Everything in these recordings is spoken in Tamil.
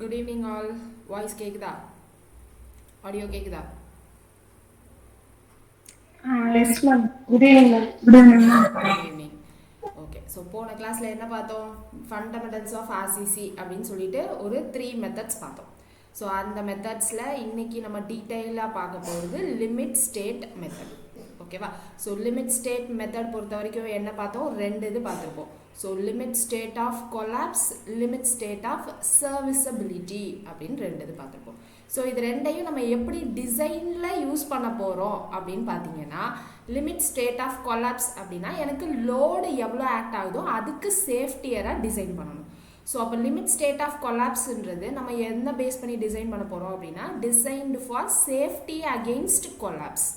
Good evening all. வாய்ஸ் கேக்குதா? ஆடியோ கேக்குதா? Yes ma'am. Good evening ma'am. Good evening ma'am. Good evening. Okay, so போன கிளாஸில் என்ன பார்த்தோம்? ஃபண்டமெண்டல்ஸ் ஆஃப் ஆர்சிசி அப்படின்னு சொல்லிட்டு ஒரு 3 மெத்தட்ஸ் பார்த்தோம். ஸோ அந்த மெத்தட்ஸில் இன்னைக்கு நம்ம டீட்டெயிலாக பார்க்க போகிறது லிமிட் ஸ்டேட் மெத்தட். ஓகேவா? ஸோ லிமிட் ஸ்டேட் மெத்தட் பொறுத்த வரைக்கும் என்ன பார்த்தோம்? 2 இது பார்த்துருப்போம். So limit state of collapse, limit state of serviceability அப்படின்னு 2 இது பார்த்துருப்போம். ஸோ இது ரெண்டையும் நம்ம எப்படி டிசைனில் யூஸ் பண்ண போகிறோம் அப்படின்னு பார்த்தீங்கன்னா, லிமிட் ஸ்டேட் ஆஃப் கொலாப்ஸ் அப்படின்னா எனக்கு லோடு எவ்வளோ ஆக்ட் ஆகுதோ அதுக்கு சேஃப்டியராக டிசைன் பண்ணணும். ஸோ அப்போ லிமிட் ஸ்டேட் ஆஃப் கொலாப்ஸ்ன்றது நம்ம என்ன பேஸ் பண்ணி டிசைன் பண்ண போகிறோம் அப்படின்னா, designed for safety against collapse.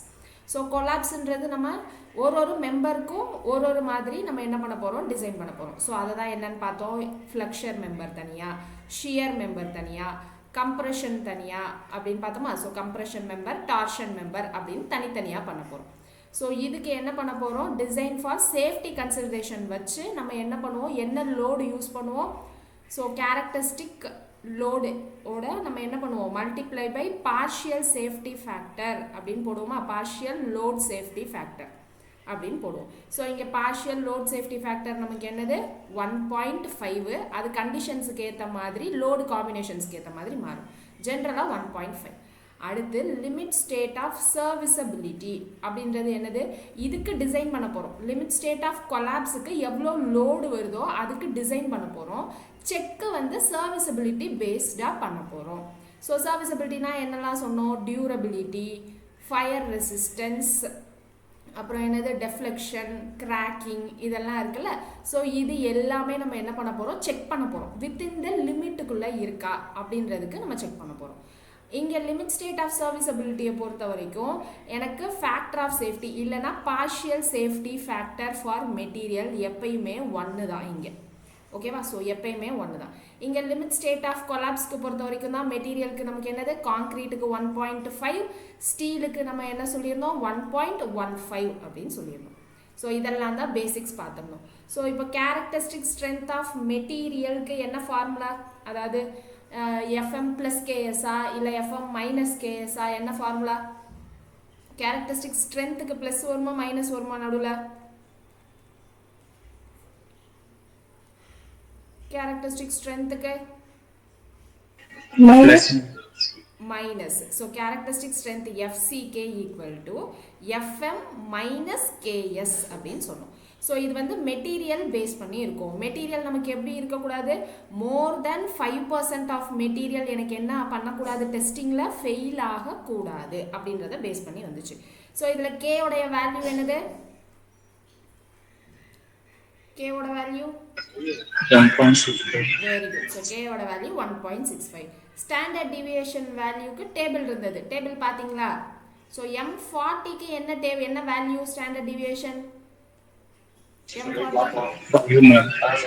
So கொலாப்ஸ்ன்றது நம்ம ஒரு மெம்பருக்கும் ஒரு மாதிரி நம்ம என்ன பண்ண போகிறோம்? டிசைன் பண்ண போகிறோம். ஸோ அதை தான் என்னன்னு பார்த்தோம். ஃப்ளெக்ஷர் மெம்பர் தனியாக, ஷியர் மெம்பர் தனியாக, கம்ப்ரெஷன் தனியாக அப்படின்னு பார்த்தோமா. So compression member, torsion member அப்படின்னு தனித்தனியாக பண்ண போகிறோம். ஸோ இதுக்கு என்ன பண்ண போகிறோம்? டிசைன் ஃபார் சேஃப்டி கன்சிடரேஷன் வச்சு நம்ம என்ன பண்ணுவோம்? என்ன லோடு யூஸ் பண்ணுவோம்? ஸோ கேரக்டரிஸ்டிக் லோடு ஓட நம்ம என்ன பண்ணுவோம்? Multiply by partial safety factor அப்படின்னு போடுவோமா. பார்ஷியல் லோட் சேஃப்டி ஃபேக்டர் அப்படின்னு போடுவோம். ஸோ இங்கே பார்ஷியல் லோட் சேஃப்டி ஃபேக்டர் நமக்கு என்னது? 1.5. அது கண்டிஷன்ஸுக்கு ஏற்ற மாதிரி, லோடு காம்பினேஷன்ஸ்க்கு ஏற்ற மாதிரி மாறும். ஜென்ரலாக 1.5. அடுத்து லிமிட் ஸ்டேட் ஆஃப் சர்வீசபிலிட்டி அப்படின்றது என்னது? இதுக்கு டிசைன் பண்ண போகிறோம். லிமிட் ஸ்டேட் ஆஃப் கொலாப்ஸுக்கு எவ்வளோ லோடு வருதோ அதுக்கு டிசைன் பண்ண போகிறோம். செக்கு வந்து சர்வீசபிலிட்டி பேஸ்டாக பண்ண போகிறோம். ஸோ சர்வீசபிலிட்டினா என்னெல்லாம் சொன்னோம்? டியூரபிலிட்டி, ஃபயர் ரெசிஸ்டன்ஸ், அப்புறம் என்னது? டெஃப்ளெக்ஷன், கிராக்கிங், இதெல்லாம் இருக்குல்ல. ஸோ இது எல்லாமே நம்ம என்ன பண்ண போகிறோம்? செக் பண்ண போகிறோம். வித்தின் த லிமிட்டுக்குள்ளே இருக்கா அப்படின்றதுக்கு நம்ம செக் பண்ண போகிறோம். இங்கே லிமிட் ஸ்டேட் ஆஃப் சர்வீசபிலிட்டியை பொறுத்த வரைக்கும் எனக்கு ஃபேக்டர் ஆஃப் சேஃப்டி இல்லைனா partial safety factor for material எப்பயுமே 1 தான் இங்கே. ஓகேவா? ஸோ எப்பயுமே 1 தான். இங்கே லிமிட் ஸ்டேட் ஆஃப் கொலாப்ஸ்க்கு பொறுத்த வரைக்கும் தான் மெட்டீரியலுக்கு நமக்கு என்னது? கான்க்ரீட்டுக்கு 1.5, ஸ்டீலுக்கு நம்ம என்ன சொல்லியிருந்தோம்? 1.15 அப்படின்னு சொல்லியிருந்தோம். ஸோ இதெல்லாம் தான் பேசிக்ஸ் பார்த்துடணும். ஸோ இப்போ கேரக்டரிஸ்டிக் ஸ்ட்ரென்த் ஆஃப் மெட்டீரியலுக்கு என்ன ஃபார்முலா? அதாவது எஃப்எம் ப்ளஸ் கேஎஸ்ஆ இல்லை எஃப்எம் மைனஸ் கேஎஸ்ஆ? என்ன ஃபார்முலா? கேரக்டரிஸ்டிக் ஸ்ட்ரென்த்துக்கு ப்ளஸ் வருமா மைனஸ் வருமா நடுவில்? கேரக்டரிஸ்டிக் ஸ்ட்ரென்த்துக்கு minus. So characteristic strength FCK equal to FM minus KS அப்படின்னு சொன்னோம். ஸோ இது வந்து மெட்டீரியல் பேஸ் பண்ணி இருக்கும். மெட்டீரியல் நமக்கு எப்படி இருக்கக்கூடாது? மோர் தென் 5% ஆஃப் மெட்டீரியல் எனக்கு என்ன பண்ணக்கூடாது? டெஸ்டிங்கில் ஃபெயில் ஆகக்கூடாது அப்படின்றத பேஸ் பண்ணி வந்துச்சு. ஸோ இதில் கேயோடைய வேல்யூ என்னது? கேவோட வேல்யூ 1.65. Very good. ஸோ கேயோட வேல்யூ 1.65. ஸ்டாண்டர்ட் டிவியேஷன் வேல்யூக்கு டேபிள் இருந்தது. டேபிள் பார்த்தீங்களா? ஸோ M40க்கு என்ன value standard deviation? Human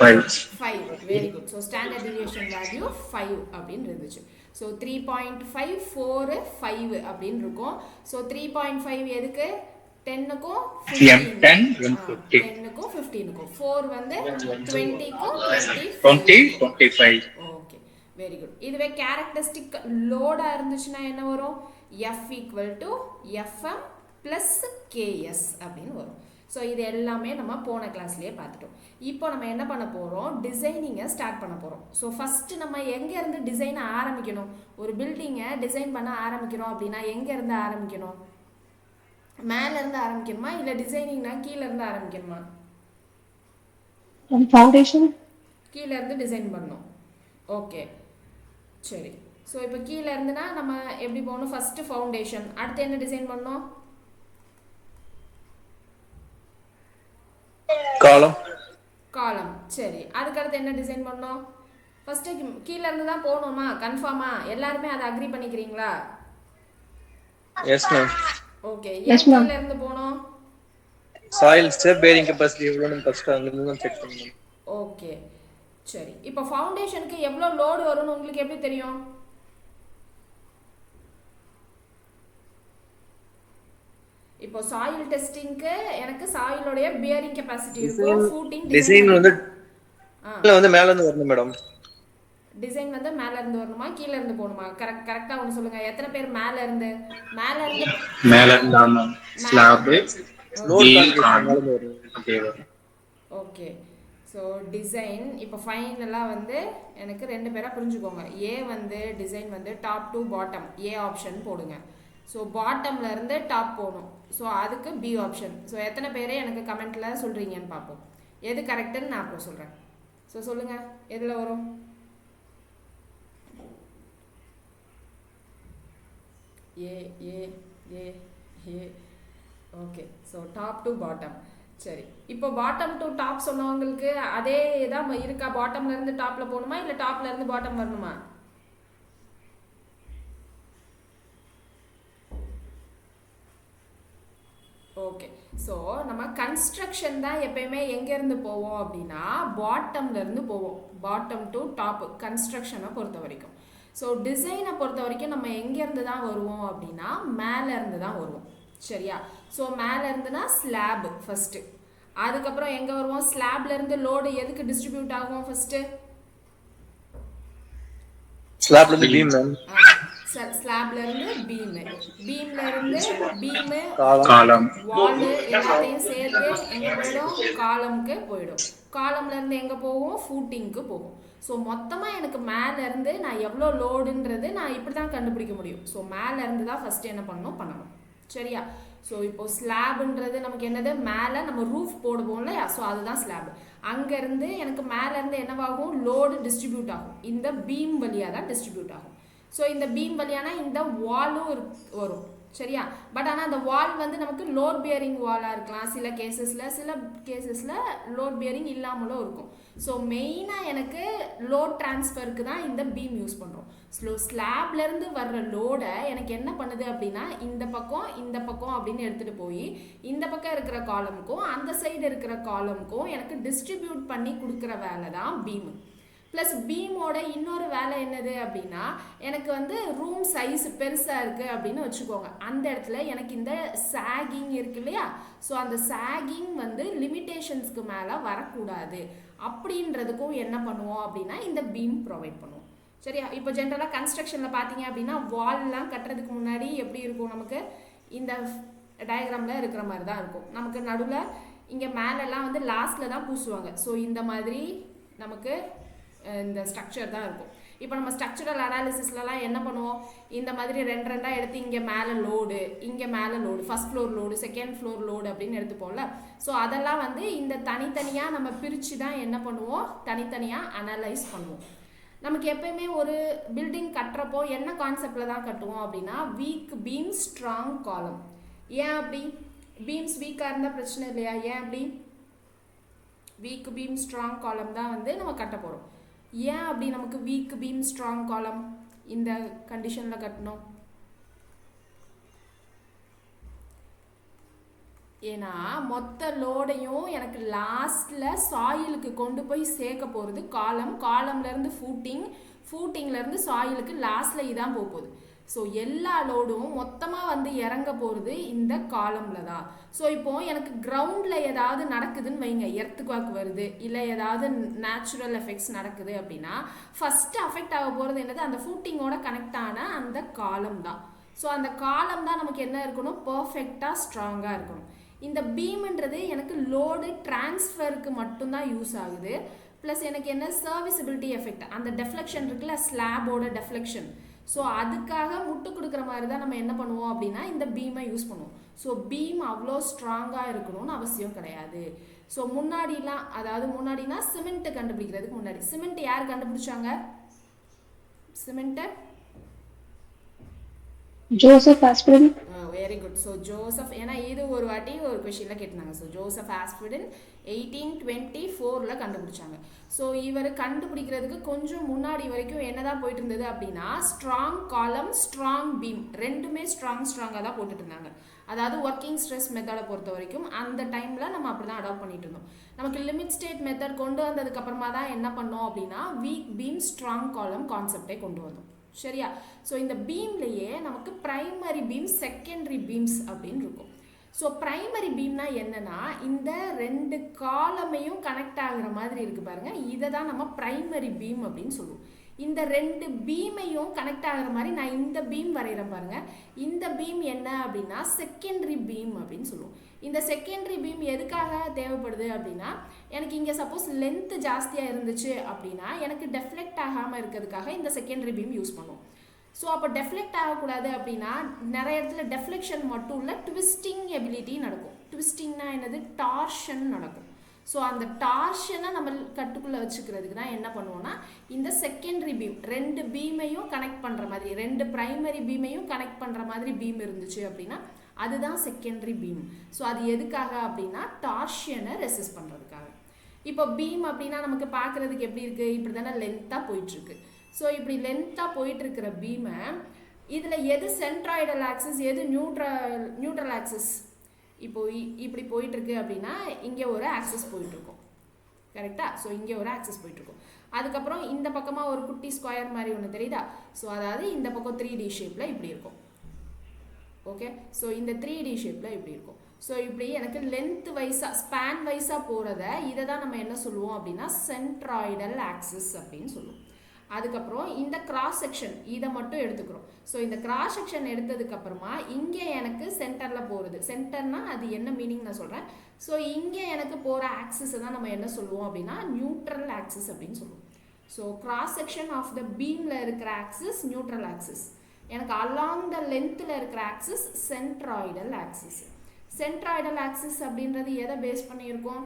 5. 5. Very good. So standard deviation value 5 அப்படின்னு இருந்துச்சு. ஸோ 3.5, 4, 5 அப்படின்னு இருக்கும். ஸோ 3.5 எதுக்கு? 10க்கும் 10க்கும் 15க்கும். 4 வந்து 20க்கும் 25. Okay, very good. இதுவே கேரக்டரிஸ்டிக் லோடாக இருந்துச்சுன்னா என்ன வரும்? F equal to FM plus KS அப்படின்னு வரும். ஸோ இது எல்லாமே நம்ம போன கிளாஸ்லேயே பார்த்துட்டோம். இப்போ நம்ம என்ன பண்ண போகிறோம்? டிசைனிங்கை ஸ்டார்ட் பண்ண போகிறோம். ஸோ ஃபஸ்ட்டு நம்ம எங்கேருந்து டிசைனை ஆரம்பிக்கணும்? ஒரு பில்டிங்கை டிசைன் பண்ண ஆரம்பிக்கிறோம் அப்படின்னா எங்கேருந்து ஆரம்பிக்கணும்? மேலேருந்து ஆரம்பிக்கணுமா இல்லை டிசைனிங்னா கீழேருந்து ஆரம்பிக்கணுமா? ஃபவுண்டேஷன் கீழேருந்து டிசைன் பண்ணணும். ஓகே, சரி. ஸோ இப்போ கீழே இருந்துன்னா நம்ம எப்படி போகணும்? First foundation. அடுத்து என்ன டிசைன் பண்ணணும்? காலம். சரி, அதுக்கடுத்து என்ன டிசைன் பண்ணோம்? ஃபஸ்ட்டு கீழே இருந்து தான் போகணுமா? கன்ஃபார்மா? எல்லாருமே அதை அக்ரி பண்ணிக்கிறீங்களா? Yes ma'am. ஓகே, கீழே இருந்து போகணும். சாயில் ஸ்டெப் பேரிங் கெபாசிட்டி எவ்வளோன்னு ஃபர்ஸ்ட் அங்க இருந்து தான் செக் பண்ணணும். ஓகே, சரி. இப்போ ஃபவுண்டேஷனுக்கு எவ்வளோ லோடு வரும்னு உங்களுக்கு எப்படி தெரியும்? இப்போ சாயில் டெஸ்டிங்க்கு எனக்கு சாயிலோட பியரிங் கெபாசிட்டி இருக்கும். ஃபூட்டிங் டிசைன் வந்து மேல இருந்து வரணும் மேடம். டிசைன் வந்து மேலே இருந்து வரணுமா கீழே இருந்து போகணுமா? கரெக்டாக ஒன்று சொல்லுங்கள். எத்தனை பேர் மேலே இருந்து மேல இருந்தாம ஸ்லாப் லோட் பீம் கான்கிரீட் ஆன் மேல வரும். அப்படியே வரும். ஓகே. ஸோ டிசைன் இப்போ ஃபைனலாக வந்து எனக்கு 2 பேராக புரிஞ்சுக்கோங்க. ஏ வந்து டிசைன் வந்து top to bottom A option போடுங்க. ஸோ பாட்டம்லேருந்து டாப் போகணும். ஸோ அதுக்கு பி ஆப்ஷன். ஸோ எத்தனை பேர் எனக்கு கமெண்ட்டில் சொல்கிறீங்கன்னு பார்ப்போம். எது கரெக்டுன்னு நான் அப்புறம் சொல்கிறேன். ஸோ சொல்லுங்கள், எதில் வரும்? ஏ ஏ ஏ ஏ okay. So top to bottom. சரி, இப்போ பாட்டம் டு டாப் சொன்னவங்களுக்கு அதே தான் இருக்கா? பாட்டம்லேருந்து டாப்பில் போகணுமா இல்லை டாப்லேருந்து பாட்டம் வரணுமா? ஓகே. ஸோ நம்ம கன்ஸ்ட்ரக்ஷன் தான் எப்பயுமே எங்கேருந்து போவோம் அப்படின்னா பாட்டம்லேருந்து போவோம். பாட்டம் டு டாப் கன்ஸ்ட்ரக்ஷனை பொறுத்த வரைக்கும். ஸோ டிசைனை பொறுத்த வரைக்கும் நம்ம எங்கேருந்து தான் வருவோம் அப்படின்னா மேலேருந்து தான் வருவோம். சரியா? ஸோ மேலேருந்துனா ஸ்லாப் ஃபஸ்ட்டு. அதுக்கப்புறம் எங்கே வருவோம்? ஸ்லாப்லேருந்து லோடு எதுக்கு டிஸ்ட்ரிபியூட் ஆகும் ஃபஸ்ட்டு? ஸ்லாப்லேருந்து பீம் மேம். ஸ்லாப்லேருந்து பீமு, பீம்லேருந்து பீமு காலம் வாலு எல்லாத்தையும் சேர்த்து எங்கே போயிடும்? காலமுக்கு போயிடும். காலம்லேருந்து எங்கே போகும்? ஃபூட்டிங்க்கு போகும். ஸோ மொத்தமாக எனக்கு மேலேருந்து நான் எவ்வளோ லோடுன்றது நான் இப்படி தான் கண்டுபிடிக்க முடியும். ஸோ மேலேருந்து தான் ஃபஸ்ட்டு என்ன பண்ணணும். சரியா? ஸோ இப்போது ஸ்லாப்ன்றது நமக்கு என்னது? மேலே நம்ம ரூஃப் போடுவோம் இல்லையா? ஸோ அதுதான் ஸ்லாப். அங்கேருந்து எனக்கு மேலேருந்து என்னவாகும்? லோடு டிஸ்ட்ரிபியூட் ஆகும். இந்த பீம் வழியாக தான் டிஸ்ட்ரிபியூட் ஆகும். ஸோ இந்த பீம் வழியானா இந்த வாலும் வரும். சரியா? பட் ஆனால் அந்த வால் வந்து நமக்கு லோட் பியரிங் வாலாக இருக்கலாம் சில கேசஸில் லோட் பியரிங் இல்லாமலும் இருக்கும். ஸோ மெயினாக எனக்கு லோட் ட்ரான்ஸ்ஃபருக்கு தான் இந்த பீம் யூஸ் பண்ணுறோம். ஸ்லாப்லேருந்து வர்ற லோடை எனக்கு என்ன பண்ணுது அப்படின்னா இந்த பக்கம் அப்படின்னு எடுத்துகிட்டு போய் இந்த பக்கம் இருக்கிற காலமுக்கும் அந்த சைடு இருக்கிற காலமுக்கும் எனக்கு டிஸ்ட்ரிபியூட் பண்ணி கொடுக்குற வேலை தான் பீமு. ப்ளஸ் பீமோட இன்னொரு வேலை என்னது அப்படின்னா எனக்கு வந்து ரூம் சைஸ் பெருசாக இருக்குது அப்படின்னு வச்சுக்கோங்க. அந்த இடத்துல எனக்கு இந்த சாகிங் இருக்கு இல்லையா? ஸோ அந்த சாகிங் வந்து லிமிட்டேஷன்ஸ்க்கு மேலே வரக்கூடாது. அப்படின்றதுக்கும் என்ன பண்ணுவோம் அப்படின்னா இந்த பீம் ப்ரொவைட் பண்ணுவோம். சரியா? இப்போ ஜென்ரலாக கன்ஸ்ட்ரக்ஷனில் பார்த்தீங்க அப்படின்னா வால்லாம் கட்டுறதுக்கு முன்னாடி எப்படி இருக்கும்? நமக்கு இந்த டயக்ராமில் இருக்கிற மாதிரி தான் இருக்கும். நமக்கு நடுவில் இங்கே மேலெல்லாம் வந்து லாஸ்ட்டில் தான் பூசுவாங்க. ஸோ இந்த மாதிரி நமக்கு இந்த ஸ்ட்ரக்சர் தான் இருக்கும். இப்போ நம்ம ஸ்ட்ரக்சரல் அனாலிசிஸ்லலாம் என்ன பண்ணுவோம்? இந்த மாதிரி 2 எடுத்து இங்கே மேலே load first floor load second floor load அப்படின்னு எடுத்துப்போம்ல. ஸோ அதெல்லாம் வந்து இந்த தனித்தனியாக நம்ம பிரித்து தான் என்ன பண்ணுவோம்? தனித்தனியாக அனலைஸ் பண்ணுவோம். நமக்கு எப்பயுமே ஒரு பில்டிங் கட்டுறப்போ என்ன கான்செப்டில் தான் கட்டுவோம் அப்படின்னா வீக் பீம் ஸ்ட்ராங் காலம். ஏன் அப்படி? பீம்ஸ் வீக்காக இருந்தால் பிரச்சனை இல்லையா? ஏன் அப்படி? வீக் பீம் ஸ்ட்ராங் காலம் தான் வந்து நம்ம கட்ட போகிறோம். ஏன் அப்படி நமக்கு வீக் பீம் ஸ்ட்ராங் காலம் இந்த கண்டிஷனில் கட்டணும்? ஏன்னா மொத்த லோடையும் எனக்கு லாஸ்ட்டில் சாயிலுக்கு கொண்டு போய் சேர்க்க போகிறது காலம்லேருந்து ஃபூட்டிங்லேருந்து சாயிலுக்கு லாஸ்ட்டில் இதான் போகுது. ஸோ எல்லா லோடும் மொத்தமாக வந்து இறங்க போகிறது இந்த காலமில் தான். ஸோ இப்போது எனக்கு கிரவுண்டில் ஏதாவது நடக்குதுன்னு வைங்க, எர்த்குவாக் வருது இல்லை ஏதாவது நேச்சுரல் எஃபெக்ட்ஸ் நடக்குது அப்படின்னா ஃபஸ்ட்டு அஃபெக்ட் ஆக போகிறது என்னது? அந்த ஃபூட்டிங்கோட கனெக்ட் ஆன அந்த காலம் தான். ஸோ அந்த காலம் தான் நமக்கு என்ன இருக்கணும்? பர்ஃபெக்டாக ஸ்ட்ராங்காக இருக்கணும். இந்த பீம்ன்றது எனக்கு லோடு டிரான்ஸ்ஃபருக்கு மட்டும்தான் யூஸ் ஆகுது. ப்ளஸ் எனக்கு என்ன சர்வீசபிலிட்டி எஃபெக்ட், அந்த டெஃப்ளெக்ஷன் இருக்குல்ல, ஸ்லாபோட டெஃப்ளெக்ஷன். ஸோ அதுக்காக முட்டு கொடுக்குற மாதிரி தான் நம்ம என்ன பண்ணுவோம் அப்படின்னா இந்த பீமை யூஸ் பண்ணுவோம். ஸோ பீம் அவ்வளோ ஸ்ட்ராங்காக இருக்கணும்னு அவசியம் கிடையாது. ஸோ முன்னாடினா சிமெண்ட்டு கண்டுபிடிக்கிறதுக்கு முன்னாடி சிமெண்ட் யார் கண்டுபிடிச்சாங்க? Cement Joseph aspirin. Very good. So Joseph, ஏன்னா இது ஒரு வாட்டி ஒரு கொஷினில் கேட்டிருந்தாங்க. ஸோ ஜோசப் ஆஸ்பிரின் 1824 கண்டுபிடிச்சாங்க. ஸோ இவர் கண்டுபிடிக்கிறதுக்கு கொஞ்சம் முன்னாடி வரைக்கும் என்னதான் போயிட்டு இருந்தது அப்படின்னா ஸ்ட்ராங் காலம் ஸ்ட்ராங் பீம் ரெண்டுமே ஸ்ட்ராங்காக தான் போட்டுட்டு இருந்தாங்க. அதாவது ஒர்க்கிங் ஸ்ட்ரெஸ் மெத்தடை பொறுத்த வரைக்கும் அந்த டைமில் நம்ம அப்படி தான் அடாப்ட் பண்ணிட்டு இருந்தோம். நமக்கு லிமிட் ஸ்டேட் மெத்தட் கொண்டு வந்ததுக்கு அப்புறமா தான் என்ன பண்ணோம் அப்படின்னா வீக் பீம் ஸ்ட்ராங் காலம் கான்செப்டை கொண்டு வந்தோம். சரியா? ஸோ இந்த பீம்லேயே நமக்கு ப்ரைமரி பீம் செகண்டரி பீம்ஸ் அப்படின்னு இருக்கும். ஸோ ப்ரைமரி பீம்னா என்னன்னா இந்த 2 காலமையும் கனெக்ட் ஆகுற மாதிரி இருக்கு பாருங்க, இதை தான் நம்ம ப்ரைமரி பீம் அப்படின்னு சொல்லுவோம். இந்த ரெண்டு பீமையும் கனெக்ட் ஆகிற மாதிரி நான் இந்த பீம் வரைகிறேன் பாருங்க. இந்த பீம் என்ன அப்படின்னா செகண்டரி பீம் அப்படின்னு சொல்லுவோம். இந்த செகண்டரி பீம் எதுக்காக தேவைப்படுது அப்படின்னா, எனக்கு இங்கே சப்போஸ் லென்த்து ஜாஸ்தியாக இருந்துச்சு அப்படின்னா எனக்கு டெஃப்ளெக்ட் ஆகாமல் இருக்கிறதுக்காக இந்த செகண்டரி பீம் யூஸ் பண்ணுவோம். ஸோ அப்போ டெஃப்ளெக்ட் ஆகக்கூடாது அப்படின்னா நிறைய இடத்துல டெஃப்ளெக்ஷன் மட்டும் இல்லை, ட்விஸ்டிங் எபிலிட்டி நடக்கும். ட்விஸ்டிங்னா என்னது? டார்ஷன் நடக்கும். ஸோ அந்த டார்ஷனை நம்ம கட்டுக்குள்ளே வச்சுக்கிறதுக்கு தான் என்ன பண்ணுவோம்னா இந்த செகண்டரி பீம், ரெண்டு பீமையும் கனெக்ட் பண்ணுற மாதிரி, ரெண்டு ப்ரைமரி பீமையும் கனெக்ட் பண்ணுற மாதிரி பீம் இருந்துச்சு அப்படின்னா அதுதான் செகண்டரி பீம். ஸோ அது எதுக்காக அப்படின்னா டார்ஷனை ரெசிஸ்ட் பண்ணுறதுக்காக. இப்போ பீம் அப்படின்னா நமக்கு பார்க்குறதுக்கு எப்படி இருக்குது? இப்படி தானே லென்த்தாக போயிட்டுருக்கு. ஸோ இப்படி லென்த்தாக போயிட்டுருக்கிற பீமை இதில் எது சென்ட்ராய்டல் ஆக்சிஸ், எது நியூட்ரல் ஆக்சிஸ்? இப்போ இப்படி போயிட்டுருக்கு அப்படின்னா இங்கே ஒரு ஆக்சிஸ் போயிட்டுருக்கும், கரெக்டாக? ஸோ இங்கே ஒரு ஆக்சிஸ் போயிட்டுருக்கும். அதுக்கப்புறம் இந்த பக்கமாக ஒரு குட்டி ஸ்கொயர் மாதிரி ஒன்று தெரியுதா? ஸோ அதாவது இந்த பக்கம் 3D ஷேப்பில் இப்படி இருக்கும். ஓகே, ஸோ இந்த 3D ஷேப்பில் இப்படி இருக்கும். ஸோ இப்படி எனக்கு லென்த் வைஸாக ஸ்பேன் வைஸாக போகிறத இதை தான் நம்ம என்ன சொல்லுவோம் அப்படின்னா சென்ட்ராய்டல் ஆக்சிஸ் அப்படின்னு சொல்லுவோம். அதுக்கப்புறம் இந்த கிராஸ் செக்ஷன் இதை மட்டும் எடுத்துக்கிறோம். ஸோ இந்த கிராஸ் செக்ஷன் எடுத்ததுக்கப்புறமா இங்கே எனக்கு சென்டரில் போகிறது, சென்டர்னா அது என்ன மீனிங் நான் சொல்கிறேன். ஸோ இங்கே எனக்கு போகிற ஆக்சிஸை தான் நம்ம என்ன சொல்லுவோம் அப்படின்னா நியூட்ரல் ஆக்சிஸ் அப்படின்னு சொல்லுவோம். So cross section of the பீமில் இருக்கிற ஆக்சிஸ் நியூட்ரல் ஆக்சிஸ், எனக்கு அலாங் த லென்த்தில் இருக்கிற axis centroidal axis. Centroidal axis அப்படின்றது எதை பேஸ் பண்ணியிருக்கோம்?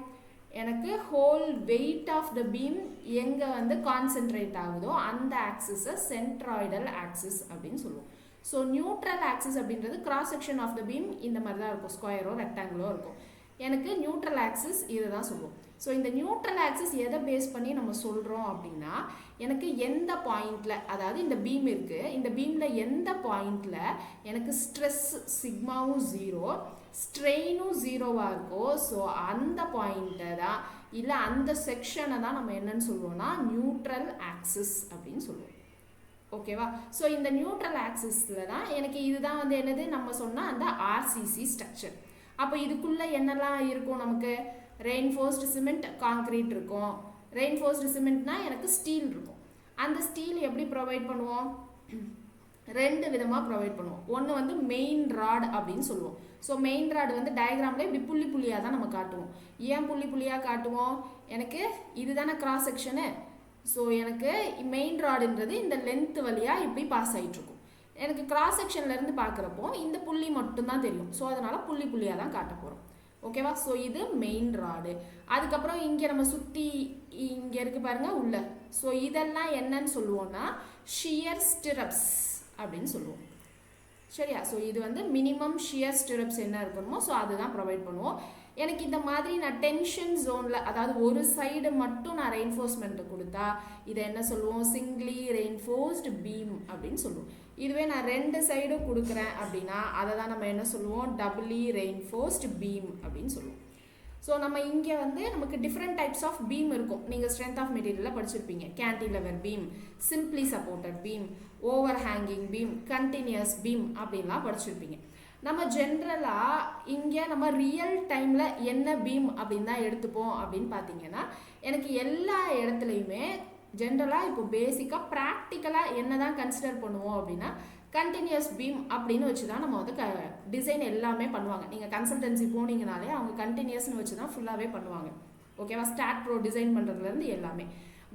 எனக்கு whole weight of the beam எங்கே வந்து கான்சென்ட்ரேட் ஆகுதோ அந்த ஆக்சிஸை சென்ட்ராய்டல் ஆக்சிஸ் அப்படின்னு சொல்லுவோம். ஸோ நியூட்ரல் ஆக்சிஸ் அப்படின்றது cross section of the beam இந்த மாதிரி தான் இருக்கும், ஸ்கொயரோ ரெக்டாங்கிளோ இருக்கும். எனக்கு நியூட்ரல் ஆக்சிஸ் இதை தான் சொல்லுவோம். ஸோ இந்த நியூட்ரல் ஆக்சிஸ் எதை பேஸ் பண்ணி நம்ம சொல்கிறோம் அப்படின்னா, எனக்கு எந்த பாயிண்டில், அதாவது இந்த பீம் இருக்குது, இந்த பீமில் எந்த பாயிண்டில் எனக்கு ஸ்ட்ரெஸ் சிக்மாவும் 0 ஸ்ட்ரெயினும் 0வாக இருக்கோ, ஸோ அந்த பாயிண்ட்டை தான் இல்லை அந்த செக்ஷனை தான் நம்ம என்னன்னு சொல்லுவோம்னா நியூட்ரல் ஆக்சிஸ் அப்படின்னு சொல்லுவோம். ஓகேவா? ஸோ இந்த நியூட்ரல் ஆக்சிஸில் தான் எனக்கு இதுதான் வந்து என்னது நம்ம சொன்னால் அந்த ஆர்சிசி ஸ்ட்ரக்சர். அப்போ இதுக்குள்ளே என்னெல்லாம் இருக்கும்? நமக்கு ரெயின்ஃபோர்ஸ்டு சிமெண்ட், காங்க்ரீட் இருக்கும். ரெயின்ஃபோர்ஸ்டு சிமெண்ட்னா எனக்கு ஸ்டீல் இருக்கும். அந்த ஸ்டீல் எப்படி ப்ரொவைட் பண்ணுவோம்? ரெண்டு விதமாக ப்ரொவைட் பண்ணுவோம். ஒன்று வந்து மெயின் ராட் அப்படின்னு சொல்லுவோம். ஸோ மெயின் ராட் வந்து டயக்ராமில் இப்படி புள்ளி புள்ளியாக தான் நம்ம காட்டுவோம். ஏன் புள்ளி புள்ளியாக காட்டுவோம்? எனக்கு இதுதானே கிராஸ் செக்ஷனு. ஸோ எனக்கு மெயின் ராடுன்றது இந்த லென்த் வழியாக இப்படி பாஸ் ஆகிட்டுருக்கும். எனக்கு கிராஸ் செக்ஷன்லேருந்து பார்க்குறப்போ இந்த புள்ளி மட்டும்தான் தெரியும். ஸோ அதனால் புள்ளி புள்ளியாக தான் காட்ட போகிறோம். ஓகேவா? ஸோ இது மெயின் ராடு. அதுக்கப்புறம் இங்கே நம்ம சுற்றி இங்கே இருக்குது பாருங்கள் உள்ள. ஸோ இதெல்லாம் என்னன்னு சொல்லுவோம்னா ஷியர் ஸ்டிரப்ஸ் அப்படின்னு சொல்லுவோம். சரியா? ஸோ இது வந்து மினிமம் ஷியர் ஸ்டிரப்ஸ் என்ன இருக்கணுமோ ஸோ அதுதான் ப்ரொவைட் பண்ணுவோம். எனக்கு இந்த மாதிரி நான் டென்ஷன் ஜோனில், அதாவது ஒரு சைடு மட்டும் நான் ரெயின்ஃபோர்ஸ்மெண்ட்டு கொடுத்தா இதை என்ன சொல்லுவோம்? சிங்கிளி ரெயின்ஃபோர்ஸ்டு பீம் அப்படின்னு சொல்லுவோம். இதுவே நான் ரெண்டு சைடும் கொடுக்குறேன் அப்படின்னா அதை தான் நம்ம என்ன சொல்லுவோம்? டபுளி ரெயின்ஃபோர்ஸ்டு பீம் அப்படின்னு சொல்லுவோம். ஸோ நம்ம இங்கே வந்து நமக்கு டிஃப்ரெண்ட் டைப்ஸ் ஆஃப் பீம் இருக்கும். நீங்கள் ஸ்ட்ரென்த் ஆஃப் மெட்டீரியலில் படிச்சிருப்பீங்க. Cantilever beam, simply supported beam, over hanging beam, continuous beam அப்படின்லாம் படிச்சிருப்பீங்க. நம்ம ஜென்ரலாக இங்கே நம்ம ரியல் டைமில் என்ன பீம் அப்படின்னு தான் எடுத்துப்போம் அப்படின்னு பார்த்தீங்கன்னா, எனக்கு எல்லா இடத்துலையுமே ஜென்ரலாக இப்போ பேசிக்காக ப்ராக்டிக்கலாக என்ன தான் கன்சிடர் பண்ணுவோம் அப்படின்னா கண்டினியூஸ் பீம் அப்படின்னு வச்சு தான் நம்ம வந்து டிசைன் எல்லாமே பண்ணுவாங்க. நீங்கள் கன்சல்டன்சி போனீங்கனாலே அவங்க கண்டினியூஸ்னு வச்சு தான் ஃபுல்லாகவே பண்ணுவாங்க. ஓகேவா? ஸ்டாட் ப்ரோ டிசைன் பண்ணுறதுலேருந்து எல்லாமே.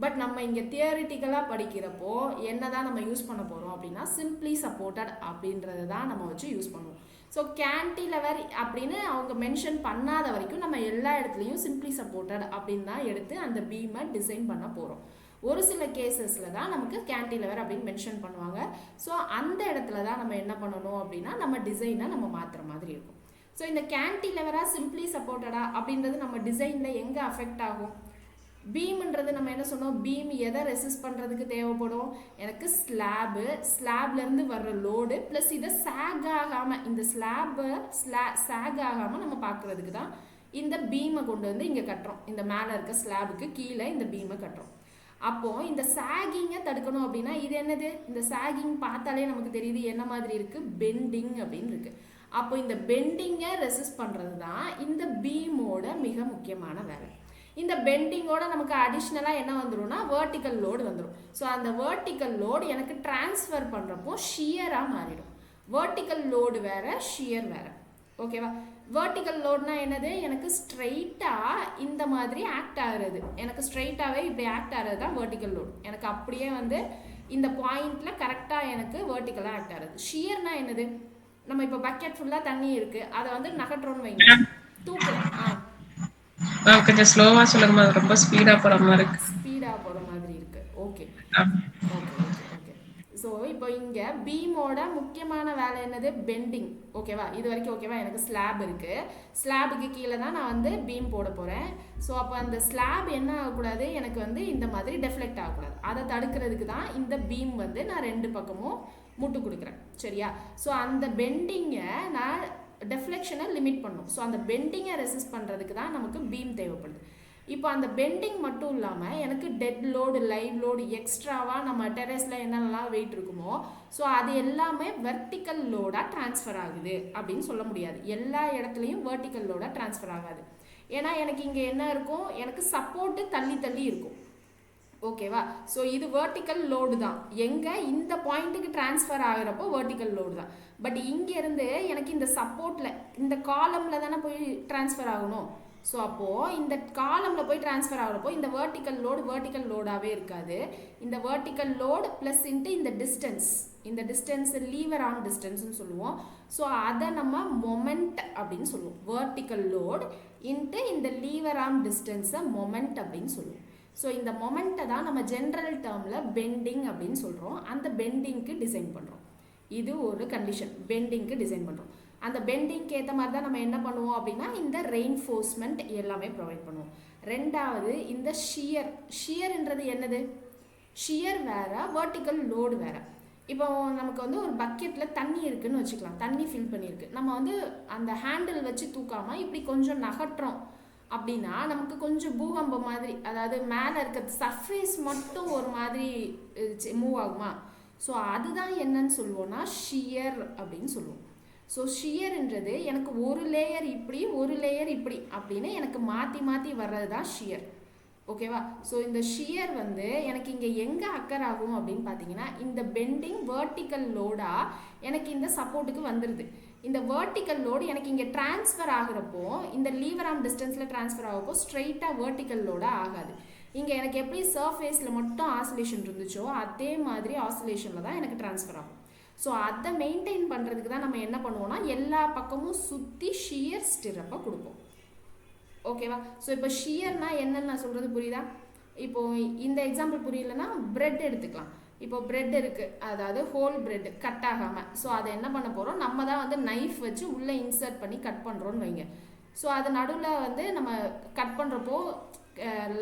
பட் நம்ம இங்கே தியரிட்டிக்கலாக படிக்கிறப்போ என்ன தான் நம்ம யூஸ் பண்ண போகிறோம் அப்படின்னா சிம்பிளி சப்போர்ட்டட் அப்படின்றது தான் நம்ம வச்சு யூஸ் பண்ணுவோம். ஸோ கேன்டிலவர் அப்படின்னு அவங்க மென்ஷன் பண்ணாத வரைக்கும் நம்ம எல்லா இடத்துலையும் சிம்பிளி சப்போர்ட்டட் அப்படின்னு தான் எடுத்து அந்த பீமை டிசைன் பண்ண போகிறோம். ஒரு சில கேசஸில் தான் நமக்கு கேன்டிலவர் அப்படின்னு மென்ஷன் பண்ணுவாங்க. ஸோ அந்த இடத்துல தான் நம்ம என்ன பண்ணணும் அப்படின்னா நம்ம டிசைனை நம்ம மாற்றுற மாதிரி இருக்கும். ஸோ இந்த கேன்டிலவராக சிம்பிளி சப்போர்ட்டடா அப்படின்றது நம்ம டிசைனில் எங்கே அஃபெக்ட் ஆகும்? பீம்ன்றது நம்ம என்ன சொன்னோம்? பீம் எதை ரெசிஸ்ட் பண்ணுறதுக்கு தேவைப்படும்? எனக்கு ஸ்லாப்லேருந்து வர்ற லோடு ப்ளஸ் இதை சேக் ஆகாமல், இந்த சேக் ஆகாமல் நம்ம பார்க்குறதுக்கு தான் இந்த பீமை கொண்டு வந்து இங்கே கட்டுறோம். இந்த மேலே இருக்க ஸ்லாபுக்கு கீழே இந்த பீமை கட்டுறோம். அப்போது இந்த சாகிங்கை தடுக்கணும் அப்படின்னா இது என்னது? இந்த சாகிங் பார்த்தாலே நமக்கு தெரியுது என்ன மாதிரி இருக்குது? பெண்டிங் அப்படின்னு இருக்குது. அப்போ இந்த பெண்டிங்கை ரெசிஸ்ட் பண்ணுறது தான் இந்த பீமோட மிக முக்கியமான வேலை. இந்த பெண்டிங்கோட நமக்கு அடிஷ்னலாக என்ன வந்துடும்னா வேர்ட்டிக்கல் லோடு வந்துடும். ஸோ அந்த வேர்ட்டிக்கல் லோடு எனக்கு டிரான்ஸ்ஃபர் பண்ணுறப்போ ஷியராக மாறிடும். வேர்ட்டிக்கல் லோடு வேறு, ஷியர் வேறு. ஓகேவா? வேர்ட்டிக்கல் லோடுனா என்னது? எனக்கு ஸ்ட்ரைட்டாக இந்த மாதிரி ஆக்ட் ஆகுறது, எனக்கு ஸ்ட்ரைட்டாகவே இப்படி ஆக்ட் ஆகிறது தான் வேர்ட்டிக்கல் லோடு. எனக்கு அப்படியே வந்து இந்த பாயிண்டில் கரெக்டாக எனக்கு வேர்ட்டிக்கலாக ஆக்ட் ஆகுது. ஷியர்னா என்னது? நம்ம இப்போ பக்கெட் ஃபுல்லாக தண்ணி இருக்குது, அதை வந்து நகட்டுறோன்னு வைங்க, தூக்குறோம். கொஞ்சம் ஸ்லோவா சொல்லுங்கம்மா, ரொம்ப ஸ்பீடா போற மாதிரி இருக்கு. ஸ்பீடா போற மாதிரி இருக்கு. Okay okay okay. ஸோ இப்போ இங்க பீமோட முக்கியமான வேலை என்னது? பெண்டிங். ஓகேவா? இது வரைக்கும் ஓகேவா? எனக்கு ஸ்லாப் இருக்கு, ஸ்லாபுக்கு கீழே தான் நான் வந்து பீம் போட போறேன். ஸோ அப்போ அந்த ஸ்லாப் என்ன ஆகக்கூடாது? எனக்கு வந்து இந்த மாதிரி டெஃப்ளெக்ட் ஆகக்கூடாது. அதை தடுக்கிறதுக்கு தான் இந்த பீம் வந்து நான் ரெண்டு பக்கமும் முட்டு கொடுக்குறேன். சரியா? ஸோ அந்த பெண்டிங்கை நான் டெஃப்ளெக்ஷனை லிமிட் பண்ணும். ஸோ அந்த பெண்டிங்கை ரெசிஸ்ட் பண்ணுறதுக்கு தான் நமக்கு பீம் தேவைப்படுது. இப்போ அந்த பெண்டிங் மட்டும் இல்லாமல் எனக்கு டெட் லோடு, லைவ் லோடு, எக்ஸ்ட்ராவாக நம்ம டெரஸில் என்னென்னலாம் வெயிட் இருக்குமோ ஸோ அது எல்லாமே வெர்டிக்கல் லோடாக ட்ரான்ஸ்ஃபர் ஆகுது அப்படின்னு சொல்ல முடியாது. எல்லா இடத்துலையும் வெர்டிக்கல் லோடாக ட்ரான்ஸ்ஃபர் ஆகாது. ஏன்னா எனக்கு இங்கே என்ன இருக்கும்? எனக்கு சப்போர்ட்டு தள்ளி தள்ளி இருக்கும். ஓகேவா? ஸோ இது வெர்டிக்கல் லோடு தான். எங்கே? இந்த பாயிண்ட்டுக்கு டிரான்ஸ்ஃபர் ஆகிறப்போ வெர்டிக்கல் லோடு தான். பட் இங்கேருந்து எனக்கு இந்த சப்போர்ட்டில் இந்த காலமில் தானே போய் டிரான்ஸ்ஃபர் ஆகணும். ஸோ அப்போது இந்த காலமில் போய் டிரான்ஸ்ஃபர் ஆகிறப்போ இந்த வெர்டிக்கல் லோடாகவே இருக்காது. இந்த வெர்டிக்கல் லோடு ப்ளஸ் இன்ட்டு இந்த டிஸ்டன்ஸ் லீவர் ஆன் டிஸ்டன்ஸ்னு சொல்லுவோம். ஸோ அதை நம்ம மொமெண்ட் அப்படின்னு சொல்லுவோம். வெர்டிக்கல் லோடு இன்ட்டு இந்த லீவர் ஆன் டிஸ்டன்ஸை மொமெண்ட் அப்படின்னு சொல்லுவோம். ஸோ இந்த மொமெண்ட்டை தான் நம்ம ஜென்ரல் டேர்மில் பெண்டிங் அப்படின்னு சொல்கிறோம். அந்த பெண்டிங்க்கு டிசைன் பண்ணுறோம். இது ஒரு கண்டிஷன், பெண்டிங்க்கு டிசைன் பண்ணுறோம். அந்த பெண்டிங்க்கு ஏற்ற மாதிரி தான் நம்ம என்ன பண்ணுவோம் அப்படின்னா இந்த ரெயின்ஃபோர்ஸ்மெண்ட் எல்லாமே ப்ரொவைட் பண்ணுவோம். ரெண்டாவது இந்த ஷியர்ன்றது என்னது? ஷியர் வேறு, வெர்டிக்கல் லோடு வேறு. இப்போ நமக்கு வந்து ஒரு பக்கெட்டில் தண்ணி இருக்குதுன்னு வச்சுக்கலாம், தண்ணி ஃபில் பண்ணியிருக்கு. நம்ம வந்து அந்த ஹேண்டில் வச்சு தூக்காமல் இப்படி கொஞ்சம் நகட்டுறோம் அப்படின்னா நமக்கு கொஞ்சம் பூகம்பம் மாதிரி, அதாவது மேலே இருக்க சர்ஃபேஸ் மட்டும் ஒரு மாதிரி மூவ் ஆகுமா? ஸோ அதுதான் என்னன்னு சொல்லுவோம்னா ஷியர் அப்படின்னு சொல்லுவோம். ஸோ ஷியர்ன்றது எனக்கு ஒரு லேயர் இப்படி ஒரு லேயர் இப்படி அப்படின்னு எனக்கு மாற்றி மாற்றி வர்றது தான் ஷியர். ஓகேவா? ஸோ இந்த ஷியர் வந்து எனக்கு இங்கே எங்கே அக்கர் ஆகும் அப்படின்னு பார்த்தீங்கன்னா இந்த பெண்டிங் வெர்டிக்கல் லோடாக எனக்கு இந்த சப்போர்ட்டுக்கு வந்துடுது. இந்த வெர்டிக்கல் லோடு எனக்கு இங்கே டிரான்ஸ்ஃபர் ஆகிறப்போ இந்த லீவர் ஆம் டிஸ்டன்ஸில் டிரான்ஸ்ஃபர் ஆகிறப்போ ஸ்ட்ரைட்டாக வெர்டிக்கல் லோடாக ஆகாது. இங்கே எனக்கு எப்படி சர்ஃபேஸில் மட்டும் ஆசிலேஷன் இருந்துச்சோ அதே மாதிரி ஆசிலேஷனில் தான் எனக்கு டிரான்ஸ்ஃபர் ஆகும். ஸோ அதை மெயின்டைன் பண்ணுறதுக்கு தான் நம்ம என்ன பண்ணுவோம்னா எல்லா பக்கமும் சுற்றி ஷியர் ஸ்டிரப்பை கொடுப்போம். ஓகேவா? ஸோ இப்போ ஷியர்னா என்னன்னு நான் சொல்கிறது புரியுதா? இப்போது இந்த எக்ஸாம்பிள் புரியலன்னா பிரெட் எடுத்துக்கலாம். இப்போ பிரெட் இருக்குது, அதாவது ஹோல் பிரெட் கட் ஆகாமல். ஸோ அதை என்ன பண்ண போகிறோம்? நம்ம தான் வந்து நைஃப் வச்சு உள்ளே இன்சர்ட் பண்ணி கட் பண்ணுறோன்னு வைங்க. ஸோ அது நடுவில் வந்து நம்ம கட் பண்ணுறப்போ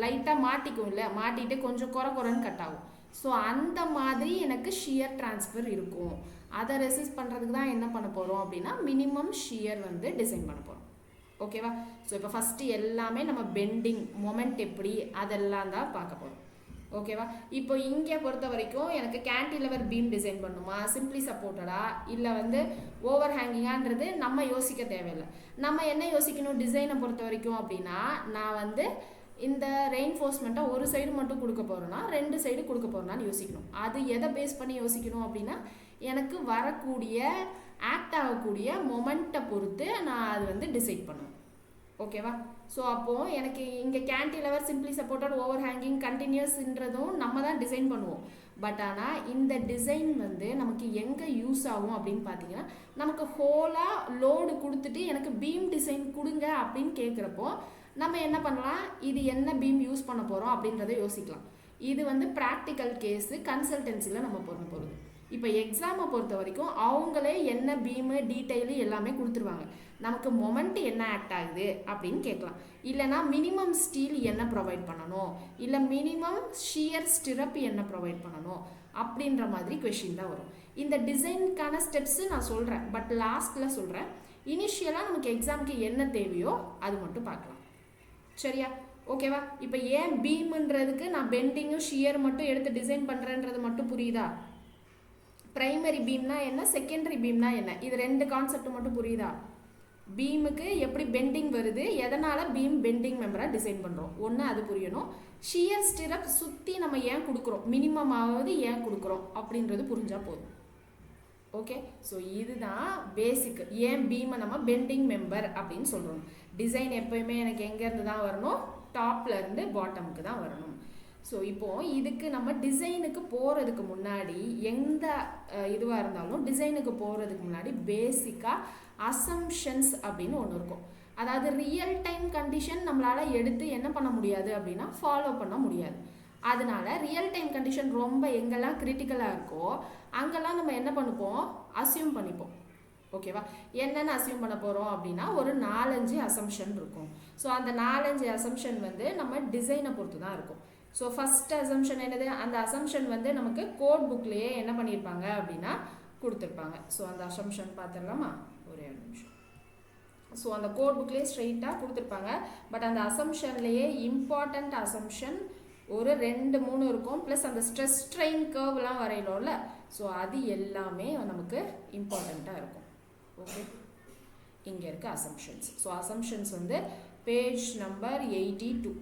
லைட்டாக மாட்டிக்கும் இல்லை, மாட்டிட்டு கொஞ்சம் குறைன்னு கட் ஆகும். ஸோ அந்த மாதிரி எனக்கு ஷியர் டிரான்ஸ்ஃபர் இருக்கும். அதை ரெசிஸ்ட் பண்ணுறதுக்கு தான் என்ன பண்ண போகிறோம் அப்படின்னா மினிமம் ஷியர் வந்து டிசைன் பண்ண போகிறோம். ஓகேவா? ஸோ இப்போ ஃபஸ்ட்டு எல்லாமே நம்ம பெண்டிங் மொமெண்ட் எப்படி அதெல்லாம் தான் பார்க்க போகிறோம். ஓகேவா? இப்போ இங்கே பொறுத்த வரைக்கும் எனக்கு கேன்டிலவர் பீம் டிசைன் பண்ணுமா, சிம்பிளி சப்போர்ட்டடா, இல்லை வந்து ஓவர் ஹேங்கிங்கான்றது நம்ம யோசிக்க தேவையில்லை. நம்ம என்ன யோசிக்கணும் டிசைனை பொறுத்த வரைக்கும் அப்படின்னா நான் வந்து இந்த ரெயின்ஃபோர்ஸ்மெண்ட்டை ஒரு சைடு மட்டும் கொடுக்க போகிறோன்னா 2 சைடு கொடுக்க போகிறோன்னான்னு யோசிக்கணும். அது எதை பேஸ் பண்ணி யோசிக்கணும் அப்படின்னா எனக்கு வரக்கூடிய ஆக்ட் ஆகக்கூடிய மொமெண்ட்டை பொறுத்து நான் அது வந்து டிசைட் பண்ணுவேன். ஓகேவா? ஸோ அப்போது எனக்கு இங்கே கேன்டிலவர், சிம்பிளி சப்போர்ட்டட், ஓவர் ஹேங்கிங், கண்டினியூஸ்ன்றதும் நம்ம தான் டிசைன் பண்ணுவோம். பட் ஆனால் இந்த டிசைன் வந்து நமக்கு எங்கே யூஸ் ஆகும் அப்படின்னு பார்த்தீங்கன்னா நமக்கு ஹோலாக லோடு கொடுத்துட்டு எனக்கு பீம் டிசைன் கொடுங்க அப்படின்னு கேட்குறப்போ நம்ம என்ன பண்ணலாம்? இது என்ன பீம் யூஸ் பண்ண போகிறோம் அப்படின்றத யோசிக்கலாம். இது வந்து ப்ராக்டிக்கல் கேஸு, கன்சல்டன்சியில் நம்ம பண்ண போகிறது. இப்போ எக்ஸாமை பொறுத்த வரைக்கும் அவங்களே என்ன பீமு டீட்டெயிலு எல்லாமே கொடுத்துருவாங்க. நமக்கு மொமெண்ட் என்ன ஆக்ட் ஆகுது அப்படின்னு கேட்கலாம். இல்லைனா மினிமம் ஸ்டீல் என்ன ப்ரொவைட் பண்ணணும், இல்லை மினிமம் ஷியர் ஸ்டிரப் என்ன ப்ரொவைட் பண்ணணும் அப்படின்ற மாதிரி கொஷின் தான் வரும். இந்த டிசைனுக்கான ஸ்டெப்ஸு நான் சொல்கிறேன், பட் லாஸ்ட்டில் சொல்கிறேன். இனிஷியலாக நமக்கு எக்ஸாமுக்கு என்ன தேவையோ அது மட்டும் பார்க்கலாம். சரியா? ஓகேவா? இப்போ ஏன் பீம்ன்றதுக்கு நான் பெண்டிங்கும் ஷியர் மட்டும் எடுத்து டிசைன் பண்ணுறேன்றது மட்டும் புரியுதா? பிரைமரி பீம்னா என்ன, செகண்டரி பீம்னா என்ன, இது 2 கான்செப்ட் மட்டும் புரியுதா? பீமுக்கு எப்படி பெண்டிங் வருது, எதனால் பீம் பெண்டிங் மெம்பராக டிசைன் பண்ணுறோம், ஒன்று அது புரியணும். ஷியர் ஸ்டிரப் சுற்றி நம்ம ஏன் கொடுக்குறோம், மினிமம் ஆவது ஏன் கொடுக்குறோம் அப்படின்றது புரிஞ்சால் போதும். ஓகே, ஸோ இதுதான் பேசிக். ஏன் பீமை நம்ம பெண்டிங் மெம்பர் அப்படின்னு சொல்கிறோம். டிசைன் எப்போயுமே எனக்கு எங்கேருந்து தான் வரணும், டாப்லேருந்து பாட்டமுக்கு தான் வரணும். ஸோ இப்போது இதுக்கு நம்ம டிசைனுக்கு போகிறதுக்கு முன்னாடி எந்த இதுவாக இருந்தாலும் டிசைனுக்கு போகிறதுக்கு முன்னாடி பேசிக்காக அசம்ஷன்ஸ் அப்படின்னு ஒன்று இருக்கும். அதாவது ரியல் டைம் கண்டிஷன் நம்மளால் எடுத்து என்ன பண்ண முடியாது அப்படின்னா ஃபாலோ பண்ண முடியாது. அதனால ரியல் டைம் கண்டிஷன் ரொம்ப எங்கெல்லாம் கிரிட்டிக்கலாக இருக்கோ அங்கெல்லாம் நம்ம என்ன பண்ணிப்போம், அசியூம் பண்ணிப்போம். ஓகேவா, என்னென்னு அசியூம் பண்ண போகிறோம் அப்படின்னா ஒரு 4-5 அசம்ஷன் இருக்கும். ஸோ அந்த 4-5 அசம்ஷன் வந்து நம்ம டிசைனை பொறுத்து தான் இருக்கும். ஸோ ஃபஸ்ட் அசம்ஷன் என்னது, அந்த அசம்ஷன் வந்து நமக்கு கோட் புக்லேயே என்ன பண்ணியிருப்பாங்க அப்படின்னா கொடுத்துருப்பாங்க. ஸோ அந்த அசம்ஷன் பார்த்துடலாமா, ஒரே நிமிஷம். ஸோ அந்த கோட் புக்லேயே ஸ்ட்ரெயிட்டாக கொடுத்துருப்பாங்க. பட் அந்த அசம்ஷன்லேயே இம்பார்ட்டண்ட் அசம்ஷன் ஒரு 2-3 இருக்கும். ப்ளஸ் அந்த ஸ்ட்ரெஸ் ஸ்ட்ரெயின் கர்வ்லாம் வரையிலோம்ல, ஸோ அது எல்லாமே நமக்கு இம்பார்ட்டண்ட்டாக இருக்கும். ஓகே, இங்கே இருக்க அசம்ஷன்ஸ். ஸோ அசம்ஷன்ஸ் வந்து பேஜ் நம்பர் 82.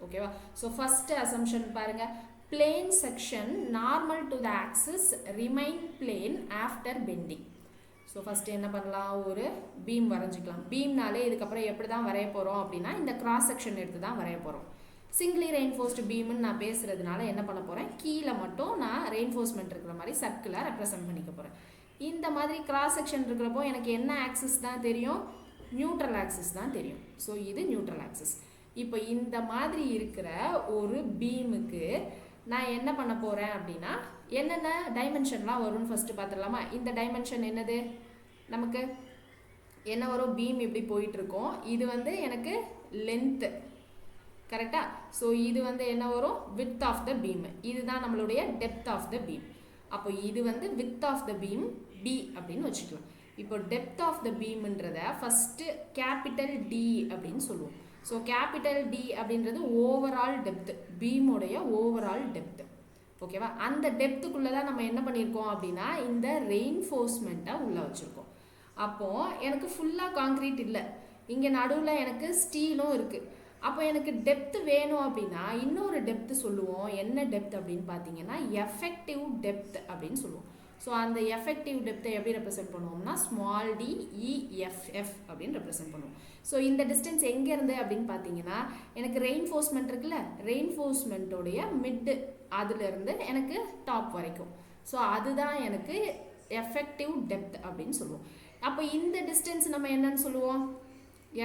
ஓகேவா, ஸோ ஃபஸ்ட்டு அசம்ஷன் பாருங்கள், plane section normal to the axis remain plane after bending. So first என்ன பண்ணலாம், ஒரு பீம் வரைஞ்சிக்கலாம். பீம்னாலே இதுக்கப்புறம் எப்படி தான் வரைய போகிறோம் அப்படின்னா இந்த கிராஸ் செக்ஷன் எடுத்து தான் வரைய போகிறோம். சிங்கிளி ரெயின்ஃபோர்ஸ்டு பீம்னு நான் பேசுகிறதுனால என்ன பண்ண போகிறேன், கீழே மட்டும் நான் ரெயின்ஃபோர்ஸ்மெண்ட் இருக்கிற மாதிரி சர்க்கிளாக ரெப்ரசன்ட் பண்ணிக்க போகிறேன். இந்த மாதிரி கிராஸ் செக்ஷன் இருக்கிறப்போ எனக்கு என்ன ஆக்சிஸ் தான் தெரியும், நியூட்ரல் ஆக்சிஸ் தான் தெரியும். ஸோ இது நியூட்ரல் ஆக்சிஸ். இப்போ இந்த மாதிரி இருக்கிற ஒரு பீமுக்கு நான் என்ன பண்ண போகிறேன் அப்படின்னா என்னென்ன டைமென்ஷன்லாம் வரும்னு ஃபஸ்ட்டு பார்த்துடலாமா. இந்த டைமென்ஷன் என்னது, நமக்கு என்ன வரும், பீம் இப்படி போயிட்டுருக்கோம். இது வந்து எனக்கு லென்த்து, கரெக்டாக. ஸோ இது வந்து என்ன வரும், வித் ஆஃப் த பீம். இதுதான் நம்மளுடைய டெப்த் ஆஃப் த பீம். அப்போ இது வந்து width of the beam D அப்படின்னு வச்சுக்கலாம். இப்போ டெப்த் ஆஃப் த பீம்ன்றத ஃபஸ்ட்டு கேபிட்டல் டி அப்படின்னு சொல்லுவோம். ஸோ கேபிட்டல் டி அப்படின்றது ஓவரால் டெப்த்து, பீமோடைய ஓவரால் டெப்த்து. ஓகேவா, அந்த டெப்த்துக்குள்ளே தான் நம்ம என்ன பண்ணியிருக்கோம் அப்படின்னா இந்த ரெயின்ஃபோர்ஸ்மெண்ட்டை உள்ளே வச்சுருக்கோம். அப்போது எனக்கு ஃபுல்லாக காங்க்ரீட் இல்லை, இங்கே நடுவில் எனக்கு ஸ்டீலும் இருக்குது. அப்போ எனக்கு டெப்த்து வேணும் அப்படின்னா இன்னொரு டெப்த்து சொல்லுவோம். என்ன டெப்த் அப்படின்னு பார்த்தீங்கன்னா எஃபெக்டிவ் டெப்த் அப்படின்னு சொல்லுவோம். ஸோ அந்த எஃபெக்டிவ் டெப்த்தை எப்படி ரெப்ரசென்ட் பண்ணுவோம்னா ஸ்மால் டி இஎஃப்எஃப் அப்படின்னு ரெப்ரசென்ட் பண்ணுவோம். ஸோ இந்த டிஸ்டன்ஸ் எங்கேருந்து அப்படின்னு பார்த்தீங்கன்னா எனக்கு ரெயின்ஃபோர்ஸ்மெண்ட் இருக்குல்ல, ரெயின்ஃபோர்ஸ்மெண்ட்டோடைய மிட்டு அதுலேருந்து எனக்கு டாப் வரைக்கும். ஸோ அதுதான் எனக்கு எஃபெக்டிவ் டெப்த் அப்படின்னு சொல்லுவோம். அப்போ இந்த டிஸ்டன்ஸ் நம்ம என்னன்னு சொல்லுவோம்,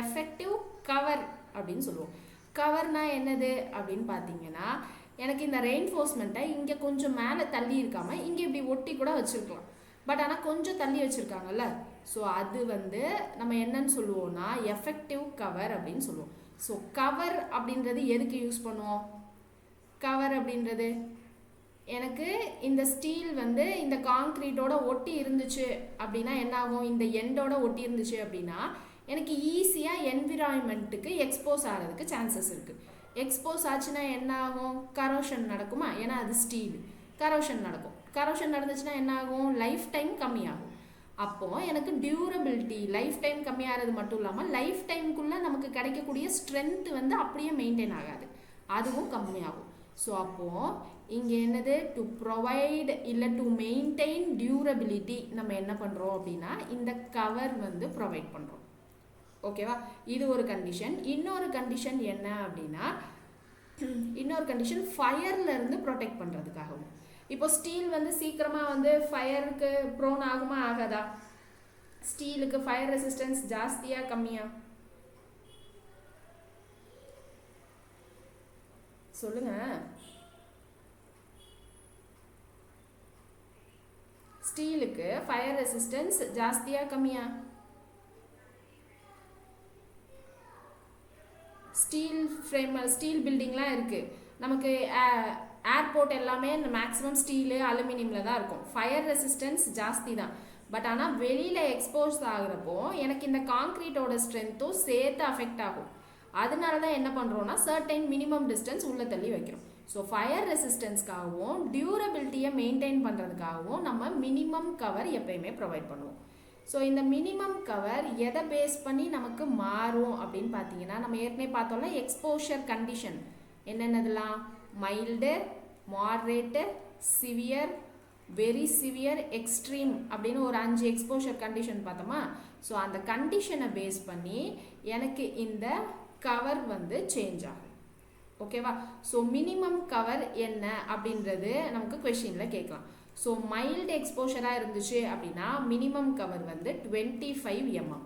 எஃபெக்டிவ் கவர் அப்படின்னு சொல்லுவோம். கவர்னா என்னது அப்படின்னு பார்த்தீங்கன்னா எனக்கு இந்த ரெயின்ஃபோர்ஸ்மெண்ட்டை இங்கே கொஞ்சம் மேலே தள்ளி இருக்காமல் இங்கே இப்படி ஒட்டி கூட வச்சுருக்கலாம். பட் ஆனால் கொஞ்சம் தள்ளி வச்சுருக்காங்கல்ல, ஸோ அது வந்து நம்ம என்னன்னு சொல்லுவோம்னா எஃபெக்டிவ் கவர் அப்படின்னு சொல்லுவோம். ஸோ கவர் அப்படின்றது எதுக்கு யூஸ் பண்ணுவோம், கவர் அப்படின்றது எனக்கு இந்த ஸ்டீல் வந்து இந்த காங்க்ரீட்டோட ஒட்டி இருந்துச்சு அப்படின்னா என்ன ஆகும், இந்த எண்டோட ஒட்டி இருந்துச்சு அப்படின்னா எனக்கு ஈஸியாக என்விரான்மெண்ட்டுக்கு எக்ஸ்போஸ் ஆகிறதுக்கு சான்சஸ் இருக்குது. எக்ஸ்போஸ் ஆச்சுன்னா என்ன ஆகும், கரோஷன் நடக்குமா, ஏன்னா அது ஸ்டீல், கரோஷன் நடக்கும். கரோஷன் நடந்துச்சுன்னா என்ன ஆகும், லைஃப் டைம் கம்மியாகும். அப்போது எனக்கு டியூரபிலிட்டி லைஃப் டைம் கம்மியாகிறது மட்டும் இல்லாமல் லைஃப் டைமுக்குள்ளே நமக்கு கிடைக்கக்கூடிய ஸ்ட்ரென்த்து வந்து அப்படியே மெயின்டைன் ஆகாது, அதுவும் கம்மியாகும். ஸோ அப்போது இங்கே என்னது, டு ப்ரொவைட் இல்லை டு மெயின்டைன் டியூரபிலிட்டி நம்ம என்ன பண்ணுறோம் அப்படின்னா இந்த கவர் வந்து ப்ரொவைட் பண்ணுறோம். ஓகேவா, இது ஒரு கண்டிஷன். இன்னொரு கண்டிஷன் என்ன அப்படின்னா இன்னொரு கண்டிஷன் ஃபயர்லேருந்து ப்ரொடெக்ட் பண்ணுறதுக்காகவும். இப்போ ஸ்டீல் வந்து சீக்கிரமாக வந்து ஃபயருக்கு ப்ரோன் ஆகுமா ஆகாதா, ஸ்டீலுக்கு ஃபயர் ரெசிஸ்டன்ஸ் ஜாஸ்தியா கம்மியா சொல்லுங்க. ஸ்டீலுக்கு ஃபயர் ரெசிஸ்டன்ஸ் ஜாஸ்தியா கம்மியா, ஸ்டீல் ஃப்ரேம் ஸ்டீல் பில்டிங்லாம் இருக்குது நமக்கு, ஏர்போர்ட் எல்லாமே மேக்ஸிமம் ஸ்டீலு அலுமினியமில் தான் இருக்கும். ஃபயர் ரெசிஸ்டன்ஸ் ஜாஸ்தி தான். பட் ஆனால் வெளியில் எக்ஸ்போஸ் ஆகுறப்போ எனக்கு இந்த காங்க்ரீட்டோட ஸ்ட்ரென்த்தும் சேர்த்து அஃபெக்ட் ஆகும். அதனால தான் என்ன பண்ணுறோன்னா சர்டைன் மினிமம் டிஸ்டன்ஸ் உள்ளே தள்ளி வைக்கிறோம். ஸோ ஃபயர் ரெசிஸ்டன்ஸ்க்காகவும் டியூரபிலிட்டியை மெயின்டைன் பண்ணுறதுக்காகவும் நம்ம மினிமம் கவர் எப்பயுமே ப்ரொவைட் பண்ணுவோம். ஸோ இந்த மினிமம் கவர் எதை பேஸ் பண்ணி நமக்கு மாறும் அப்படின்னு பார்த்தீங்கன்னா நம்ம ஏற்கனவே பார்த்தோம்ல எக்ஸ்போஷர் கண்டிஷன் என்னென்னதெல்லாம் mild, moderate, severe, very severe, extreme அப்படின்னு ஒரு 5 எக்ஸ்போஷர் கண்டிஷன் பார்த்தோமா. ஸோ அந்த கண்டிஷனை பேஸ் பண்ணி எனக்கு இந்த கவர் வந்து சேஞ்ச் ஆகும். ஓகேவா? ஸோ மினிமம் கவர் என்ன அப்படின்றது நமக்கு கொஷினில் கேட்கலாம். ஸோ மைல்டு எக்ஸ்போஷராக இருந்துச்சு அப்படின்னா மினிமம் கவர் வந்து 25 mm,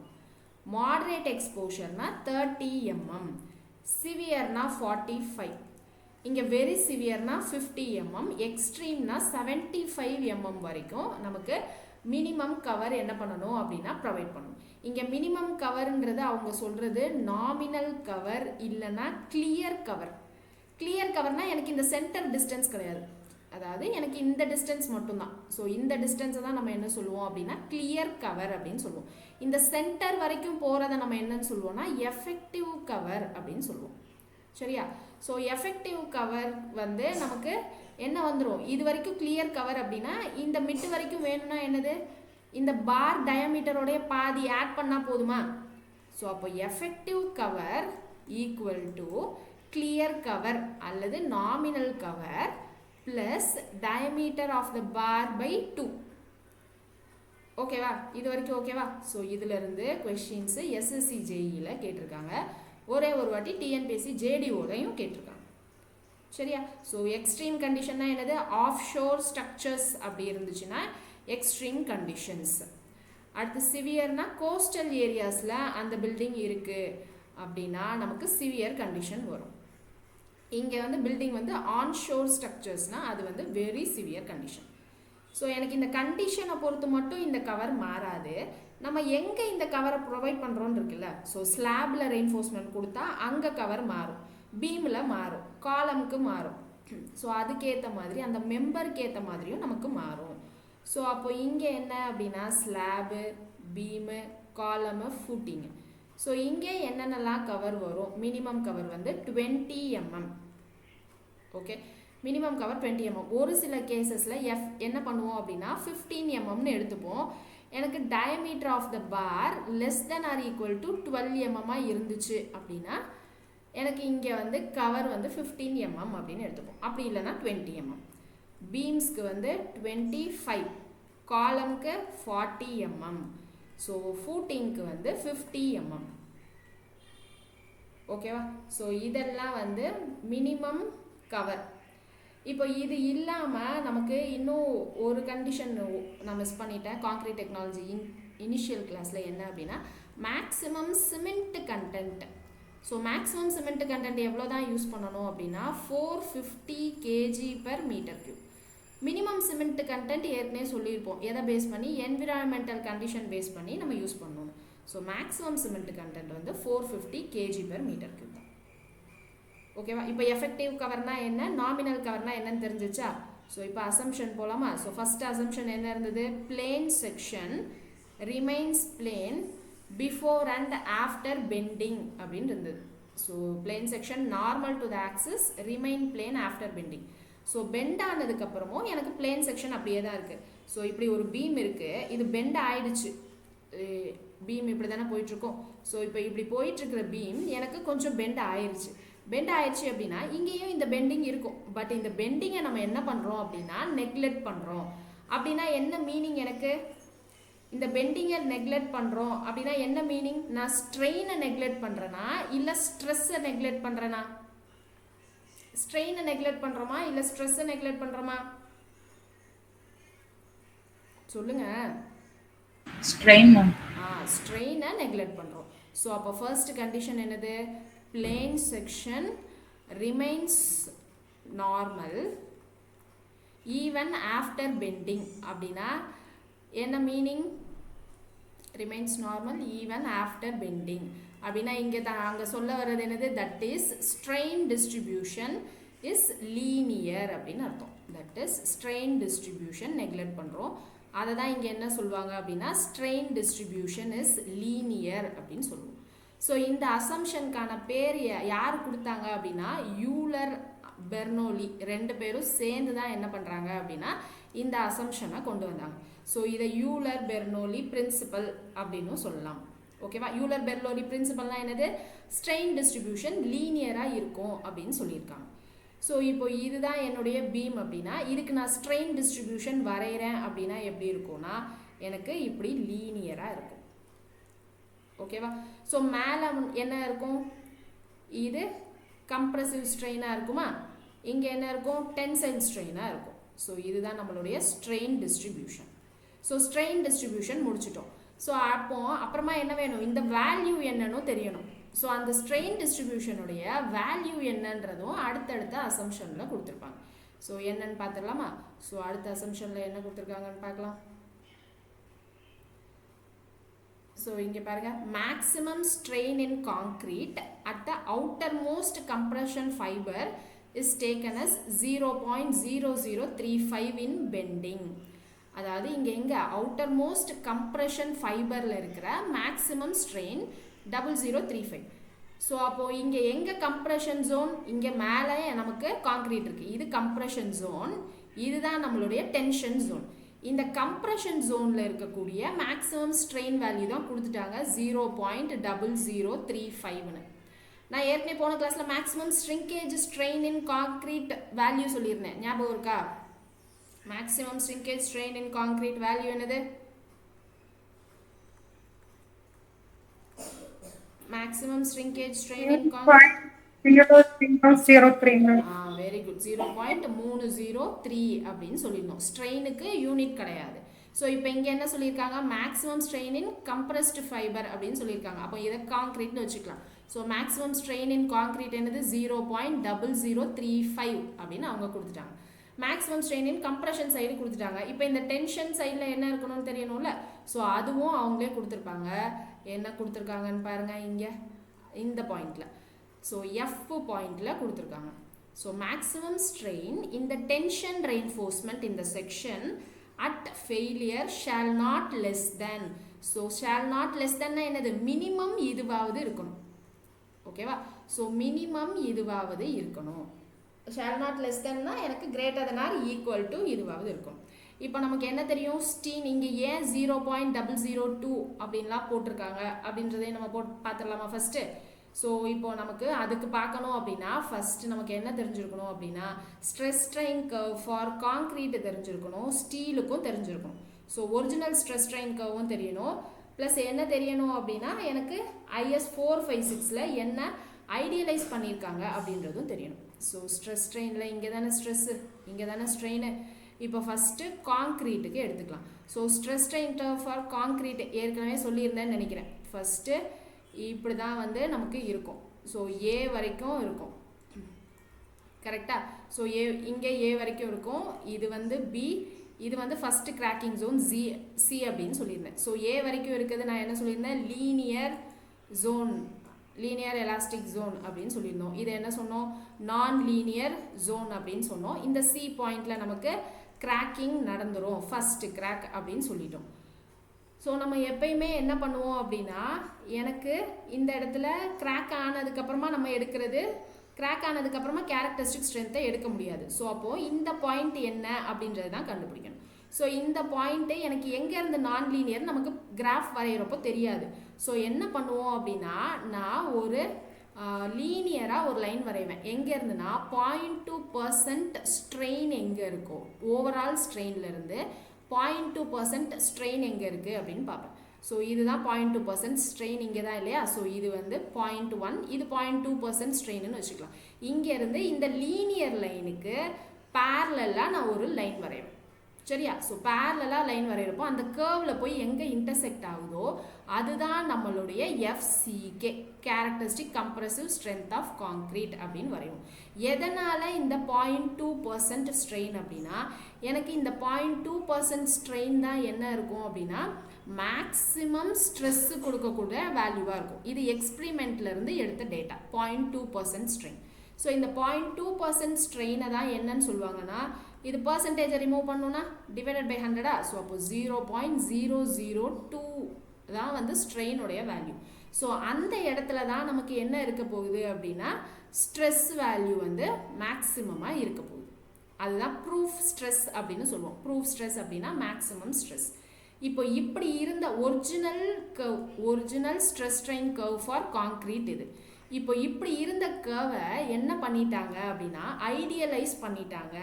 மாட்ரேட் எக்ஸ்போஷர்னா 30 mm, சிவியர்னா 45, இங்கே வெரி சிவியர்னா 50 mm, எக்ஸ்ட்ரீம்னா 75 mm வரைக்கும் நமக்கு மினிமம் கவர் என்ன பண்ணணும் அப்படின்னா ப்ரொவைட் பண்ணணும். இங்கே மினிமம் கவர்ன்றது அவங்க சொல்கிறது நாமினல் கவர் இல்லைன்னா கிளியர் கவர். கிளியர் கவர்னால் எனக்கு இந்த சென்டர் டிஸ்டன்ஸ் கிடையாது, அதாவது எனக்கு இந்த டிஸ்டன்ஸ் மட்டும்தான். ஸோ இந்த டிஸ்டன்ஸை தான் நம்ம என்ன சொல்லுவோம் அப்படின்னா கிளியர் கவர் அப்படின்னு சொல்லுவோம். இந்த சென்டர் வரைக்கும் போகிறத நம்ம என்னன்னு சொல்லுவோம்னா எஃபெக்டிவ் கவர் அப்படின்னு சொல்லுவோம். சரியா? ஸோ எஃபெக்டிவ் கவர் வந்து நமக்கு என்ன வந்துடும், இது வரைக்கும் கிளியர் கவர் அப்படின்னா இந்த மிட்டு வரைக்கும் வேணும்னா என்னது, இந்த பார் டயமீட்டரோடைய பாதி ஆட் பண்ணால் போதுமா? ஸோ அப்போ effective cover equal to clear cover அல்லது nominal cover plus diameter of the bar by 2. ஓகேவா? இது வரைக்கும் ஓகேவா? ஸோ இதிலிருந்து கொஷின்ஸ் எஸ்எஸ்சி ஜேஇயில் கேட்டிருக்காங்க, ஒரே ஒரு வாட்டி டிஎன்பிஎஸ்சி ஜேடிஓலையும் கேட்டிருக்காங்க. சரியா? ஸோ எக்ஸ்ட்ரீம் கண்டிஷன்னா என்னது, ஆஃப் ஷோர் ஸ்ட்ரக்சர்ஸ் அப்படி இருந்துச்சுன்னா எக்ஸ்ட்ரீம் கண்டிஷன்ஸ். அடுத்து சிவியர்னா கோஸ்டல் ஏரியாஸில் அந்த பில்டிங் இருக்குது அப்படின்னா நமக்கு சிவியர் கண்டிஷன் வரும். இங்கே வந்து பில்டிங் வந்து ஆன்ஷோர் ஸ்ட்ரக்சர்ஸ்னால் அது வந்து வெரி சிவியர் கண்டிஷன். ஸோ எனக்கு இந்த கண்டிஷனை பொறுத்து மட்டும் இந்த கவர் மாறாது, நம்ம எங்கே இந்த கவரை ப்ரொவைட் பண்ணுறோன்னு இருக்குல்ல. ஸோ ஸ்லாபில் ரெயின்ஃபோர்ஸ்மெண்ட் கொடுத்தா அங்கே கவர் மாறும், பீமில் மாறும், காலமுக்கு மாறும். ஸோ அதுக்கேற்ற மாதிரி அந்த மெம்பருக்கு ஏற்ற மாதிரியும் நமக்கு மாறும். ஸோ அப்போ இங்கே என்ன அப்படின்னா ஸ்லாபு, பீமு, காலமு, ஃபூட்டிங்கு. ஸோ இங்கே என்னென்னலாம் கவர் வரும், மினிமம் கவர் வந்து 20 mm. Okay, minimum cover 20 mm. ஒரு சில கேசஸில் என்ன பண்ணுவோம் அப்படின்னா 15 mmன்னு எடுத்துப்போம். எனக்கு diameter of the bar less than or equal to 12 mm இருந்துச்சு அப்படின்னா எனக்கு இங்கே வந்து கவர் வந்து 15 mm அப்படின்னு எடுத்துப்போம். அப்படி இல்லைன்னா 20 mm. பீம்ஸ்க்கு வந்து 25, காலம்க்கு 40 mm, ஸோ ஃபூட்டிங்க்கு வந்து 50 mm. ஓகேவா? ஸோ இதெல்லாம் வந்து மினிமம் கவர். இப்போ இது இல்லாமல் நமக்கு இன்னும் ஒரு கண்டிஷன் நான் மிஸ் பண்ணிட்டேன் கான்க்ரீட் டெக்னாலஜி இனிஷியல் கிளாஸில் என்ன அப்படின்னா maximum cement content. So maximum cement content எவ்வளோ தான் யூஸ் பண்ணணும் அப்படின்னா 450 kg/m3. மினிமம் சிமெண்ட் கண்டென்ட் ஏற்கனவே சொல்லியிருப்போம், எதை பேஸ் பண்ணி, என்விரான்மெண்டல் கண்டிஷன் பேஸ் பண்ணி நம்ம யூஸ் பண்ணணும். ஸோ மேக்ஸிமம் சிமெண்ட் கண்டென்ட் வந்து 450 kg/m3 தான். ஓகேவா? இப்போ எஃபெக்டிவ் கவர்னா என்ன, நாமினல் கவர்னா என்னன்னு தெரிஞ்சிச்சா? ஸோ இப்போ அசம்ஷன் போகலாமா? ஸோ ஃபஸ்ட் அசம்ஷன் என்ன இருந்தது, plane section remains plane before and after bending அப்படின்னு இருந்தது. So plane section normal to the axis remain plane after bending. So bend ஆனதுக்கப்புறமும் எனக்கு பிளேன் செக்ஷன் அப்படியே தான் இருக்குது. ஸோ இப்படி ஒரு பீம் இருக்குது, இது பெண்ட் ஆயிடுச்சு, பீம் இப்படி தானே போயிட்டுருக்கோம். ஸோ இப்போ இப்படி போயிட்டுருக்கிற பீம் எனக்கு கொஞ்சம் பெண்ட் ஆயிடுச்சு. பெண்ட் ஆயிடுச்சு அப்படின்னா இங்கேயும் இந்த பெண்டிங் இருக்கும், பட் இந்த பெண்டிங்கை நம்ம என்ன பண்ணுறோம் அப்படின்னா நெக்லெக்ட் பண்ணுறோம். அப்படின்னா என்ன மீனிங், எனக்கு இந்த பெண்டிங்கை நெக்லெக்ட் பண்ணுறோம் அப்படின்னா என்ன மீனிங், நான் ஸ்ட்ரெயினை நெக்லெக்ட் பண்ணுறேன்னா இல்லை ஸ்ட்ரெஸ்ஸை நெக்லெக்ட் பண்ணுறேன்னா? ஸ்ட்ரெயினை நெக்லெக்ட் பண்ணுறோமா இல்லை ஸ்ட்ரெஸ்ஸை நெக்லெக்ட் பண்ணுறோமா? சொல்லுங்க. ஸ்ட்ரெயினை நெக்லெக்ட் பண்ணுறோம். ஸோ அப்போ ஃபர்ஸ்ட் கண்டிஷன் என்னது, plane section remains normal even after bending. அப்படின்னா என்ன meaning, remains normal even after bending அப்படின்னா இங்கே தான் அங்கே சொல்ல வர்றது என்னது, that is strain distribution is linear அப்படின்னு அர்த்தம். That is strain distribution neglect பண்ணுறோம், அதை தான் இங்கே என்ன சொல்லுவாங்க அப்படின்னா ஸ்ட்ரெயின் டிஸ்ட்ரிபியூஷன் இஸ் லீனியர் அப்படின்னு சொல்லுவோம். ஸோ இந்த அசம்ஷனுக்கான பேர் யார் கொடுத்தாங்க அப்படின்னா யூலர், பெர்னோலி ரெண்டு பேரும் சேர்ந்து தான் என்ன பண்ணுறாங்க அப்படின்னா இந்த அசம்ஷனை கொண்டு வந்தாங்க. ஸோ இதை யூலர் பெர்னோலி பிரின்சிபல் அப்படின்னு சொல்லலாம். ஓகேவா? யூலர் பெர்னோலி பிரின்சிபல்னா என்னது? ஸ்ட்ரெயின் டிஸ்ட்ரிபியூஷன் லீனியராக இருக்கும் அப்படின்னு சொல்லியிருக்காங்க. ஸோ இப்போ இதுதான் என்னுடைய பீம் அப்படின்னா இதுக்கு நான் ஸ்ட்ரெயின் டிஸ்ட்ரிபியூஷன் வரைகிறேன் அப்படின்னா எப்படி இருக்கும்னா எனக்கு இப்படி லீனியராக இருக்கும். ஓகேவா? ஸோ மேலே என்ன இருக்கும்? இது கம்ப்ரசிவ் ஸ்ட்ரெயினாக இருக்குமா? இங்கே என்ன இருக்கும்? டென்சைல் ஸ்ட்ரெயினாக இருக்கும். ஸோ இதுதான் நம்மளுடைய strain distribution. So strain distribution முடிச்சிட்டோம். ஸோ அப்புறமா என்ன வேணும்? இந்த வேல்யூ என்னன்னு தெரியணும். ஸோ அந்த ஸ்ட்ரெயின் டிஸ்ட்ரிபியூஷனுடைய வேல்யூ என்னன்றதும் அடுத்தடுத்த அசம்ஷனில் கொடுத்துருப்பாங்க. ஸோ என்னன்னு பார்த்துடலாமா? ஸோ அடுத்த அசம்ஷனில் என்ன கொடுத்துருக்காங்கன்னு பார்க்கலாம். ஸோ இங்கே பாருங்கள், maximum strain in concrete at the outermost compression fibre is taken as 0.0035 in bending. அதாவது இங்கே எங்கே அவுட்டர் மோஸ்ட் கம்ப்ரெஷன் ஃபைபரில் இருக்கிற மேக்ஸிமம் ஸ்ட்ரெயின் 0035. ஸோ அப்போது இங்கே எங்கே கம்ப்ரெஷன் ஜோன்? இங்கே மேலே நமக்கு காங்க்ரீட் இருக்குது, இது கம்ப்ரெஷன் ஜோன், இதுதான் நம்மளுடைய டென்ஷன் ஜோன். இந்த கம்ப்ரெஷன் ஜோனில் இருக்கக்கூடிய மேக்ஸிமம் ஸ்ட்ரெயின் வேல்யூ தான் கொடுத்துட்டாங்க 0.0035ன்னு. நான் ஏற்கனவே போன கிளாஸில் maximum shrinkage strain in concrete value சொல்லியிருந்தேன், ஞாபகம் இருக்கா? Maximum shrinkage strain in concrete value என்னது? Maximum shrinkage strain in concrete 0.03. Very good, 0.303 அப்படின்னு சொல்லிடணும். ஸ்ட்ரெயினுக்கு யூனிட் கிடையாது. ஸோ இப்போ இங்கே என்ன சொல்லியிருக்காங்க? மேக்ஸிமம் ஸ்ட்ரெயின் இன் கம்ப்ரஸ்டு ஃபைபர் அப்படின்னு சொல்லியிருக்காங்க. அப்போ இதை காங்க்ரீட்னு வச்சுக்கலாம். So maximum strain in concrete என்னது? 0.0035 அப்படின்னு அவங்க கொடுத்துட்டாங்க. மேக்ஸிமம் ஸ்ட்ரெயின் இன் கம்ப்ரெஷன் சைடு கொடுத்துட்டாங்க. இப்போ இந்த டென்ஷன் சைடில் என்ன இருக்கணும்னு தெரியணும்ல? ஸோ அதுவும் அவங்களே கொடுத்துருப்பாங்க. என்ன கொடுத்துருக்காங்கன்னு பாருங்கள், இங்கே இந்த பாயிண்டில். ஸோ எஃப் பாயிண்டில் கொடுத்துருக்காங்க. ஸோ மேக்ஸிமம் ஸ்ட்ரெயின் இந்த டென்ஷன் ரெயின்ஃபோர்ஸ்மெண்ட் இந்த section at failure shall not less than. So shall not less தென்னா என்னது? மினிமம் இதுவாவது இருக்கணும். ஓகேவா? ஸோ மினிமம் இதுவாவது இருக்கணும். ஷால் நாட் லெஸ் தென்னா எனக்கு greater than or equal to இதுவாவது இருக்கும். இப்போ நமக்கு என்ன தெரியும்? ஸ்டீன் இங்கே ஏன் 0.002 அப்படின்லாம் போட்டிருக்காங்க அப்படின்றதையும் நம்ம பார்த்துடலாமா ஃபஸ்ட்டு? ஸோ இப்போ நமக்கு அதுக்கு பார்க்கணும் அப்படின்னா ஃபஸ்ட்டு நமக்கு என்ன தெரிஞ்சிருக்கணும் அப்படின்னா stress strain curve for concrete தெரிஞ்சிருக்கணும், ஸ்டீலுக்கும் தெரிஞ்சிருக்கணும். ஸோ ஒரிஜினல் ஸ்ட்ரெஸ் ஸ்ட்ரெயின் கர்வும் தெரியணும், ப்ளஸ் என்ன தெரியணும் அப்படின்னா எனக்கு IS 456ல் என்ன ஐடியலைஸ் பண்ணியிருக்காங்க அப்படின்றதும் தெரியணும். ஸோ ஸ்ட்ரெஸ் ஸ்ட்ரெயினில் இங்கே தானே ஸ்ட்ரெஸ்ஸு, இங்கே தானே ஸ்ட்ரெயின். இப்போ ஃபஸ்ட்டு காங்க்ரீட்டுக்கு எடுத்துக்கலாம். So stress strain curve for concrete ஏற்கனவே சொல்லியிருந்தேன்னு நினைக்கிறேன். ஃபஸ்ட்டு இப்படி தான் வந்து நமக்கு இருக்கும். ஸோ ஏ வரைக்கும் இருக்கும், கரெக்டாக? ஸோ இங்கே ஏ வரைக்கும் இருக்கும். இது வந்து பி, இது வந்து ஃபஸ்ட்டு கிராக்கிங் ஜோன் சி அப்படின்னு சொல்லியிருந்தேன். ஸோ ஏ வரைக்கும் இருக்குது. நான் என்ன சொல்லியிருந்தேன்? Linear zone, linear elastic zone அப்படின்னு சொல்லியிருந்தோம். இது என்ன சொன்னோம்? நான் லீனியர் ஜோன் அப்படின்னு சொன்னோம். இந்த சி பாயிண்டில் நமக்கு கிராக்கிங் நடந்துடும், ஃபஸ்ட்டு கிராக் அப்படின்னு சொல்லிட்டோம். ஸோ நம்ம எப்பயுமே என்ன பண்ணுவோம் அப்படின்னா எனக்கு இந்த இடத்துல கிராக் ஆனதுக்கப்புறமா நம்ம எடுக்கிறது, கிராக் ஆனதுக்கப்புறமா கேரக்டரிஸ்டிக் ஸ்ட்ரென்த்தை எடுக்க முடியாது. ஸோ அப்போது இந்த பாயிண்ட் என்ன அப்படின்றது தான் கண்டுபிடிக்கணும். ஸோ இந்த பாயிண்ட்டு எனக்கு எங்கேருந்து நான் லீனியர் நமக்கு கிராஃப் வரைகிறப்போ தெரியாது. ஸோ என்ன பண்ணுவோம் அப்படின்னா நான் ஒரு லீனியராக ஒரு லைன் வரைவேன். எங்கேருந்துன்னா 0.2% ஸ்ட்ரெயின் எங்கே இருக்கோ, ஓவரால் ஸ்ட்ரெயின்லேருந்து 0.2% ஸ்ட்ரெயின் எங்கே இருக்குது அப்படின்னு பார்ப்பேன். ஸோ இதுதான் 0.2% ஸ்ட்ரெயின் இங்கே தான் இல்லையா? ஸோ இது வந்து 0.1, இது 0.2% ஸ்ட்ரெயின்னு வச்சுக்கலாம். இங்கேருந்து இந்த லீனியர் லைனுக்கு பேரலாக நான் ஒரு லைன் வரைவேன், சரியா? ஸோ பேரலாக லைன் வரைகிறப்போ அந்த கேர்வில் போய் எங்கே இன்டர்செக்ட் ஆகுதோ அதுதான் நம்மளுடைய FCK, characteristic compressive strength of concrete அப்படின்னு வரையும். எதனால் இந்த 0.2% ஸ்ட்ரெயின் அப்படின்னா எனக்கு இந்த 0.2% ஸ்ட்ரெயின் தான் என்ன இருக்கும் அப்படின்னா மேக்ஸிமம் ஸ்ட்ரெஸ்ஸு கொடுக்கக்கூடிய வேல்யூவாக இருக்கும். இது எக்ஸ்பிரிமெண்ட்லேருந்து எடுத்த டேட்டா 0.2% ஸ்ட்ரெயின். ஸோ இந்த 0.2% ஸ்ட்ரெயினை தான் என்னன்னு சொல்லுவாங்கன்னா, இது பர்சன்டேஜை ரிமூவ் பண்ணணும்னா டிவைடட் பை 100. ஸோ அப்போ 0.002 தான் வந்து ஸ்ட்ரெயினுடைய வேல்யூ. ஸோ அந்த இடத்துல தான் நமக்கு என்ன இருக்க போகுது அப்படின்னா ஸ்ட்ரெஸ் வேல்யூ வந்து மேக்ஸிமமாக இருக்க போகுது. அதுதான் ப்ரூஃப் ஸ்ட்ரெஸ் அப்படின்னு சொல்லுவோம். ப்ரூஃப் ஸ்ட்ரெஸ் அப்படின்னா மேக்ஸிமம் ஸ்ட்ரெஸ். இப்போ இப்படி இருந்த original stress strain curve for concrete இது. இப்போ இப்படி இருந்த கர்வை என்ன பண்ணிட்டாங்க அப்படின்னா ஐடியலைஸ் பண்ணிட்டாங்க.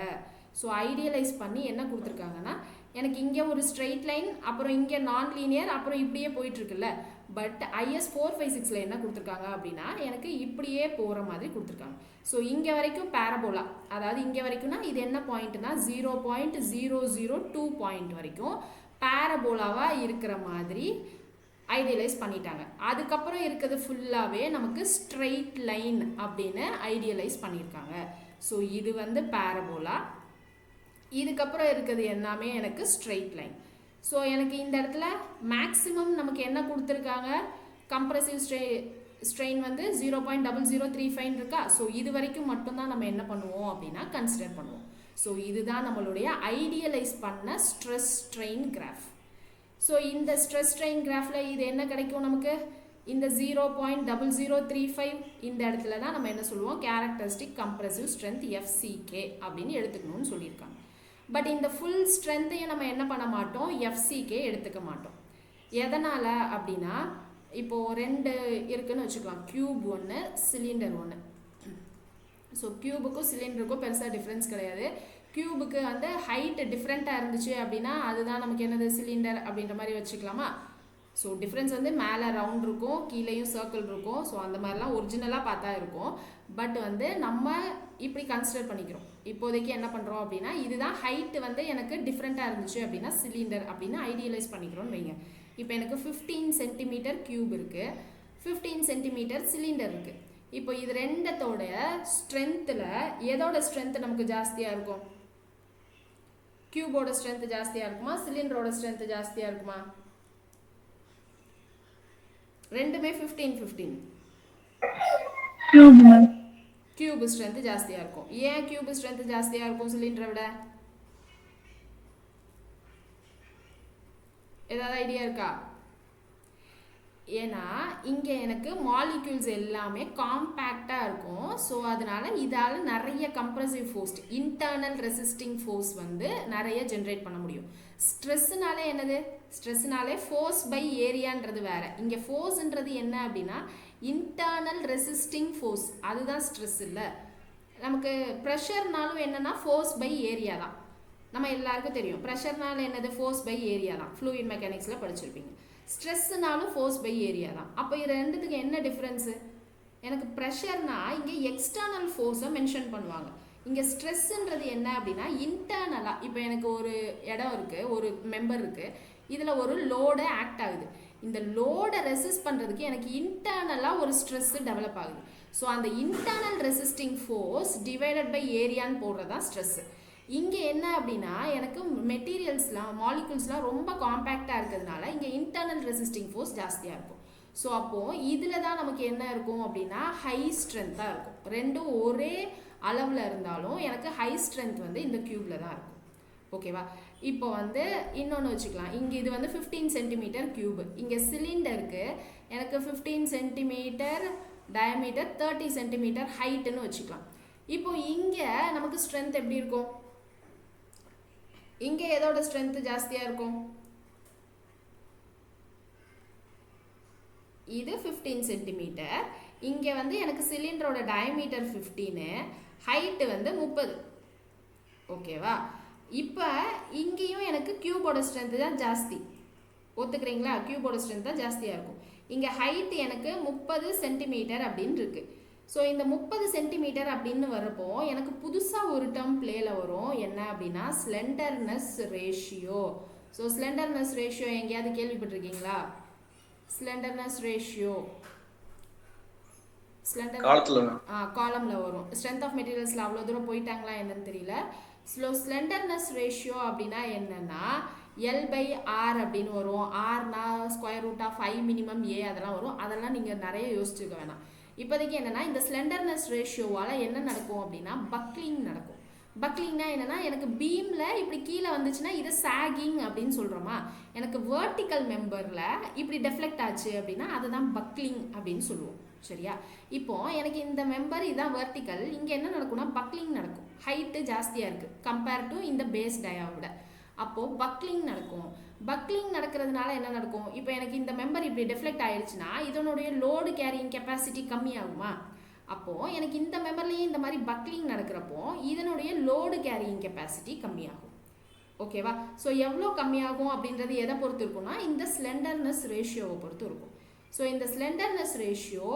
ஸோ ஐடியலைஸ் பண்ணி என்ன கொடுத்துருக்காங்கன்னா, எனக்கு இங்கே ஒரு ஸ்ட்ரெயிட் லைன், அப்புறம் இங்கே நான் லீனியர், அப்புறம் இப்படியே போயிட்டுருக்குல்ல. பட் IS 456 என்ன கொடுத்துருக்காங்க அப்படின்னா எனக்கு இப்படியே போகிற மாதிரி கொடுத்துருக்காங்க. ஸோ இங்கே வரைக்கும் பேரபோலா, அதாவது இங்கே வரைக்கும்னா இது என்ன பாயிண்ட்னா 0.002 பாயிண்ட் வரைக்கும் பேரபோலாவாக இருக்கிற மாதிரி ஐடியலைஸ் பண்ணிட்டாங்க. அதுக்கப்புறம் இருக்கிறது ஃபுல்லாகவே நமக்கு ஸ்ட்ரெயிட் லைன் அப்படின்னு ஐடியலைஸ் பண்ணியிருக்காங்க. ஸோ இது வந்து பேரபோலா, இதுக்கப்புறம் இருக்கிறது எல்லாமே எனக்கு ஸ்ட்ரெயிட் லைன். ஸோ எனக்கு இந்த இடத்துல மேக்ஸிமம் நமக்கு என்ன கொடுத்துருக்காங்க, கம்ப்ரசிவ் ஸ்ட்ரெயின் வந்து 0.0035 இருக்கா. ஸோ இது வரைக்கும் மட்டும்தான் நம்ம என்ன பண்ணுவோம் அப்படின்னா கன்சிடர் பண்ணுவோம். ஸோ இதுதான் நம்மளுடைய ஐடியலைஸ் பண்ண ஸ்ட்ரெஸ் ஸ்ட்ரெயின் கிராஃப். ஸோ இந்த ஸ்ட்ரெஸ் ஸ்ட்ரெயின் கிராஃபில் இது என்ன கிடைக்கும் நமக்கு, இந்த 0.0035 இந்த இடத்துல தான் நம்ம என்ன சொல்லுவோம், கேரக்டரிஸ்டிக் கம்ப்ரசிவ் ஸ்ட்ரென்த் FCK அப்படின்னு எடுத்துக்கணும்னு சொல்லியிருக்காங்க. பட் இந்த ஃபுல் ஸ்ட்ரென்த்தையும் நம்ம என்ன பண்ண மாட்டோம், FCK எடுத்துக்க மாட்டோம். எதனால் அப்படின்னா, இப்போது 2 இருக்குன்னு வச்சுக்கலாம், கியூப் 1 சிலிண்டர் 1. ஸோ கியூபுக்கும் சிலிண்டருக்கும் பெருசாக டிஃப்ரென்ஸ் கிடையாது. கியூபுக்கு வந்து ஹைட் டிஃப்ரெண்ட்டாக இருந்துச்சு அப்படின்னா அதுதான் நமக்கு என்னது சிலிண்டர் அப்படின்ற மாதிரி வச்சுக்கலாமா. ஸோ டிஃப்ரென்ஸ் வந்து மேலே ரவுண்ட் இருக்கும், கீழேயும் சர்க்கிள் இருக்கும். ஸோ அந்த மாதிரிலாம் ஒரிஜினலாக பார்த்தா இருக்கும். பட் வந்து நம்ம இப்படி கன்சிடர் பண்ணிக்கிறோம். இப்போதைக்கு என்ன பண்ணுறோம் அப்படின்னா, இதுதான் ஹைட்டு வந்து எனக்கு டிஃப்ரெண்ட்டாக இருந்துச்சு அப்படின்னா சிலிண்டர் அப்படின்னு ஐடியலைஸ் பண்ணிக்கிறோன்னு வைங்க. இப்போ எனக்கு 15 சென்டிமீட்டர் கியூப் இருக்குது, 15 சென்டிமீட்டர் சிலிண்டர் இருக்குது. இப்போ இது ரெண்டத்தோட ஸ்ட்ரென்த்தில் எதோட ஸ்ட்ரென்த் நமக்கு ஜாஸ்தியாக இருக்கும், கியூபோட ஸ்ட்ரென்த் ஜாஸ்தியாக இருக்குமா, சிலிண்டரோட ஸ்ட்ரென்த் ஜாஸ்தியாக இருக்குமா? ரெண்டுமே 15-15. கியூப் ஸ்ட்ரென்த் ஜாஸ்தியாக இருக்கும். ஏன் கியூப் ஸ்ட்ரென்த் ஜாஸ்தியாக இருக்கும் சிலிண்டரை விட? ஏதாவது ஐடியா இருக்கா? ஏன்னா இங்கே எனக்கு மாலிக்யூல்ஸ் எல்லாமே காம்பேக்டாக இருக்கும். ஸோ அதனால இதால் நிறைய compressive force, internal resisting force வந்து நிறைய ஜென்ரேட் பண்ண முடியும். ஸ்ட்ரெஸ்ஸுனாலே என்னது, ஸ்ட்ரெஸ்ஸுனாலே ஃபோர்ஸ் பை ஏரியான்றது வேறு. இங்கே ஃபோர்ஸ்ன்றது என்ன அப்படின்னா இன்டர்னல் ரெசிஸ்டிங் ஃபோர்ஸ், அதுதான் ஸ்ட்ரெஸ். இல்லை நமக்கு ப்ரெஷர்னாலும் என்னென்னா ஃபோர்ஸ் பை ஏரியா தான். நம்ம எல்லாருக்கும் தெரியும் ப்ரெஷர்னால என்னது, ஃபோர்ஸ் பை ஏரியா தான். ஃப்ளூயிட் மெக்கானிக்ஸில் படிச்சிருப்பீங்க. ஸ்ட்ரெஸ்ஸுனாலும் ஃபோர்ஸ் பை ஏரியா தான். அப்போ இது ரெண்டுத்துக்கு என்ன டிஃப்ரென்ஸு, எனக்கு ப்ரெஷர்னா இங்கே எக்ஸ்டர்னல் ஃபோர்ஸை மென்ஷன் பண்ணுவாங்க. இங்கே ஸ்ட்ரெஸ்ஸுன்றது என்ன அப்படின்னா இன்டர்னலாக, இப்போ எனக்கு ஒரு இடம் இருக்குது, ஒரு மெம்பர் இருக்குது, இதில் ஒரு லோடு ஆக்ட் ஆகுது. இந்த லோடை ரெசிஸ்ட் பண்ணுறதுக்கு எனக்கு இன்டர்னலாக ஒரு ஸ்ட்ரெஸ்ஸு டெவலப் ஆகுது. ஸோ அந்த internal resisting force divided by ஏரியான்னு போடுறது தான் ஸ்ட்ரெஸ்ஸு. இங்கே என்ன அப்படின்னா எனக்கு மெட்டீரியல்ஸ்லாம் மாலிகுல்ஸ்லாம் ரொம்ப காம்பேக்டாக இருக்கிறதுனால இங்கே இன்டர்னல் ரெசிஸ்டிங் ஃபோர்ஸ் ஜாஸ்தியாக இருக்கும். ஸோ அப்போது இதில் தான் நமக்கு என்ன இருக்கும் அப்படின்னா ஹை ஸ்ட்ரென்த்தாக இருக்கும். ரெண்டும் ஒரே அளவில் இருந்தாலும் எனக்கு ஹை ஸ்ட்ரென்த் வந்து இந்த க்யூப்பில் தான் இருக்கும். ஓகேவா? இப்போ வந்து இன்னொன்று வச்சுக்கலாம். இங்கே இது வந்து 15 சென்டிமீட்டர் க்யூபு, இங்கே சிலிண்டருக்கு எனக்கு 15 சென்டிமீட்டர் டயமீட்டர், 30 சென்டிமீட்டர் ஹைட்டுன்னு வச்சுக்கலாம். இப்போ இங்கே நமக்கு ஸ்ட்ரென்த் எப்படி இருக்கும், இங்கே எதோட ஸ்ட்ரென்த் ஜாஸ்தியாக இருக்கும், இது 15 சென்டிமீட்டர். இங்கே வந்து எனக்கு சிலிண்டரோட டயமீட்டர் 15, ஹைட்டு வந்து 30. ஓகேவா? இப்போ இங்கேயும் எனக்கு கியூபோட ஸ்ட்ரென்த்து தான் ஜாஸ்தி, ஒத்துக்கிறீங்களா? கியூபோட ஸ்ட்ரென்த் தான் ஜாஸ்தியாக இருக்கும். இங்கே ஹைட்டு எனக்கு 30 சென்டிமீட்டர் அப்படின்னு இருக்குது. ஸோ இந்த 30 சென்டிமீட்டர் அப்படின்னு வரப்போ எனக்கு புதுசாக ஒரு டேர்ம் பிளேயில் வரும். என்ன அப்படின்னா slenderness ratio. So slenderness ratio எங்கேயாவது கேள்விப்பட்டிருக்கீங்களா? ஸ்லெண்டர்னஸ் ரேஷியோ காலமில் வரும். ஸ்ட்ரென்த் ஆஃப் மெட்டீரியல்ஸில் அவ்வளோ தூரம் போயிட்டாங்களா என்னன்னு தெரியல. ஸ்லெண்டர்னஸ் ரேஷியோ அப்படின்னா என்னென்னா L/R அப்படின்னு வரும். ஆர்னா √5 மினிமம் A அதெல்லாம் வரும். அதெல்லாம் நீங்கள் நிறைய யோசிச்சுக்க வேணாம். இப்போதைக்கு என்னென்னா இந்த ஸ்லெண்டர்னஸ் ரேஷியோவால் என்ன நடக்கும் அப்படின்னா பக்லிங் நடக்கும். பக்லிங்னா என்னென்னா எனக்கு பீமில் இப்படி கீழே வந்துச்சுன்னா இது சாகிங் அப்படின்னு சொல்கிறோமா, எனக்கு வேர்ட்டிக்கல் மெம்பரில் இப்படி டெஃப்ளெக்ட் ஆச்சு அப்படின்னா அதுதான் பக்லிங் அப்படின்னு சொல்லுவோம். சரியா? இப்போ எனக்கு இந்த மெம்பர் இதான் வெர்டிக்கல், இங்கே என்ன நடக்கும்னா பக்லிங் நடக்கும். ஹைட்டு ஜாஸ்தியாக இருக்குது கம்பேர் டு இந்த பேஸ் டயாவோட. அப்போது பக்லிங் நடக்கும். பக்லிங் நடக்கிறதுனால என்ன நடக்கும்? இப்போ எனக்கு இந்த மெம்பர் இப்படி டெஃப்ளெக்ட் ஆயிடுச்சுன்னா இதனுடைய லோடு கேரிங் கெப்பாசிட்டி கம்மியாகுமா? அப்போது எனக்கு இந்த மெம்பர்லேயே இந்த மாதிரி பக்லிங் நடக்கிறப்போ இதனுடைய லோடு கேரிங் கெப்பாசிட்டி கம்மியாகும். ஓகேவா? ஸோ எவ்வளோ கம்மியாகும் அப்படின்றது எதை பொறுத்து இருக்கும்னா இந்த ஸ்லெண்டர்னஸ் ரேஷியோவை பொறுத்து இருக்கும். ஸோ இந்த ஸ்லெண்டர்னஸ் ரேஷியோ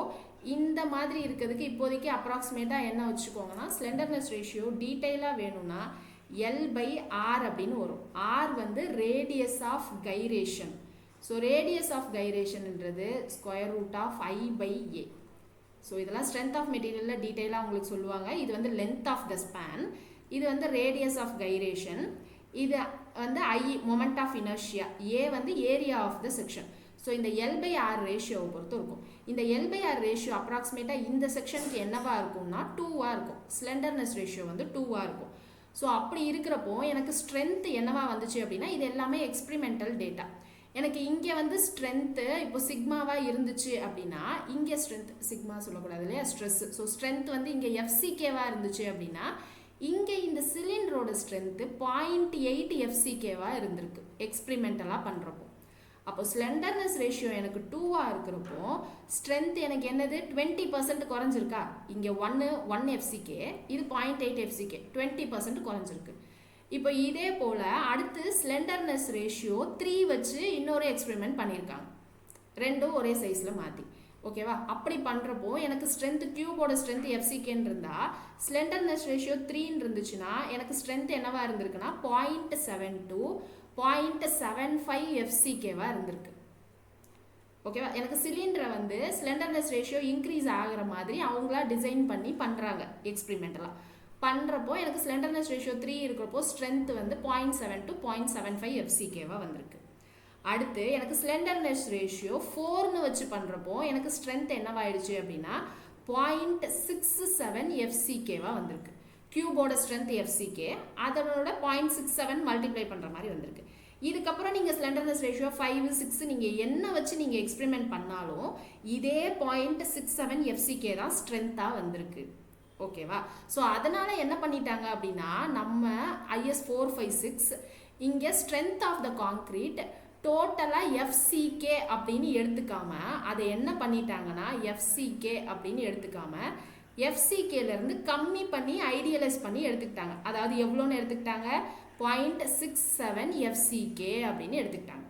இந்த மாதிரி இருக்கிறதுக்கு இப்போதைக்கு அப்ராக்சிமேட்டாக என்ன வச்சுக்கோங்கன்னா, ஸ்லெண்டர்னஸ் ரேஷியோ டீட்டெயிலாக வேணும்னா L/R அப்படின்னு வரும். R வந்து radius of gyration. So radius of கைரேஷன்ன்றது √I/A. ஸோ இதெல்லாம் ஸ்ட்ரென்த் ஆஃப் மெட்டீரியலில் டீட்டெயிலாக உங்களுக்கு சொல்லுவாங்க. இது வந்து லென்த் ஆஃப் த ஸ்பேன், இது வந்து ரேடியஸ் ஆஃப் கைரேஷன், இது வந்து I moment of inertia, A வந்து area of the section. So இந்த L/R ரேஷியோவை பொறுத்து இருக்கும். இந்த L/R ரேஷியோ அப்ராக்சிமேட்டாக இந்த செக்ஷனுக்கு என்னவா இருக்கும்னா 2ஆக இருக்கும். ஸ்லெண்டர்னஸ் ரேஷியோ வந்து 2ஆக இருக்கும். ஸோ அப்படி இருக்கிறப்போ எனக்கு ஸ்ட்ரென்த் என்னவா வந்துச்சு அப்படின்னா, இது எல்லாமே எக்ஸ்பிரிமெண்டல் டேட்டா. எனக்கு இங்கே வந்து ஸ்ட்ரென்த்து இப்போ சிக்மாவாக இருந்துச்சு அப்படின்னா, இங்கே ஸ்ட்ரென்த் சிக்மா சொல்லக்கூடாது இல்லையா, ஸ்ட்ரெஸ். ஸோ ஸ்ட்ரென்த் வந்து இங்கே FCKவாக இருந்துச்சு அப்படின்னா இங்கே இந்த சிலிண்டரோட ஸ்ட்ரென்த்து 0.8 FCKவாக இருந்திருக்கு எக்ஸ்பிரிமெண்டலாக பண்ணுறப்போ. அப்போ ஸ்லெண்டர்னஸ் ரேஷியோ எனக்கு 2ஆக இருக்கிறப்போ ஸ்ட்ரென்த் எனக்கு என்னது 20% குறைஞ்சிருக்கா? இங்கே 1 FCK, இது 0.8 FCK, 20% குறைஞ்சிருக்கு. இப்போ இதே போல் அடுத்து ஸ்லெண்டர்னஸ் ரேஷியோ 3 வச்சு இன்னொரு எக்ஸ்பெரிமெண்ட் பண்ணியிருக்காங்க, ரெண்டும் ஒரே சைஸில் மாற்றி. ஓகேவா? அப்படி பண்ணுறப்போ எனக்கு ஸ்ட்ரென்த் கியூபோட ஸ்ட்ரென்த் FCKன்னு இருந்தால் ஸ்லெண்டர்னஸ் ரேஷியோ 3ன்னு இருந்துச்சுன்னா எனக்கு ஸ்ட்ரென்த் என்னவா இருந்திருக்குன்னா 0.72 0.75 FCKவாக இருந்திருக்கு. ஓகேவா? எனக்கு சிலிண்டரை வந்து ஸ்லெண்டர்னஸ் ரேஷியோ இன்க்ரீஸ் ஆகிற மாதிரி அவங்களா டிசைன் பண்ணி பண்ணுறாங்க எக்ஸ்பிரிமெண்டலாக. பண்ணுறப்போ எனக்கு ஸ்லெண்டர்னஸ் ரேஷியோ 3 இருக்கிறப்போ ஸ்ட்ரென்த் வந்து 0.72 0.75 FCKவாக வந்திருக்கு. அடுத்து எனக்கு ஸ்லெண்டர்னஸ் ரேஷியோ 4ன்னு வச்சு பண்ணுறப்போ எனக்கு ஸ்ட்ரென்த் என்னவாயிடுச்சு அப்படின்னா 0.67 FCKவாக வந்திருக்கு. கியூபோட ஸ்ட்ரென்த் FCK, அதனோட 0.67 மல்டிப்ளை பண்ணுற மாதிரி வந்திருக்கு. இதுக்கப்புறம் நீங்கள் ஸ்லெண்டர்னஸ் ரேஷியோ 5 6 நீங்கள் என்ன வச்சு நீங்கள் எக்ஸ்பெரிமெண்ட் பண்ணாலும் இதே 0.67 FCK தான் ஸ்ட்ரென்த்தாக வந்திருக்கு. ஓகேவா? ஸோ அதனால் என்ன பண்ணிட்டாங்க அப்படின்னா நம்ம IS 456 இங்கே ஸ்ட்ரென்த் ஆஃப் த காங்க்ரீட் டோட்டலாக FCK அப்படின்னு எடுத்துக்காம அதை என்ன பண்ணிட்டாங்கன்னா FCK அப்படின்னு எடுத்துக்காம FCKலேருந்து கம்மி பண்ணி ஐடியலைஸ் பண்ணி எடுத்துக்கிட்டாங்க. அதாவது எவ்வளோன்னு எடுத்துக்கிட்டாங்க? 0.67 FCK அப்படின்னு எடுத்துக்கிட்டாங்க.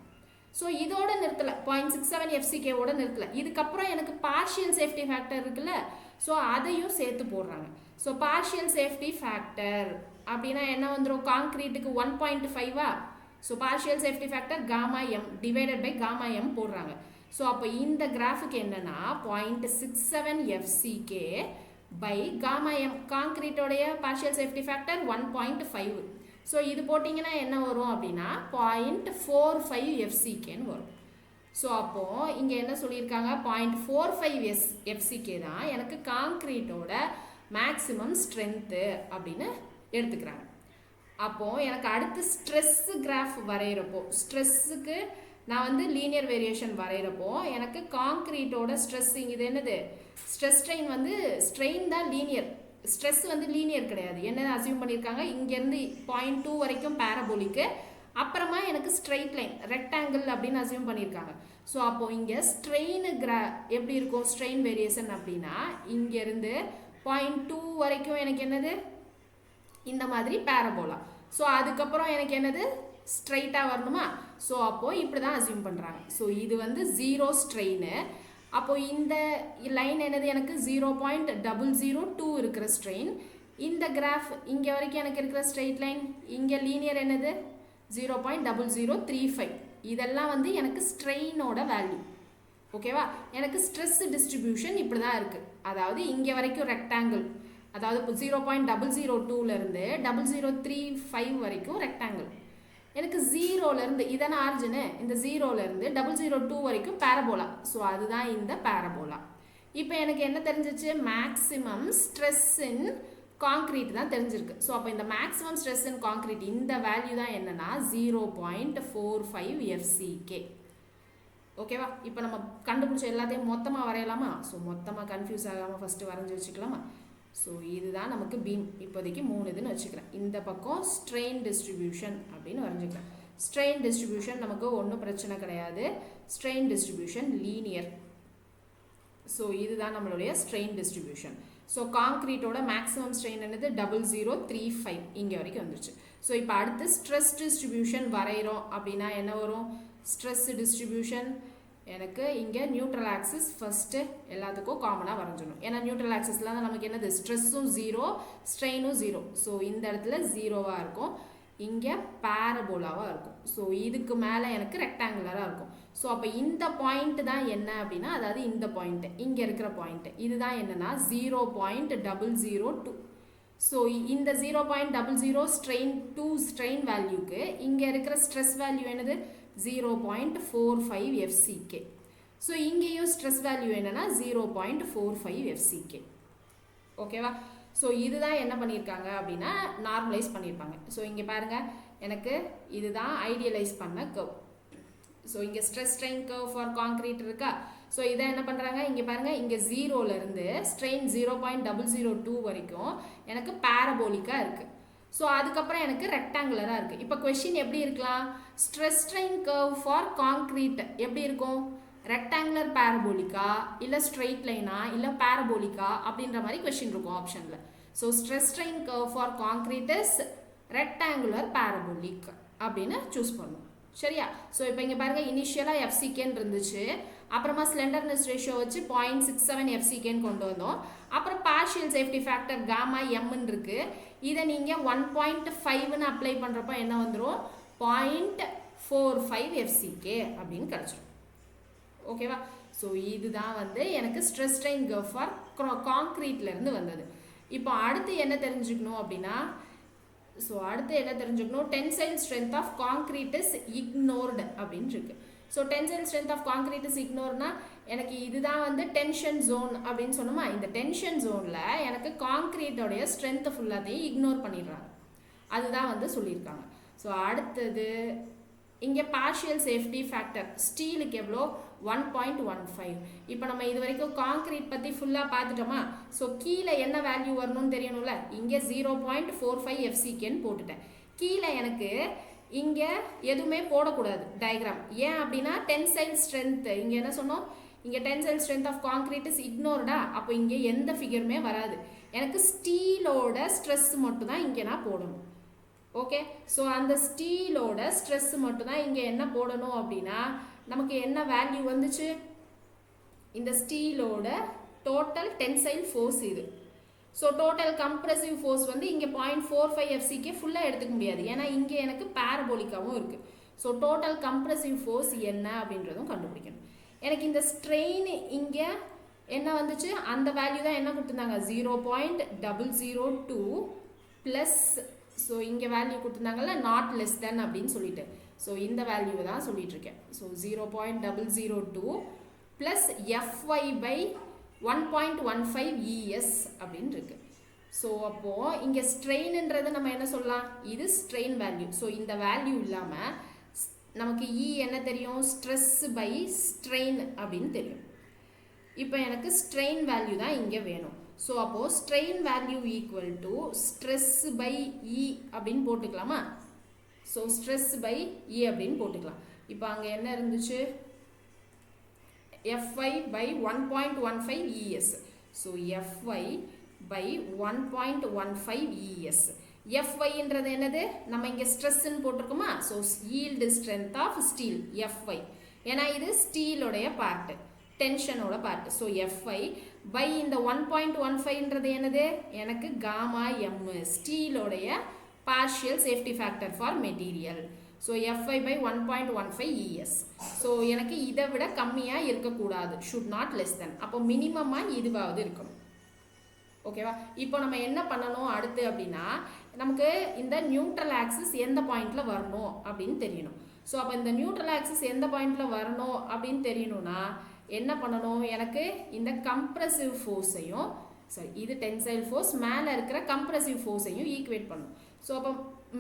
ஸோ இதோட நிறுத்தலை, 0.67 FCKவோட நிறுத்தலை. இதுக்கப்புறம் எனக்கு பார்ஷியல் சேஃப்டி ஃபேக்டர் இருக்குல்ல, ஸோ அதையும் சேர்த்து போடுறாங்க. ஸோ பார்ஷியல் சேஃப்டி ஃபேக்டர் அப்படின்னா என்ன வந்துடும்? காங்க்ரீட்டுக்கு 1.5ஆ? So partial safety factor Γm divided by Γm போடுறாங்க. ஸோ அப்போ இந்த கிராஃபுக்கு என்னன்னா 0.67 FCK பை Γm, காங்க்ரீட்டோடைய பார்ஷியல் சேஃப்டி ஃபேக்டர் 1.5. ஸோ இது போட்டிங்கன்னா என்ன வரும் அப்படின்னா 0.45 FCKன்னு வரும். ஸோ அப்போது இங்கே என்ன சொல்லியிருக்காங்க? 0.45 FCK தான் எனக்கு காங்க்ரீட்டோட மேக்ஸிமம் ஸ்ட்ரென்த்து அப்படின்னு எடுத்துக்கிறாங்க. அப்போது எனக்கு அடுத்து ஸ்ட்ரெஸ்ஸு கிராஃப் வரைகிறப்போ, ஸ்ட்ரெஸ்ஸுக்கு நான் வந்து லீனியர் வேரியேஷன் வரைகிறப்போ எனக்கு காங்க்ரீட்டோட ஸ்ட்ரெஸ், இது என்னது ஸ்ட்ரெஸ் ஸ்ட்ரெயின் வந்து ஸ்ட்ரெயின் தான் லீனியர், ஸ்ட்ரெஸ் வந்து லீனியர் கிடையாது. என்ன அசியூம் பண்ணியிருக்காங்க? இங்கேருந்து 0.2 வரைக்கும் பேரபோலிக்கு, அப்புறமா எனக்கு ஸ்ட்ரெயிட் லைன் ரெக்டாங்கிள் அப்படின்னு அசியூம் பண்ணியிருக்காங்க. ஸோ அப்போது இங்கே ஸ்ட்ரெயின் எப்படி இருக்கும்? ஸ்ட்ரெயின் வேரியேஷன் அப்படின்னா இங்கேருந்து 0.2 வரைக்கும் எனக்கு என்னது இந்த மாதிரி பேரபோலா. ஸோ அதுக்கப்புறம் எனக்கு என்னது ஸ்ட்ரைட்டாக வரணுமா? ஸோ அப்போது இப்படி தான் அசியூம் பண்ணுறாங்க. ஸோ இது வந்து 0 ஸ்ட்ரெயின். அப்போது இந்த லைன் என்னது? எனக்கு 0.002 இருக்கிற ஸ்ட்ரெயின். இந்த கிராஃப் இங்கே வரைக்கும் எனக்கு இருக்கிற ஸ்ட்ரெயிட் லைன், இங்கே லீனியர் என்னது 0.0035. இதெல்லாம் வந்து எனக்கு ஸ்ட்ரெயினோட வேல்யூ. ஓகேவா? எனக்கு ஸ்ட்ரெஸ் டிஸ்ட்ரிபியூஷன் இப்படி தான் இருக்குது. அதாவது இங்கே வரைக்கும் ரெக்டாங்கிள், அதாவது இப்போ 0.002லேருந்து 0035 வரைக்கும் ரெக்டாங்கிள். எனக்கு 0லேருந்து இதான ஆர்ஜினு, இந்த 0லேருந்து 002 வரைக்கும் பேரபோலா. ஸோ அதுதான் இந்த பேரபோலா. இப்போ எனக்கு என்ன தெரிஞ்சிச்சு? மேக்ஸிமம் ஸ்ட்ரெஸ் இன் காங்க்ரீட் தான் தெரிஞ்சிருக்கு. ஸோ அப்போ இந்த மேக்ஸிமம் ஸ்ட்ரெஸ் இன் காங்க்ரீட் இந்த வேல்யூ தான் என்னன்னா 0.45 FCK. ஓகேவா? இப்போ நம்ம கண்டுபிடிச்ச எல்லாத்தையும் மொத்தமாக வரையலாமா? ஸோ மொத்தமாக கன்ஃபியூஸ் ஆகாமல் ஃபஸ்ட்டு வரைஞ்சி வச்சுக்கலாமா? ஸோ இதுதான் நமக்கு பீம். இப்போதைக்கு 3 இதுன்னு வச்சுக்கிறேன். இந்த பக்கம் ஸ்ட்ரெயின் டிஸ்ட்ரிபியூஷன் அப்படின்னு வரைஞ்சிக்கிறேன். ஸ்ட்ரெயின் டிஸ்ட்ரிபியூஷன் நமக்கு ஒன்றும் பிரச்சனை கிடையாது. Strain distribution linear. ஸோ இதுதான் நம்மளுடைய ஸ்ட்ரெயின் டிஸ்ட்ரிபியூஷன். ஸோ காங்க்ரீட்டோட மேக்ஸிமம் ஸ்ட்ரெயின் என்னது 0035 இங்கே வரைக்கும் வந்துருச்சு. ஸோ இப்போ அடுத்து ஸ்ட்ரெஸ் டிஸ்ட்ரிபியூஷன் வரைகிறோம் அப்படின்னா என்ன வரும்? ஸ்ட்ரெஸ் டிஸ்ட்ரிபியூஷன் எனக்கு இங்கே நியூட்ரல் ஆக்சிஸ் ஃபஸ்ட்டு எல்லாத்துக்கும் காமனாக வரைஞ்சிடணும். ஏன்னா நியூட்ரல் ஆக்சிஸில் தான் நமக்கு என்னது ஸ்ட்ரெஸ்ஸும் 0 ஸ்ட்ரெயினும் 0. ஸோ இந்த இடத்துல 0வாக இருக்கும், இங்கே பேரபோலாவாக இருக்கும். ஸோ இதுக்கு மேலே எனக்கு ரெக்டாங்குலராக இருக்கும். ஸோ அப்போ இந்த பாயிண்ட் தான் என்ன அப்படின்னா, அதாவது இந்த பாயிண்ட்டு இங்கே இருக்கிற பாயிண்ட்டு இதுதான் என்னென்னா 0.002. ஸோ இந்த 0.00 ஸ்ட்ரெயின் வேல்யூக்கு இங்கே இருக்கிற ஸ்ட்ரெஸ் வேல்யூ என்னது 0.45 FCK. ஸோ இங்கேயும் ஸ்ட்ரெஸ் வேல்யூ என்னென்னா 0.45 FCK. ஓகேவா? ஸோ இதுதான் என்ன பண்ணியிருக்காங்க அப்படின்னா நார்மலைஸ் பண்ணியிருப்பாங்க. ஸோ இங்கே பாருங்கள், எனக்கு இதுதான் ஐடியலைஸ் பண்ண கர்வ். ஸோ இங்கே stress strain curve for concrete இருக்கா? ஸோ இதை என்ன பண்ணுறாங்க, இங்கே பாருங்கள், இங்கே 0லேருந்து ஸ்ட்ரெயின் 0.002 வரைக்கும் எனக்கு பேரபோலிக்காக இருக்குது. ஸோ அதுக்கப்புறம் எனக்கு ரெக்டாங்குலராக இருக்குது. இப்போ கொஷின் எப்படி இருக்கலாம்? Stress strain curve for concrete எப்படி இருக்கும்? ரெக்டாங்குலர் பேரபோலிக்கா, இல்லை ஸ்ட்ரெயிட் லைனா, இல்லை பேரபோலிக்கா அப்படின்ற மாதிரி கொஷின் இருக்கும் ஆப்ஷனில். So stress strain curve for concrete is rectangular parabolic அப்படின்னு சூஸ் பண்ணணும். சரியா? ஸோ இப்போ இங்கே பாருங்கள், இனிஷியலாக FCKன்னு இருந்துச்சு, அப்புறமா ஸ்லெண்டர்னஸ் ரேஷியோ வச்சு 0.67 FCKன்னு கொண்டு வந்தோம். அப்புறம் பார்ஷியல் சேஃப்டி ஃபேக்டர் காமா எம்ன்னு இருக்குது. இதை நீங்கள் 1.5ன்னு அப்ளை பண்ணுறப்ப என்ன வந்துடும்? 0.45 FCK அப்படின்னு கிடச்சிடும். ஓகேவா? ஸோ இதுதான் வந்து எனக்கு ஸ்ட்ரெஸ் ஸ்ட்ரெயின் கர்வ் ஃபார் காங்க்ரீட்லேருந்து வந்தது. இப்போ அடுத்து என்ன தெரிஞ்சுக்கணும் அப்படின்னா, tensile strength of concrete is ignored அப்படின்னு இருக்கு. So tensile strength of concrete is இக்னோர்னா எனக்கு இதுதான் வந்து டென்ஷன் ஜோன் அப்படின்னு சொன்னோமா. இந்த டென்ஷன் ஜோனில் எனக்கு காங்க்ரீட்டோடைய ஸ்ட்ரென்த்தை ஃபுல்லாத்தையும் இக்னோர் பண்ணிடுறாங்க. அதுதான் வந்து சொல்லியிருக்காங்க. ஸோ அடுத்தது இங்கே பார்ஷியல் சேஃப்டி ஃபேக்டர் ஸ்டீலுக்கு எவ்வளோ? 1.15. இப்போ நம்ம இது வரைக்கும் காங்க்ரீட் பற்றி ஃபுல்லாக பார்த்துட்டோமா. ஸோ கீழே என்ன வேல்யூ வரணும்னு தெரியணும்ல. இங்கே 0.45 FCKன்னு போட்டுட்டேன். கீழே எனக்கு இங்கே எதுவுமே போடக்கூடாது டயக்ராம். ஏன் அப்படின்னா டென்சைல் ஸ்ட்ரென்த் இங்கே என்ன சொன்னோம், இங்கே tensile strength of concrete is இக்னோர்டா. அப்போ இங்கே எந்த ஃபிகருமே வராது. எனக்கு ஸ்டீலோட ஸ்ட்ரெஸ் மட்டும் தான் இங்கே நான் போடணும். ஓகே? ஸோ அந்த ஸ்டீலோட ஸ்ட்ரெஸ் மட்டும் தான் இங்கே என்ன போடணும் அப்படின்னா, நமக்கு என்ன வேல்யூ வந்துச்சு? இந்த ஸ்டீலோட டோட்டல் டென்சைல் ஃபோர்ஸ் இது. ஸோ டோட்டல் கம்ப்ரெசிவ் ஃபோர்ஸ் வந்து இங்கே 0.45 FCK ஃபுல்லாக எடுத்துக்க முடியாது, ஏன்னா இங்கே எனக்கு பேரபோலிக்காவும் இருக்குது. ஸோ டோட்டல் கம்ப்ரெசிவ் ஃபோர்ஸ் என்ன அப்படின்றதும் கண்டுபிடிக்கணும். எனக்கு இந்த ஸ்ட்ரெயின் இங்கே என்ன வந்துச்சு? அந்த வேல்யூ தான் என்ன கொடுத்துருந்தாங்க? 0.002 ப்ளஸ், ஸோ இங்கே வேல்யூ கொடுத்துருந்தாங்கல்ல நாட் லெஸ் தென் அப்படின்னு சொல்லிட்டு. ஸோ இந்த வேல்யூவை தான் சொல்லிட்டு இருக்கேன். So 0.002 plus FY by 1.15 ES அப்படின்னு இருக்கு. ஸோ அப்போது இங்கே ஸ்ட்ரெயின்ன்றது நம்ம என்ன சொல்லலாம்? இது ஸ்ட்ரெயின் வேல்யூ. ஸோ இந்த வேல்யூ இல்லாமல் நமக்கு என்ன தெரியும்? ஸ்ட்ரெஸ் பை ஸ்ட்ரெயின் அப்படின்னு தெரியும். இப்போ எனக்கு ஸ்ட்ரெயின் வேல்யூ தான் இங்கே வேணும். ஸோ அப்போது strain value equal to stress by அப்படின்னு போட்டுக்கலாமா? ஸோ ஸ்ட்ரெஸ் பை அப்படின்னு போட்டுக்கலாம். இப்போ அங்கே என்ன இருந்துச்சு? FY by 1.15 ES. So FY by 1.15 ES. FYன்றது என்னது? நம்ம இங்கே ஸ்ட்ரெஸ்ன்னு போட்டிருக்கோமா. So yield strength of steel FY. ஏன்னா இது ஸ்டீலோடைய பார்ட்டு, டென்ஷனோட பார்ட். ஸோ FY by இந்த 1.15ன்றது என்னது? எனக்கு காமா எம், ஸ்டீலோடைய partial safety factor for material. So FY by 1.15 ES. So எனக்கு இதை விட கம்மியாக இருக்கக்கூடாது, ஷுட் நாட் லெஸ் தென். அப்போ மினிமமாக இதுவாவது இருக்கணும். ஓகேவா? இப்போ நம்ம என்ன பண்ணணும் அடுத்து அப்படின்னா, நமக்கு இந்த நியூட்ரல் ஆக்சிஸ் எந்த பாயிண்டில் வரணும் அப்படின்னு தெரியணும். ஸோ அப்போ இந்த நியூட்ரல் ஆக்சிஸ் எந்த பாயிண்டில் வரணும் அப்படின்னு தெரியணும்னா என்ன பண்ணணும்? எனக்கு இந்த கம்ப்ரெசிவ் ஃபோர்ஸையும், சாரி இது டென்சைல் ஃபோர்ஸ், மேலே இருக்கிற கம்ப்ரெசிவ் ஃபோர்ஸையும் ஈக்குவேட் பண்ணணும். ஸோ அப்போ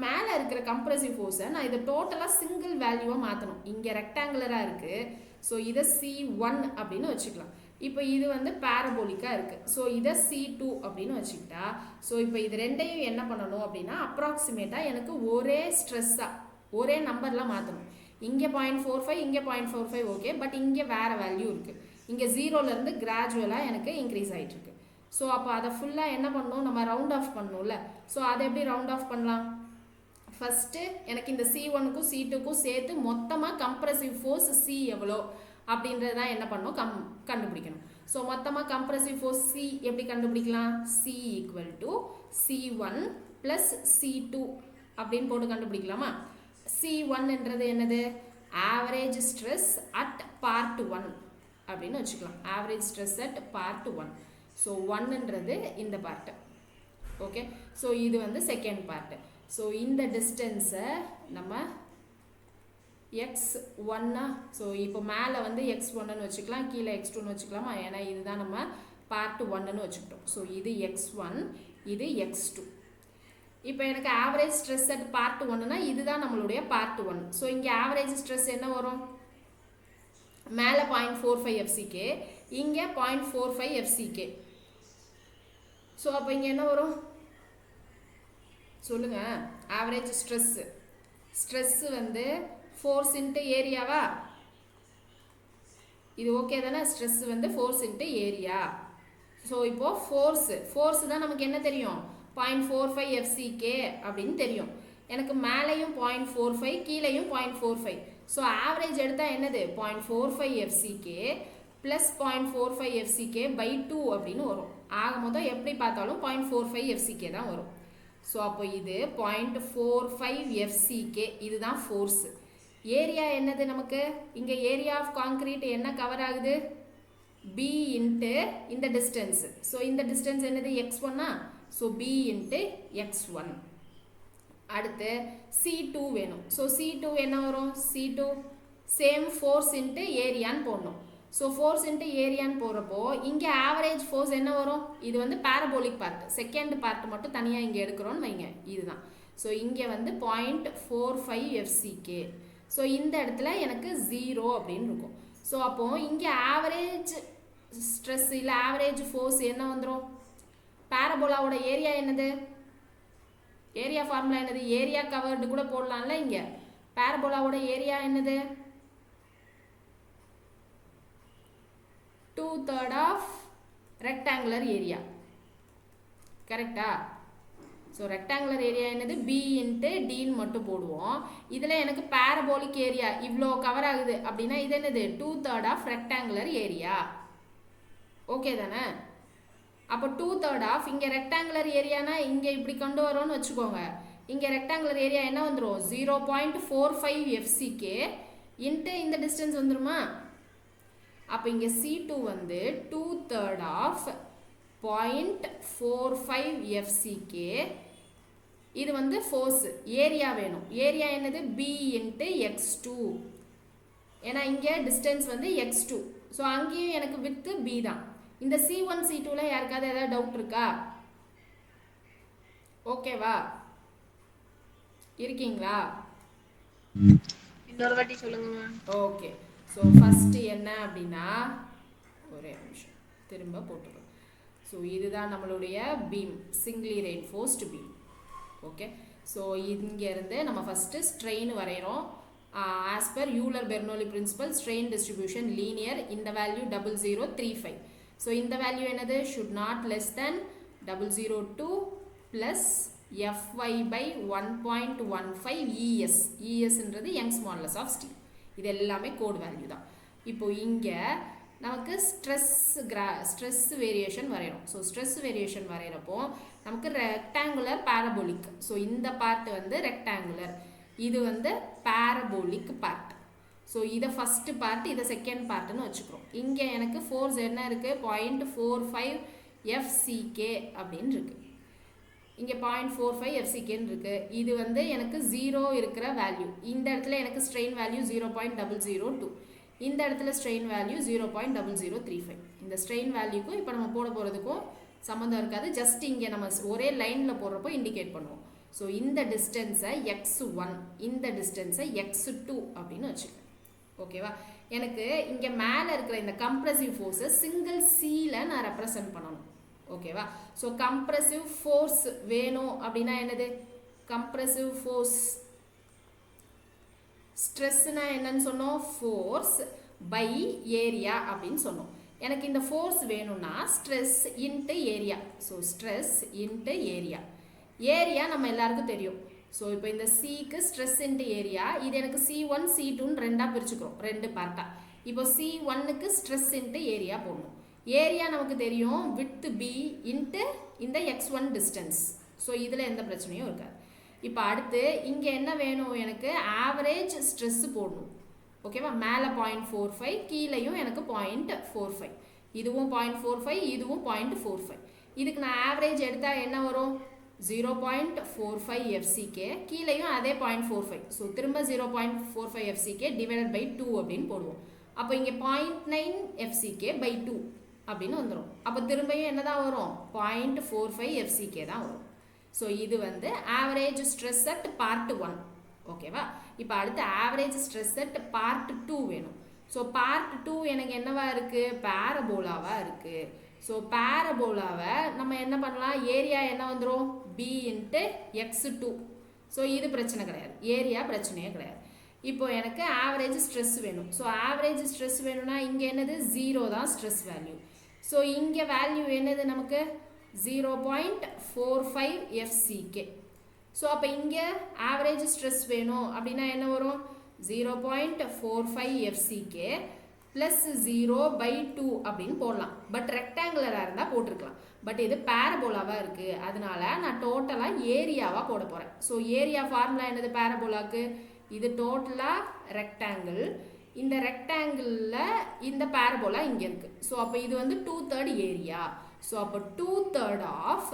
மேலே இருக்கிற கம்ப்ரசிவ் ஃபோர்ஸை நான் இதை டோட்டலாக சிங்கிள் வேல்யூவாக மாற்றணும். இங்கே ரெக்டாங்குலராக இருக்குது, ஸோ இதை C1 அப்படின்னு வச்சுக்கலாம். இப்போ இது வந்து பேரபோலிக்காக இருக்குது, ஸோ இதை C2 அப்படின்னு வச்சுக்கிட்டா, ஸோ இப்போ இது ரெண்டையும் என்ன பண்ணணும் அப்படின்னா அப்ராக்சிமேட்டாக எனக்கு ஒரே ஸ்ட்ரெஸ்ஸாக ஒரே நம்பரில் மாற்றணும். இங்கே 0.45 இங்கே 0.45 ஓகே, பட் இங்கே வேறு வேல்யூ இருக்குது. இங்கே 0லேருந்து கிராஜுவலாக எனக்கு இன்க்ரீஸ் ஆகிட்டுருக்கு. ஸோ அப்போ அதை ஃபுல்லாக என்ன பண்ணணும், நம்ம ரவுண்ட் ஆஃப் பண்ணணும்ல. ஸோ அதை எப்படி ரவுண்ட் ஆஃப் பண்ணலாம்? ஃபஸ்ட்டு எனக்கு இந்த C1க்கும் C2க்கும் சேர்த்து மொத்தமாக கம்ப்ரசிவ் ஃபோர்ஸ் C எவ்வளோ அப்படின்றது தான் என்ன பண்ணணும், கண்டுபிடிக்கணும். ஸோ மொத்தமாக கம்ப்ரசிவ் ஃபோர்ஸ் C எப்படி கண்டுபிடிக்கலாம்? C = C1 + C2 அப்படின்னு போட்டு கண்டுபிடிக்கலாமா? C1ன்றது என்னது? ஆவரேஜ் ஸ்ட்ரெஸ் அட் பார்ட் 1 அப்படின்னு வச்சுக்கலாம். Average stress at part 1. So 1ன்றது இந்த பார்ட்டு. ஓகே, ஸோ இது வந்து செகண்ட் பார்ட்டு. ஸோ இந்த டிஸ்டன்ஸை நம்ம x1, ஸோ இப்போ மேலே வந்து x1ன்னு வச்சுக்கலாம், கீழே x2ன்னு வச்சுக்கலாமா? ஏன்னா இதுதான் நம்ம பார்ட் 1ன்னு வச்சுக்கிட்டோம். ஸோ இது x1, இது x2. இப்போ எனக்கு ஆவரேஜ் ஸ்ட்ரெஸ் அட் பார்ட் 1னா இதுதான் நம்மளுடைய பார்ட் 1. ஸோ இங்கே ஆவரேஜ் ஸ்ட்ரெஸ் என்ன வரும்? மேலே 0.45 FCK, இங்கே 0.45 FCK. ஸோ அப்போ இங்கே என்ன வரும் சொல்லுங்க? ஆவரேஜ் ஸ்ட்ரெஸ்ஸு வந்து ஃபோர்ஸ் இன்ட்டு ஏரியாவா? இது ஓகே தானே? ஸ்ட்ரெஸ் வந்து ஃபோர்ஸ் இன்ட்டு ஏரியா. ஸோ இப்போது ஃபோர்ஸு தான் நமக்கு என்ன தெரியும்? 0.45 FCK அப்படின்னு தெரியும். எனக்கு மேலேயும் 0.45 கீழேயும் 0.45. ஸோ ஆவரேஜ் எடுத்தால் என்னது? 0.45 FCK ப்ளஸ் 0.45 FCK by 2 அப்படின்னு வரும். ஆக மொத்தம் எப்படி பார்த்தாலும் 0.45 FCK தான் வரும். ஸோ அப்போ இது 0.45 FCK, இதுதான் ஃபோர்ஸு. ஏரியா என்னது நமக்கு? இங்கே ஏரியா ஆஃப் கான்க்ரீட் என்ன கவர் ஆகுது? B இன்ட்டு இந்த டிஸ்டன்ஸு. ஸோ இந்த டிஸ்டன்ஸ் என்னது? x1. So B into x1. அடுத்து C2 வேணும். ஸோ C2 என்ன வரும்? C2 சேம் ஃபோர்ஸ் இன்ட்டு ஏரியான்னு போடணும். ஸோ ஃபோர்ஸ் இன்ட்டு ஏரியான்னு போகிறப்போ இங்கே ஆவரேஜ் ஃபோர்ஸ் என்ன வரும்? இது வந்து பேரபோலிக் பார்ட், செகண்ட் பார்ட் மட்டும் தனியாக இங்கே எடுக்கிறோன்னு வைங்க, இதுதான். ஸோ இங்கே வந்து 0.45 FCK. ஸோ இந்த இடத்துல எனக்கு 0 அப்படின்னு இருக்கும். ஸோ அப்போது இங்கே ஆவரேஜ் ஸ்ட்ரெஸ் இல்லை ஆவரேஜ் ஃபோர்ஸ் என்ன வந்துடும்? பேரபோலாவோட ஏரியா என்னது? ஏரியா ஃபார்முலா என்னது? ஏரியா கவர்டு கூட போடலாம்ல. இங்கே பேரபோலாவோட ஏரியா என்னது? 2/3 ஆஃப் ரெக்டாங்குலர் ஏரியா. கரெக்டா? ஸோ ரெக்டாங்குலர் ஏரியா என்னது? B இன்ட்டு Dன்னு மட்டும் போடுவோம். இதில் எனக்கு பேரபோலிக் ஏரியா இவ்வளோ கவர் ஆகுது அப்படின்னா இது என்னது? 2/3 ஆஃப் ரெக்டாங்குலர் ஏரியா. ஓகே தானே? அப்போ 2/3 ஆஃப் இங்கே ரெக்டாங்குலர் ஏரியானா இங்கே இப்படி கொண்டு வரோன்னு வச்சுக்கோங்க. இங்கே ரெக்டாங்குலர் ஏரியா என்ன வந்துடும்? 0.45 FCK இன்ட்டு இந்த டிஸ்டன்ஸ் வந்துருமா? அப்போ இங்கே C2 வந்து 2/3 ஆஃப் 0.45 FCK. இது வந்து ஃபோர்ஸ். ஏரியா வேணும். ஏரியா என்னது? B into x2. ஏன்னா இங்கே டிஸ்டன்ஸ் வந்து x2. ஸோ அங்கேயும் எனக்கு வித்து B தான். இந்த C1 C2ல யாருக்காவது ஏதாவது டவுட் இருக்கா? ஓகேவா? இருக்கீங்களா? இன்னொரு வாட்டி சொல்லுங்க. ஓகே. ஸோ ஃபஸ்ட்டு என்ன அப்படின்னா ஒரே நிமிஷம் திரும்ப போட்டுருக்கோம். ஸோ இதுதான் நம்மளுடைய beam, singly reinforced beam. Okay. So இங்கேருந்து நம்ம ஃபஸ்ட்டு ஸ்ட்ரெயின் வரைகிறோம். As per Euler Bernoulli principle strain distribution linear. இந்த வேல்யூ 0035. ஸோ இந்த வேல்யூ என்னது? Should not less than 002 plus FY by 1.15 ES. ESன்றது யங்ஸ் மாடுலஸ் ஆஃப் ஸ்டீல். இது எல்லாமே கோட் வேல்யூ தான். இப்போ இங்கே நமக்கு ஸ்ட்ரெஸ் வேரியேஷன் வரைகிறோம். ஸோ ஸ்ட்ரெஸ் வேரியேஷன் வரைகிறப்போ நமக்கு ரெக்டாங்குலர் பேரபோலிக். ஸோ இந்த பார்ட் வந்து ரெக்டாங்குலர், இது வந்து பேரபோலிக் பார்ட். ஸோ இதை ஃபஸ்ட்டு பார்ட், இதை செகண்ட் பார்ட்டுன்னு வச்சுக்கிறோம். இங்கே எனக்கு ஃபோர்ஸ் என்ன இருக்குது? 0.45 FCK அப்படின்னு இருக்குது. இங்கே 0.45 FCKன்னு இருக்குது. இது வந்து எனக்கு 0 இருக்கிற வேல்யூ. இந்த இடத்துல எனக்கு ஸ்ட்ரெயின் வேல்யூ 0.002. இந்த இடத்துல ஸ்ட்ரெயின் வேல்யூ 0.0035. இந்த ஸ்ட்ரெயின் வேல்யூக்கும் இப்போ நம்ம போட போகிறதுக்கும் சம்மந்தம் இருக்காது. ஜஸ்ட் இங்கே நம்ம ஒரே லைனில் போடுறப்போ இண்டிகேட் பண்ணுவோம். ஸோ இந்த டிஸ்டன்ஸை x1, இந்த டிஸ்டன்ஸை x2 அப்படின்னு வச்சுக்கிறேன். ஓகேவா? எனக்கு இங்கே மேலே இருக்கிற இந்த கம்ப்ரெசிவ் ஃபோர்ஸை சிங்கிள் சியில் நான் ரெப்ரசன்ட் பண்ணணும். ஓகேவா? ஸோ கம்ப்ரெசிவ் ஃபோர்ஸ் வேணும் அப்படின்னா என்னது? கம்ப்ரெசிவ் ஃபோர்ஸ் ஸ்ட்ரெஸ்னா என்னன்னு சொன்னோம்? ஃபோர்ஸ் பை ஏரியா அப்படின்னு சொன்னோம். எனக்கு இந்த ஃபோர்ஸ் வேணும்னா stress into area. So stress into area. Area நம்ம எல்லாருக்கும் தெரியும். ஸோ இப்போ இந்த சிக்கு ஸ்ட்ரெஸ் இன்ட்டு ஏரியா, இது எனக்கு C1 C2ன்னு ரெண்டாக பிரிச்சுக்கிறோம், ரெண்டு பார்ட்டாக. இப்போ C1க்கு ஸ்ட்ரெஸ் இன்ட்டு ஏரியா போடணும். ஏரியா நமக்கு தெரியும், வித் B இன்ட்டு இந்த x1 டிஸ்டன்ஸ். ஸோ இதில் எந்த பிரச்சனையும் இருக்காது. இப்போ அடுத்து இங்கே என்ன வேணும்? எனக்கு ஆவரேஜ் ஸ்ட்ரெஸ்ஸு போடணும். ஓகேவா? மேலே 0.45, கீழேயும் எனக்கு 0.45, இதுவும் 0.45, இதுவும் 0.45. இதுக்கு நான் ஆவரேஜ் எடுத்தால் என்ன வரும்? 0.45 FCK, கீழேயும் அதே 0.45. ஸோ திரும்ப 0.45 FCK டிவைடட் பை 2 அப்படின்னு போடுவோம். அப்போ இங்கே 0.9 FCK பை 2 அப்படின்னு வந்துடும். அப்போ திரும்பியும் என்ன தான் வரும்? 0.45 FCK தான் வரும். ஸோ இது வந்து ஆவரேஜ் ஸ்ட்ரெஸ் அட் பார்ட் 1. ஓகேவா? இப்போ அடுத்து ஆவரேஜ் ஸ்ட்ரெஸ் அட் பார்ட் 2 வேணும். ஸோ பார்ட் 2 எனக்கு என்னவா இருக்குது? பேரபோலாவாக இருக்குது. ஸோ பேரபோலாவை நம்ம என்ன பண்ணலாம்? ஏரியா என்ன வந்துடும்? B into x2. ஸோ இது பிரச்சனை கிடையாது, ஏரியா பிரச்சனையே கிடையாது. இப்போ எனக்கு ஆவரேஜ் ஸ்ட்ரெஸ் வேணும். ஸோ ஆவரேஜ் ஸ்ட்ரெஸ் வேணும்னா இங்கே என்னது? 0 தான் ஸ்ட்ரெஸ் வேல்யூ. ஸோ இங்கே வேல்யூ என்னது நமக்கு? 0.45 FCK. ஸோ அப்போ இங்கே ஆவரேஜ் ஸ்ட்ரெஸ் வேணும் அப்படின்னா என்ன வரும்? 0.45 FCK ப்ளஸ் 0/2 அப்படின்னு போடலாம். பட் ரெக்டாங்குலராக இருந்தால் போட்டிருக்கலாம். பட் இது பேரபோலாவாக இருக்குது, அதனால நான் டோட்டலாக ஏரியாவாக போட போகிறேன். ஸோ ஏரியா ஃபார்முலா என்னது பேரபோலாவுக்கு? இது டோட்டலாக ரெக்டாங்கிள், இந்த ரெக்டாங்கிளில் இந்த பேரபோலா இங்கே இருக்குது. ஸோ அப்போ இது வந்து 2/3 ஏரியா. ஸோ அப்போ 2/3 ஆஃப்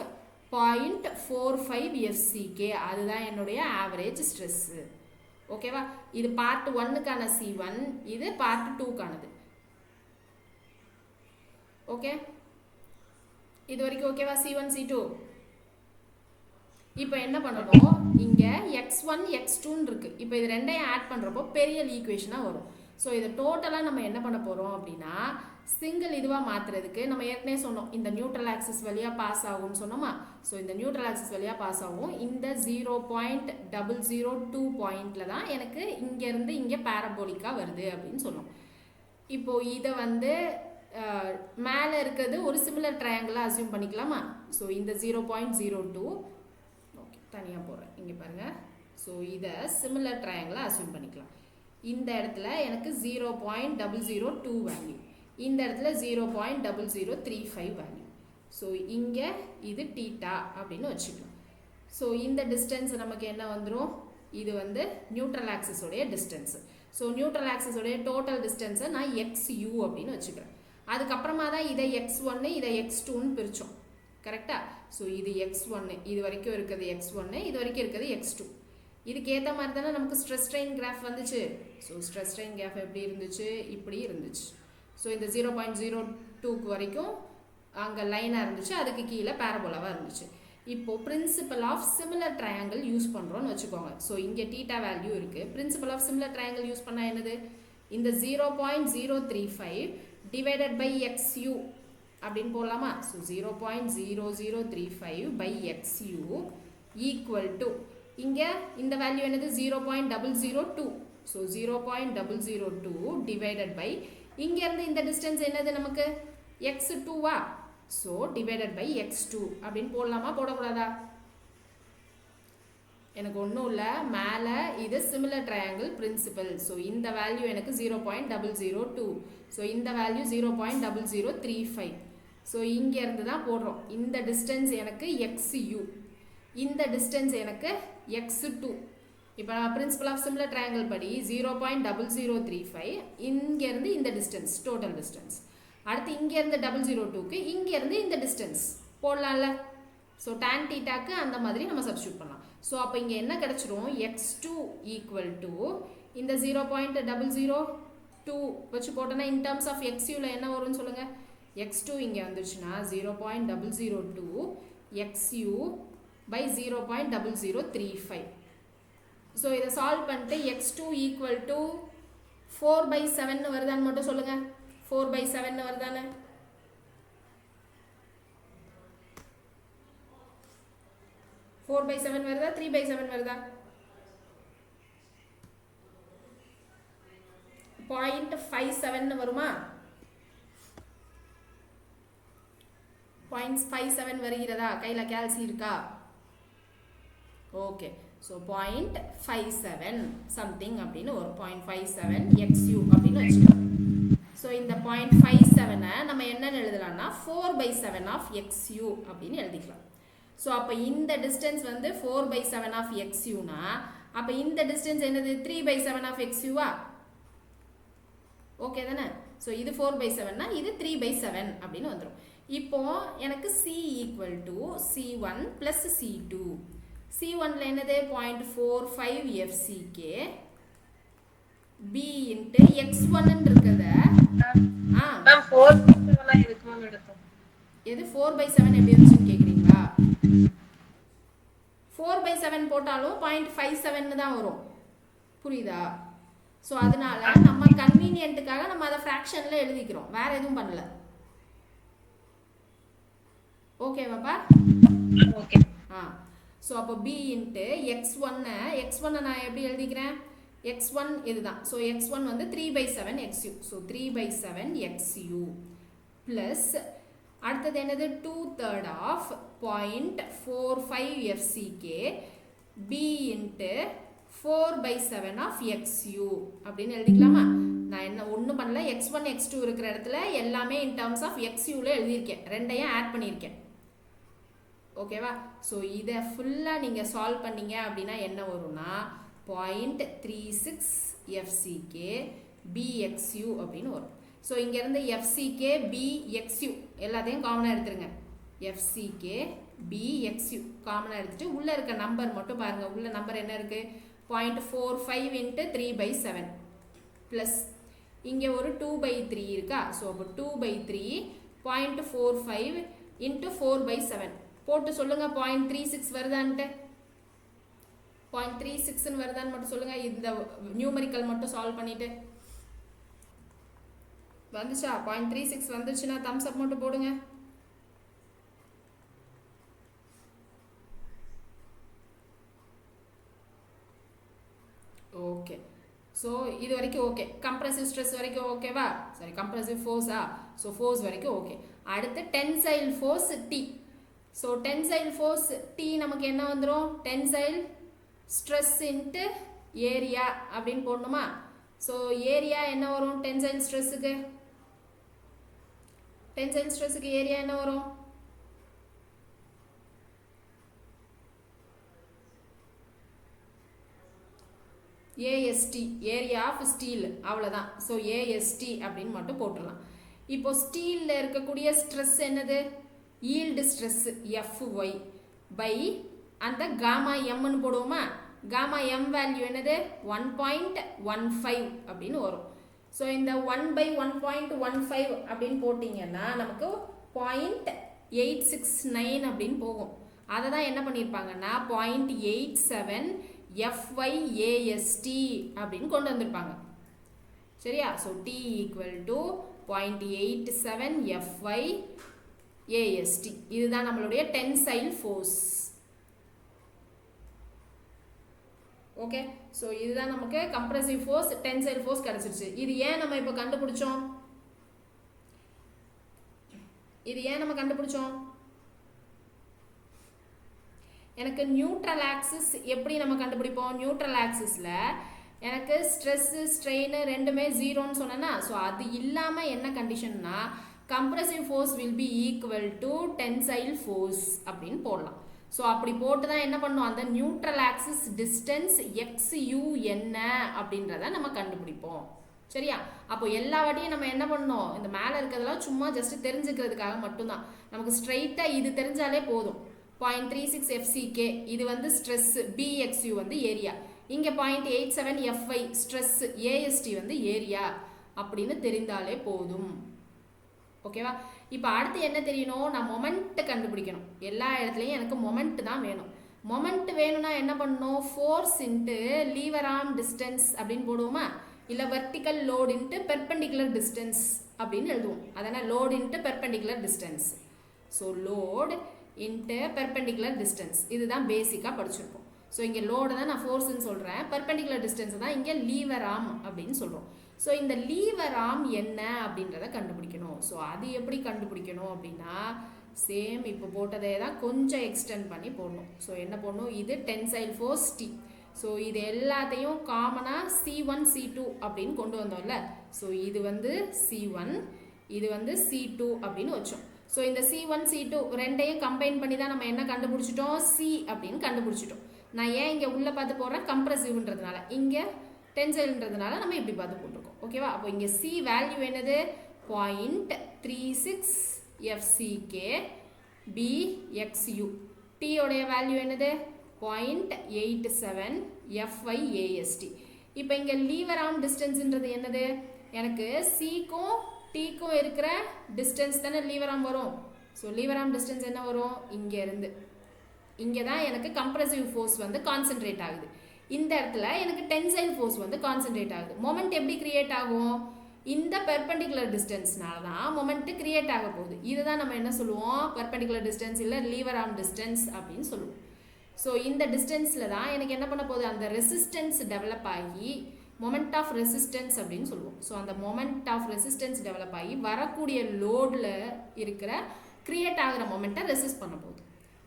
0.45 FCK, அதுதான் என்னுடைய ஆவரேஜ் ஸ்ட்ரெஸ்ஸு. ஓகேவா? இது பார்ட் 1க்கான C1, இது பார்ட் 2க்கானது. ஓகே, இது வரைக்கும் ஓகேவா? C1 C2. இப்போ என்ன பண்ணணும்? இங்கே x1 x2ன்னு இருக்குது. இப்போ இது ரெண்டையும் ஆட் பண்ணுறப்போ பெரிய ஈக்குவேஷனாக வரும். ஸோ இதை டோட்டலாக நம்ம என்ன பண்ண போகிறோம் அப்படின்னா, சிங்கிள் இதுவாக மாற்றுறதுக்கு நம்ம ஏற்கனவே சொன்னோம், இந்த நியூட்ரல் ஆக்சிஸ் வழியாக பாஸ் ஆகும்னு சொன்னோமா? ஸோ இந்த நியூட்ரல் ஆக்சிஸ் வழியாக பாஸ் ஆகும். இந்த 0.002 பாயிண்டில் தான் எனக்கு இங்கேருந்து இங்கே பேரபோலிக்காக வருது அப்படின்னு சொன்னோம். இப்போது இதை வந்து மேலே இருக்கிறது ஒரு சிமிலர் ட்ரையாங்கிளாக அசியூம் பண்ணிக்கலாமா? ஸோ இந்த 0.02, ஓகே தனியாக போடுறேன், இங்கே பாருங்கள். ஸோ இதை சிமிலர் ட்ரையாங்கிளாக அசியூம் பண்ணிக்கலாம். இந்த இடத்துல எனக்கு 0.002 வேல்யூ, இந்த இடத்துல 0.0035 வேல்யூ. ஸோ இங்கே இது தீட்டா அப்படின்னு வச்சுக்கலாம். ஸோ இந்த டிஸ்டன்ஸ் நமக்கு என்ன வந்துடும்? இது வந்து நியூட்ரல் ஆக்சிஸோடைய டிஸ்டன்ஸு. ஸோ நியூட்ரல் ஆக்சிஸோடைய டோட்டல் டிஸ்டன்ஸை நான் XU அப்படின்னு வச்சுக்கிறேன். அதுக்கப்புறமா தான் இதை x1 இதை x2ன்னு பிரித்தோம், கரெக்டாக? ஸோ இது x1, இது வரைக்கும் இருக்கிறது x1, இது வரைக்கும் இருக்கிறது x2. இதுக்கு ஏற்ற மாதிரி தானே நமக்கு ஸ்ட்ரெஸ் ஸ்ட்ரெயின் கிராஃப் வந்துச்சு. ஸோ ஸ்ட்ரெஸ் ஸ்ட்ரெயின் கிராஃப் எப்படி இருந்துச்சு? இப்படி இருந்துச்சு. ஸோ இந்த 0.02க்கு வரைக்கும் அங்கே லைனாக இருந்துச்சு, அதுக்கு கீழே பேரபோலாவாக இருந்துச்சு. இப்போது principle of similar triangle use பண்ணுறோன்னு வச்சுக்கோங்க. ஸோ இங்கே தீட்டா வேல்யூ இருக்குது. Principle of similar triangle use பண்ணால் என்னது? இந்த 0.035 டிவைடட் பை XU அப்படின்னு போடலாமா? So 0.0035 by XU equal to இங்கே இந்த வேல்யூ என்னது? 0.002. ஸோ 0.002 டிவைடட் பை இங்கேருந்து இந்த டிஸ்டன்ஸ் என்னது நமக்கு? x2வா? ஸோ டிவைடட் பை x2 அப்படின்னு போடலாமா போடக்கூடாதா? எனக்கு ஒன்றும் இல்லை, மேலே இது சிமிலர் ட்ரையாங்கிள் பிரின்சிபல். ஸோ இந்த வேல்யூ எனக்கு 0.002. ஸோ இந்த வேல்யூ 0.0035. ஸோ இங்கேருந்து தான் போடுறோம். இந்த டிஸ்டன்ஸ் எனக்கு XU, இந்த டிஸ்டன்ஸ் எனக்கு x2. இப்போ நான் பிரின்சிபல் ஆஃப் சிமிலர் ட்ரையாங்கிள் படி 0.0035 இங்கேருந்து இந்த டிஸ்டன்ஸ் டோட்டல் டிஸ்டன்ஸ். அடுத்து இங்கேருந்து 002க்கு இங்கேருந்து இந்த டிஸ்டன்ஸ் போடலாம்ல. ஸோ tan தீட்டாக்கு அந்த மாதிரி நம்ம சப்ஸ்டியூட் பண்ணலாம். ஸோ அப்போ இங்கே என்ன கிடச்சிரும்? x2 ஈக்குவல் டு இந்த 0.002 வச்சு போட்டோன்னா இன் டர்ம்ஸ் ஆஃப் XUவில் என்ன வரும்னு சொல்லுங்கள்? x2 இங்கே வந்துருச்சுன்னா 0.002 XU by 0.0035. ஸோ இதை சால்வ் பண்ணிட்டு x2 ஈக்குவல் டு 4/7 வருதான்னு மட்டும் சொல்லுங்க. 4/7 வருதானே? ஃபோர் பை செவன் வருதா 3/7 வருதா? 0.57 வருமா? 0.57 வருகிறதா? கையில கேல்சி இருக்கா? ஓகே. ஸோ 0.57 சம்திங் அப்படின்னு ஒரு 0.57 XU அப்படின்னு வச்சுக்கலாம். ஸோ இந்த 0.57 நம்ம என்னன்னு எழுதலாம்னா 4/7 ஆஃப் XU அப்படின்னு எழுதிக்கலாம். ஸோ அப்போ இந்த டிஸ்டன்ஸ் வந்து 4/7 ஆஃப் XUனா அப்போ இந்த டிஸ்டன்ஸ் என்னது 3/7 ஆஃப் XUவா? ஓகே தானே? ஸோ இது 4/7னா இது 3/7 அப்படின்னு வந்துடும். இப்போ எனக்கு C equal to C1 plus C2. C1ல என்னது 0.45 FCK B இன்ட்டு X1 இருக்கிறத மேம் 4/7 எதுக்கு மேம் எடுத்தோம்? எது 4/7 எப்படி இருந்துச்சுன்னு கேட்குறீங்களா? 4/7 போட்டாலும் 0.57 தான் வரும். புரியுதா? ஸோ அதனால நம்ம கன்வீனியன்ட்டுக்காக நம்ம அதை ஃப்ராக்ஷனில் எழுதிக்கிறோம், வேற எதுவும் பண்ணல. ஓகேவாப்பா? ஓகே. ஸோ அப்போ B இன்ட்டு X1 நான் எப்படி எழுதிக்கிறேன்? X1 இதுதான். ஸோ X1 வந்து 3/7 XU. ஸோ 3/7 XU ப்ளஸ் அடுத்தது என்னது 2/3 of 0.45 FCK B into 4/7 of XU அப்படின்னு எழுதிக்கலாமா? நான் என்ன ஒன்றும் பண்ணல, X1 X2 இருக்கிற இடத்துல எல்லாமே இன் டர்ம்ஸ் ஆஃப் XUல எழுதியிருக்கேன், ரெண்டையும் ஆட் பண்ணியிருக்கேன். ஓகேவா? ஸோ இதை ஃபுல்லாக நீங்கள் சால்வ் பண்ணீங்க அப்படின்னா என்ன வரும்னா 0.36 FCK BXU அப்படின்னு வரும். ஸோ இங்கேருந்து FCK BXU எல்லாத்தையும் காமனாக எடுத்துருங்க. FCK BXU காமனாக எடுத்துட்டு உள்ளே இருக்க நம்பர் மட்டும் பாருங்கள். உள்ள நம்பர் என்ன இருக்குது? 0.45 இன்ட்டு 3/7 ப்ளஸ் இங்கே ஒரு 2/3 இருக்கா? ஸோ அப்போ 2/3 0.45 இன்ட்டு 4/7 போட்டு சொல்லுங்கள் 0.36 வருதான்ட்டு. 0.36 வருதான்னு மட்டும் சொல்லுங்கள். இந்த நியூமரிக்கல் மட்டும் சால்வ் பண்ணிவிட்டு வந்துச்சா? 0.36 வந்துச்சுன்னா தம்ஸ் அப் மட்டும் போடுங்க. ஓகே. ஸோ இது வரைக்கும் ஓகே. கம்ப்ரசிவ் ஸ்ட்ரெஸ் வரைக்கும் ஓகேவா? சாரி, கம்ப்ரசிவ் ஃபோர்ஸா? ஸோ ஃபோர்ஸ் வரைக்கும் ஓகே. அடுத்து tensile force T. So tensile force T நமக்கு என்ன வந்துடும்? டென்சைல் ஸ்ட்ரெஸ் இன்ட்டு ஏரியா அப்படின்னு போடணுமா? ஸோ ஏரியா என்ன வரும்? டென்சைல் ஸ்ட்ரெஸ்ஸுக்கு ஏரியா என்ன வரும்? AST, ஏரியா ஆஃப் ஸ்டீல், அவ்வளோதான். ஸோ AST அப்படின்னு மட்டும் போட்டுடலாம். இப்போ ஸ்டீலில் இருக்கக்கூடிய ஸ்ட்ரெஸ் என்னது? ஈல்டு ஸ்ட்ரெஸ் FY பை அந்த காமா எம்னு போடுவோமா? காமா எம் வேல்யூ என்னது? 1.15 அப்படின்னு வரும். ஸோ இந்த 1/1.15 அப்படின்னு போட்டிங்கன்னா நமக்கு 0.869 அப்படின்னு போகும். அதை தான் என்ன பண்ணியிருப்பாங்கன்னா 0.87 FYAST அப்படின்னு கொண்டு வந்திருப்பாங்க. சரியா? So T equal to 0.87 FYAST. இதுதான் நம்மளுடைய டென்சைல் ஃபோர்ஸ். ஓகே. ஸோ இதுதான் நமக்கு கம்ப்ரசிவ் ஃபோர்ஸ், டென்சைல் ஃபோர்ஸ் கிடச்சிருச்சு. இது ஏன் நம்ம இப்போ கண்டுபிடிச்சோம்? எனக்கு நியூட்ரல் ஆக்சிஸ் எப்படி நம்ம கண்டுபிடிப்போம்? நியூட்ரல் ஆக்சிஸில் எனக்கு ஸ்ட்ரெஸ்ஸு ஸ்ட்ரெயின் ரெண்டுமே ஜீரோன்னு சொன்னேன்னா, ஸோ அது இல்லாமல் என்ன கண்டிஷன்னா compressive force will be equal to tensile force அப்படின்னு போடலாம். ஸோ அப்படி போட்டு தான் என்ன பண்ணோம்? அந்த நியூட்ரல் ஆக்சிஸ் டிஸ்டன்ஸ் XU என்ன அப்படின்றத நம்ம கண்டுபிடிப்போம். சரியா? அப்போ எல்லா வாட்டியும் நம்ம என்ன பண்ணோம்? இந்த மேலே இருக்கிறதெல்லாம் சும்மா ஜஸ்ட் தெரிஞ்சுக்கிறதுக்காக மட்டும்தான். நமக்கு ஸ்ட்ரைட்டாக இது தெரிஞ்சாலே போதும். 0.36 FCK இது வந்து ஸ்ட்ரெஸ், BXU வந்து ஏரியா, இங்கே 0.87 FY ஸ்ட்ரெஸ், AST வந்து ஏரியா அப்படின்னு தெரிந்தாலே போதும். ஓகேவா? இப்போ அடுத்து என்ன தெரியணும்? நான் மொமெண்ட் கண்டுபிடிக்கணும். எல்லா இடத்துலையும் எனக்கு மொமெண்ட் தான் வேணும். மொமெண்ட் வேணும்னா என்ன பண்ணணும், force into lever arm distance அப்படின்னு போடுவோமா, இல்லை vertical load into perpendicular distance அப்படின்னு எழுதுவோம். அதனால் load into perpendicular distance. So load into perpendicular distance இதுதான் பேசிக்காக படிச்சிருப்போம். ஸோ இங்கே லோடு தான் நான் ஃபோர்ஸ்ன்னு சொல்கிறேன், பெர்பெண்டிகுலர் டிஸ்டன்ஸ் தான் இங்கே லீவர் ஆர்ம் அப்படின்னு சொல்கிறோம். ஸோ இந்த லீவர் ஆர்ம் என்ன அப்படின்றத கண்டுபிடிக்கணும். ஸோ அது எப்படி கண்டுபிடிக்கணும் அப்படின்னா, சேம் இப்போ போட்டதே தான் கொஞ்சம் எக்ஸ்டெண்ட் பண்ணி போடணும். ஸோ என்ன போடணும், இது டென்சைல் ஃபோர்ஸ் T. ஸோ இது எல்லாத்தையும் காமனாக C1 C2 அப்படின்னு கொண்டு வந்தோம்ல. ஸோ இது வந்து C1, இது வந்து C2 அப்படின்னு வச்சோம். ஸோ இந்த C1 C2 ரெண்டையும் கம்பைன் பண்ணி தான் நம்ம என்ன கண்டுபிடிச்சிட்டோம், C அப்படின்னு கண்டுபிடிச்சிட்டோம். நான் ஏன் இங்கே உள்ளே பார்த்து போடுறேன், கம்ப்ரசிவ்ன்றதுனால, இங்கே டென்சைல்ன்றதுனால நம்ம இப்படி பார்த்து போட்டிருக்கோம். ஓகேவா? அப்போ இங்கே C வேல்யூ என்னது, 0.36 FCK BXU. T உடைய வேல்யூ என்னது, 0.87 FIAST. இப்போ இங்கே லீவர் ஆர்ம் டிஸ்டன்ஸ்ன்றது என்னது, எனக்கு Cக்கும் Tக்கும் இருக்கிற டிஸ்டன்ஸ் தானே லீவர் ஆர்ம் வரும். ஸோ லீவர் ஆர்ம் டிஸ்டன்ஸ் என்ன வரும், இங்கே இருந்து இங்கே தான் எனக்கு கம்ப்ரசிவ் ஃபோர்ஸ் வந்து கான்சென்ட்ரேட் ஆகுது. இந்த இடத்துல எனக்கு டென்சைல் ஃபோர்ஸ் வந்து கான்சென்ட்ரேட் ஆகுது. மொமெண்ட் எப்படி கிரியேட் ஆகும், இந்த பெர்பெண்டிகுலர் டிஸ்டன்ஸ்னால தான் மொமெண்ட் கிரியேட் ஆக போகுது. இதுதான் நம்ம என்ன சொல்லுவோம், பெர்பெண்டிகுலர் டிஸ்டன்ஸ் இல்லை லீவர் ஆர்ம் டிஸ்டன்ஸ் அப்படின்னு சொல்லுவோம். ஸோ இந்த டிஸ்டன்ஸில் தான் எனக்கு என்ன பண்ண போகுது, அந்த ரெசிஸ்டன்ஸ் டெவலப் ஆகி மொமெண்ட் ஆஃப் ரெசிஸ்டன்ஸ் அப்படின்னு சொல்லுவோம். ஸோ அந்த மொமெண்ட் ஆஃப் ரெசிஸ்டன்ஸ் டெவலப் ஆகி வரக்கூடிய லோடில் இருக்கிற கிரியேட் ஆகிற மொமெண்ட்டை ரெசிஸ்ட் பண்ண போகுது.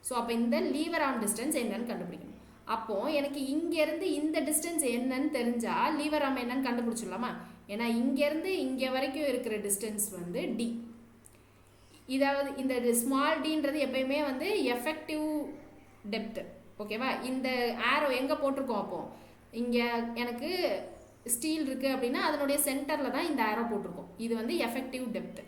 ஸோ அப்போ இந்த லீவர் ஆர்ம் டிஸ்டன்ஸ் என்னன்னு கண்டுபிடிக்கணும். அப்போது எனக்கு இங்கேருந்து இந்த டிஸ்டன்ஸ் என்னன்னு தெரிஞ்சால் லீவர் ஆர்ம் என்னன்னு கண்டுபிடிச்சிடலாமா. ஏன்னா இங்கேருந்து இங்கே வரைக்கும் இருக்கிற டிஸ்டன்ஸ் வந்து D. இதாவது இந்த ஸ்மால் டின்றது எப்பயுமே வந்து எஃபெக்டிவ் டெப்த்து. ஓகேவா? இந்த ஆரோ எங்கே போட்டிருக்கோம், அப்போது இங்கே எனக்கு ஸ்டீல் இருக்குது அப்படின்னா அதனுடைய சென்டரில் தான் இந்த ஆரோ போட்டிருக்கோம். இது வந்து எஃபெக்டிவ் டெப்த்து.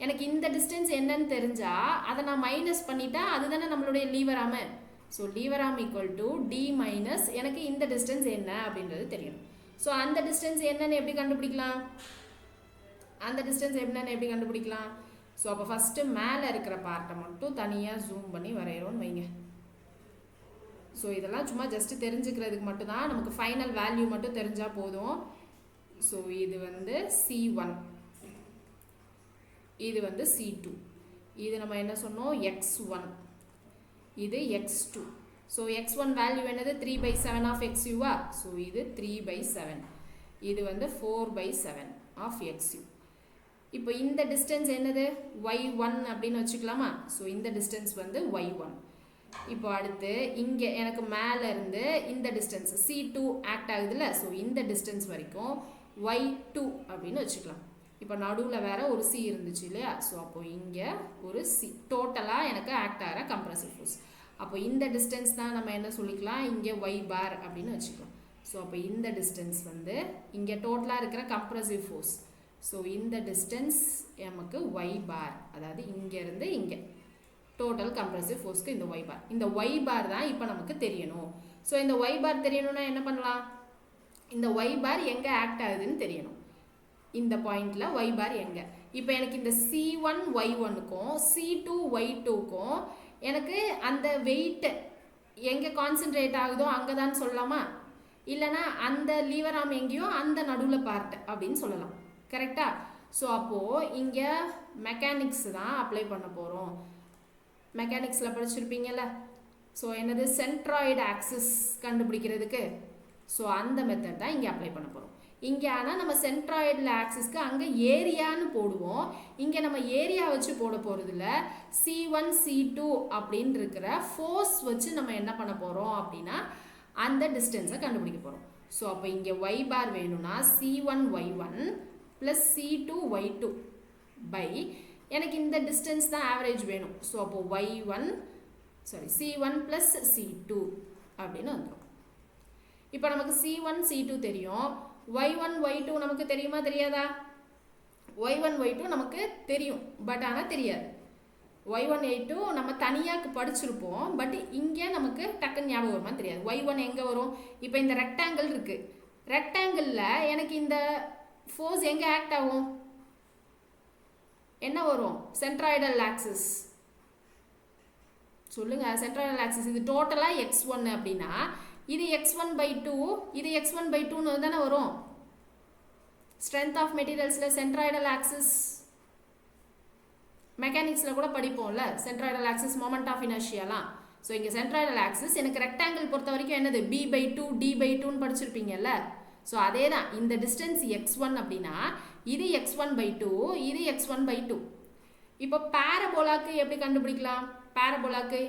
எனக்கு இந்த டிஸ்டன்ஸ் என்னன்னு தெரிஞ்சால் அதை நான் மைனஸ் பண்ணிட்டா அதுதானே நம்மளுடைய lever arm. So lever arm equal to D minus எனக்கு இந்த டிஸ்டன்ஸ் என்ன அப்படின்றது தெரியணும். ஸோ அந்த டிஸ்டன்ஸ் என்னன்னு எப்படி கண்டுபிடிக்கலாம், ஸோ அப்போ ஃபஸ்ட்டு மேலே இருக்கிற பார்ட்டை மட்டும் தனியாக ஜூம் பண்ணி வரைகிறோன்னு வைங்க. ஸோ இதெல்லாம் சும்மா ஜஸ்ட்டு தெரிஞ்சுக்கிறதுக்கு மட்டும்தான், நமக்கு ஃபைனல் வேல்யூ மட்டும் தெரிஞ்சால் போதும். ஸோ இது வந்து C1, இது வந்து C2, இது நம்ம என்ன சொன்னோம் X1, இது X2. ஸோ X1 வேல்யூ என்னது 3/7 ஆஃப் XUவா. ஸோ இது 3/7, இது வந்து 4/7 ஆஃப் XU. இப்போ இந்த டிஸ்டன்ஸ் என்னது Y1 அப்படின்னு வச்சுக்கலாமா. ஸோ இந்த டிஸ்டன்ஸ் வந்து Y1. இப்போ அடுத்து இங்கே எனக்கு மேலே இருந்து இந்த டிஸ்டன்ஸ் C2 ஆக்ட் ஆகுதுல்ல. ஸோ இந்த டிஸ்டன்ஸ் வரைக்கும் Y2 அப்படின்னு வச்சுக்கலாம். இப்போ நடுவில் வேற ஒரு C இருந்துச்சு இல்லையா. ஸோ அப்போ இங்கே ஒரு C டோட்டலாக எனக்கு ஆக்ட் ஆகிற கம்ப்ரசிவ் ஃபோர்ஸ். அப்போ இந்த டிஸ்டன்ஸ் தான் நம்ம என்ன சொல்லிக்கலாம், இங்கே Y பார் அப்படின்னு வச்சுக்கலாம். ஸோ அப்போ இந்த டிஸ்டன்ஸ் வந்து இங்கே டோட்டலாக இருக்கிற கம்ப்ரசிவ் ஃபோர்ஸ். ஸோ இந்த டிஸ்டன்ஸ் நமக்கு Y பார், அதாவது இங்கேருந்து இங்கே டோட்டல் கம்ப்ரசிவ் ஃபோர்ஸ்க்கு இந்த Y பார். இந்த Y பார் தான் இப்போ நமக்கு தெரியணும். ஸோ இந்த Y பார் தெரியணும்னா என்ன பண்ணலாம், இந்த Y பார் எங்கே ஆக்ட் ஆகுதுன்னு தெரியணும். இந்த பாயிண்டில் Y பார் எங்கே, இப்போ எனக்கு இந்த C1 Y1க்கும் C2 Y2க்கும் எனக்கு அந்த வெயிட் எங்கே கான்சென்ட்ரேட் ஆகுதோ அங்கே தான் சொல்லலாமா, இல்லைனா அந்த லீவர் ஆர்ம் எங்கேயோ அந்த நடுவில் பார்ட் அப்படின்னு சொல்லலாம். கரெக்டாக? ஸோ அப்போது இங்கே மெக்கானிக்ஸ் தான் அப்ளை பண்ண போகிறோம். மெக்கானிக்ஸில் படிச்சிருப்பீங்கல்ல. ஸோ என்னது சென்ட்ராய்டு ஆக்சிஸ் கண்டுபிடிக்கிறதுக்கு, ஸோ அந்த மெத்தட் தான் இங்கே அப்ளை பண்ண போகிறோம். இங்கே ஆனால் நம்ம சென்ட்ராய்டில் ஆக்சிஸ்க்கு அங்கே ஏரியான்னு போடுவோம். இங்கே நம்ம ஏரியா வச்சு போட போகிறதில்ல, C1 C2 அப்படின்னு இருக்கிற ஃபோர்ஸ் வச்சு நம்ம என்ன பண்ண போகிறோம் அப்படின்னா அந்த டிஸ்டன்ஸை கண்டுபிடிக்க போகிறோம். ஸோ அப்போ இங்கே Y பார் வேணும்னா C1 Y1 plus C2 Y2 by எனக்கு இந்த டிஸ்டன்ஸ் தான் ஆவரேஜ் வேணும். ஸோ அப்போது C1 ப்ளஸ் C2 அப்படின்னு வந்துடும். இப்போ நமக்கு C1 C2 தெரியும், Y1 Y2 நமக்கு தெரியுமா தெரியாதா? Y1 Y2 நமக்கு தெரியும், பட் ஆனால் தெரியாது. Y1 Y2 நம்ம தனியாக படிச்சிருப்போம், பட் இங்கே நமக்கு டக்குன்னு ஞாபகம் வருமா தெரியாது. Y1 எங்கே வரும், இப்போ இந்த ரெக்டாங்கிள் இருக்குது, ரெக்டாங்கிளில் எனக்கு இந்த ஃபோர்ஸ் எங்கே ஆக்ட் ஆகும், என்ன வரும், சென்ட்ராய்டல் ஆக்சிஸ். சொல்லுங்க. சென்ட்ராய்டல் ஆக்சிஸ் இது டோட்டலாக x1 அப்படின்னா இது x1/2 இது x1/2ன்னு தானே வரும். ஸ்ட்ரென்த் ஆஃப் மெட்டீரியல்ஸில் சென்ட்ராய்டல் ஆக்சிஸ் மெக்கானிக்ஸில் கூட படிப்போம்ல, சென்ட்ராய்டல் ஆக்சிஸ் மொமெண்ட் ஆஃப் இனர்ஷியாலாம். ஸோ இங்கே சென்ட்ராய்டல் ஆக்சிஸ் எனக்கு ரெக்டாங்கிள் பொறுத்த வரைக்கும் என்னது b/2 d/2ன்னு படிச்சிருப்பீங்கல்ல. ஸோ அதே தான் இந்த டிஸ்டன்ஸ் x1 அப்படின்னா இது x1/2 இது x1/2. இப்போ பேரபோலாக்கு எப்படி கண்டுபிடிக்கலாம்? பேரபோலாக்கு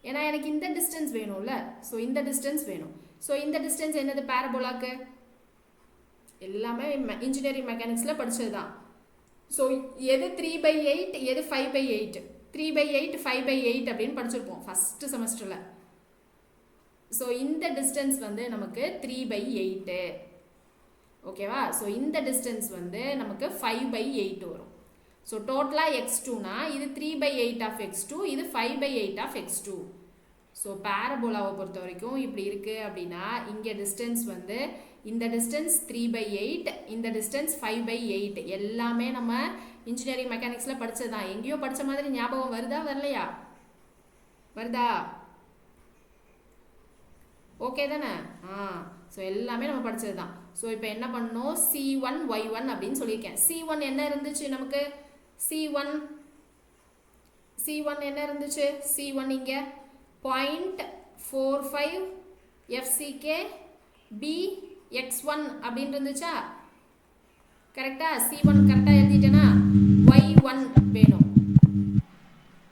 ஏன்னா எனக்கு இந்த டிஸ்டன்ஸ் வேணும்ல, ஸோ இந்த டிஸ்டன்ஸ் வேணும். ஸோ இந்த டிஸ்டன்ஸ் என்னது பேரபோலாக்கு? எல்லாமே இன்ஜினியரிங் மெக்கானிக்ஸில் படித்தது தான். ஸோ எது 3/8 எது 5/8? 3/8 5/8 அப்படின்னு படிச்சிருப்போம் ஃபஸ்ட்டு செமஸ்டரில். ஸோ இந்த டிஸ்டன்ஸ் வந்து நமக்கு 3/8 ஓகேவா. ஸோ இந்த டிஸ்டன்ஸ் வந்து நமக்கு 5/8 வரும். ஸோ டோட்டலாக x2னா இது 3/8 ஆஃப் x2 இது 5/8 ஆஃப் x2. ஸோ பேரபோலாவை பொறுத்த வரைக்கும் இப்படி இருக்குது அப்படின்னா இங்கே டிஸ்டன்ஸ் வந்து இந்த டிஸ்டன்ஸ் 3/8 இந்த டிஸ்டன்ஸ் 5/8 எல்லாமே நம்ம இன்ஜினியரிங் மெக்கானிக்ஸில் படித்தது தான். எங்கேயோ படித்த மாதிரி ஞாபகம் வருதா வரலையா? வருதா? ஓகே தானே? ஸோ எல்லாமே நம்ம படித்தது தான். ஸோ இப்போ என்ன பண்ணணும்? C1 Y1 அப்படின்னு சொல்லியிருக்கேன். C1 என்ன இருந்துச்சு நமக்கு? C1 என்ன இருந்துச்சு? C1 இங்கே 0.45 FCK BX1 அப்படின்னு இருந்துச்சா? கரெக்டா? C1 கரெக்டாக எழுதிட்டேனா? Y1 வேணும்.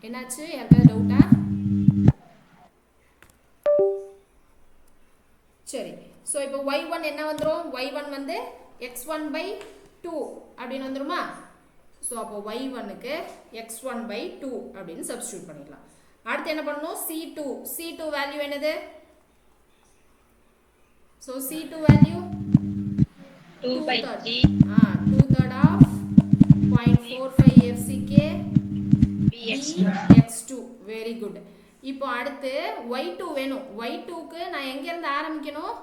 என்னாச்சு? யாருக்காவது டவுட்டா? சரி. ஸோ இப்போ y1 என்ன வந்துடும்? y1 வந்து x1/2 அப்படின்னு வந்துடுமா? ஸோ அப்போ y1க்கு x1/2 அப்படின்னு சப்ஸ்டியூட் பண்ணிடலாம். அடுத்து என்ன பண்ணணும்? C2 வேல்யூ என்னது? So C2 value 2/3 of 0.45 FCK BX2. Very good. இப்போ அடுத்து y2 வேணும். y2க்கு நான் எங்கேருந்து ஆரம்பிக்கணும்?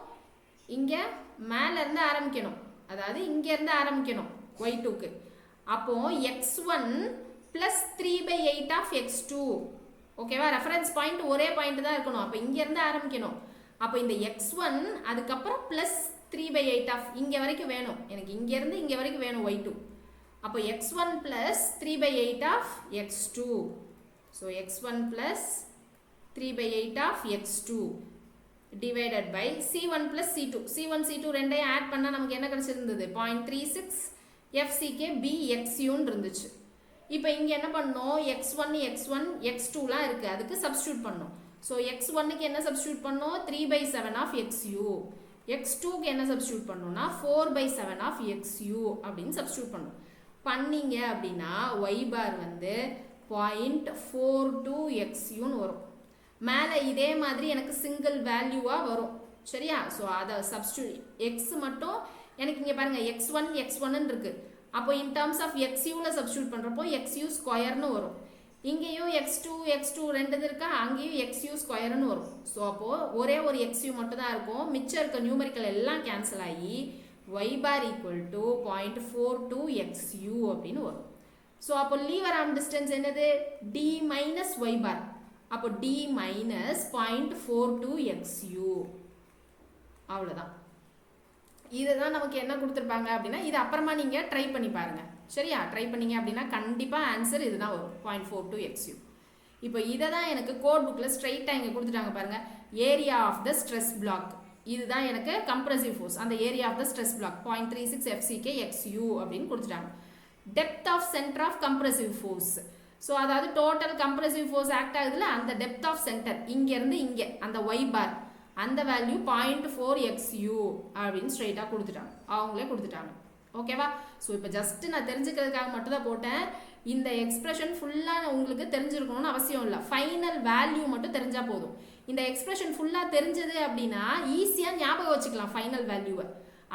இங்கே மேலேருந்து ஆரம்பிக்கணும், அதாவது இங்கேருந்து ஆரம்பிக்கணும் y2க்கு. அப்போ x1 + 3/8 ஆஃப் x2 ஓகேவா. ரெஃபரன்ஸ் பாயிண்ட் ஒரே பாயிண்ட் தான் இருக்கணும். அப்போ இங்கேருந்து ஆரம்பிக்கணும். அப்போ இந்த x1 அதுக்கப்புறம் ப்ளஸ் 3/8 ஆஃப் இங்கே வரைக்கும் வேணும் எனக்கு. இங்கேருந்து இங்கே வரைக்கும் வேணும் y2. அப்போ x1 + 3/8 of x2. So x1 + 3/8 of x2 divided by C1 + C2. C1 C2 ரெண்டையும் ஆட் பண்ணால் நமக்கு என்ன கிடச்சிருந்தது? 0.36 FCK BXUன்னு இருந்துச்சு. இப்போ இங்கே என்ன பண்ணோம்? x1 x2லாம் இருக்குது, அதுக்கு சப்ஸ்டியூட் பண்ணோம். ஸோ x1க்கு என்ன சப்ஸ்டியூட் பண்ணோம்? 3/7 ஆஃப் XU. x2க்கு என்ன சப்ஸ்டியூட் பண்ணோம்னா 4/7 ஆஃப் XU அப்படின்னு சப்ஸ்டியூட் பண்ணோம். பண்ணிங்க அப்படின்னா y பார் வந்து 0.42 XUன்னு வரும். மேலே இதே மாதிரி எனக்கு சிங்கிள் வேல்யூவாக வரும். சரியா? ஸோ அதை சப்ஸ்டியூட் எக்ஸ் மட்டும் எனக்கு இங்கே பாருங்கள் x1 இருக்குது. அப்போ இன் டர்ம்ஸ் ஆஃப் XUவில் சப்ஸ்டியூட் பண்ணுறப்போ XU ஸ்கொயர்னு வரும். இங்கேயும் x2 ரெண்டு இருக்கா, அங்கேயும் XU ஸ்கொயர்னு வரும். ஸோ அப்போது ஒரே ஒரு XU மட்டும் தான் இருக்கும். மிச்சம் இருக்க நியூமரிக்கல் எல்லாம் கேன்சல் ஆகி y bar equal to 0.42 XU அப்படின்னு வரும். ஸோ அப்போ லீவர் ஆர்ம் டிஸ்டன்ஸ் என்னது? D minus y bar. அப்போ D மைனஸ் 0.42 XU. அவ்வளோதான். இதுதான் நமக்கு என்ன கொடுத்துருப்பாங்க அப்படின்னா இது அப்புறமா நீங்கள் ட்ரை பண்ணி பாருங்கள். சரியா? ட்ரை பண்ணிங்க அப்படின்னா கண்டிப்பாக ஆன்சர் இதுதான் வரும், 0.42 XU. இப்போ இதை தான் எனக்கு கோட் புக்கில் ஸ்ட்ரைட்டாக இங்கே கொடுத்துட்டாங்க பாருங்கள். Area of the stress block இதுதான் எனக்கு கம்ப்ரசிவ் ஃபோர்ஸ். அந்த area of the stress block 0.36 FCK XU அப்படின்னு கொடுத்துட்டாங்க. Depth of centre of compressive force. So அதாவது டோட்டல் கம்ப்ரசிவ் ஃபோர்ஸ் ஆக்ட் ஆகுதுல, அந்த டெப்த் ஆஃப் சென்டர் இங்கேருந்து இங்கே அந்த y பார் அந்த வேல்யூ 0.4 XU அப்படின்னு ஸ்ட்ரைட்டாக கொடுத்துட்டாங்க, அவங்களே கொடுத்துட்டாங்க. ஓகேவா? ஸோ இப்போ ஜஸ்ட்டு நான் தெரிஞ்சுக்கிறதுக்காக மட்டும் தான் போட்டேன். இந்த எக்ஸ்பிரஷன் ஃபுல்லாக உங்களுக்கு தெரிஞ்சிருக்கணும்னு அவசியம் இல்லை, ஃபைனல் வேல்யூ மட்டும் தெரிஞ்சால் போதும். இந்த எக்ஸ்பிரஷன் ஃபுல்லாக தெரிஞ்சது அப்படின்னா ஈஸியாக ஞாபகம் வச்சுக்கலாம் ஃபைனல் வேல்யூவை.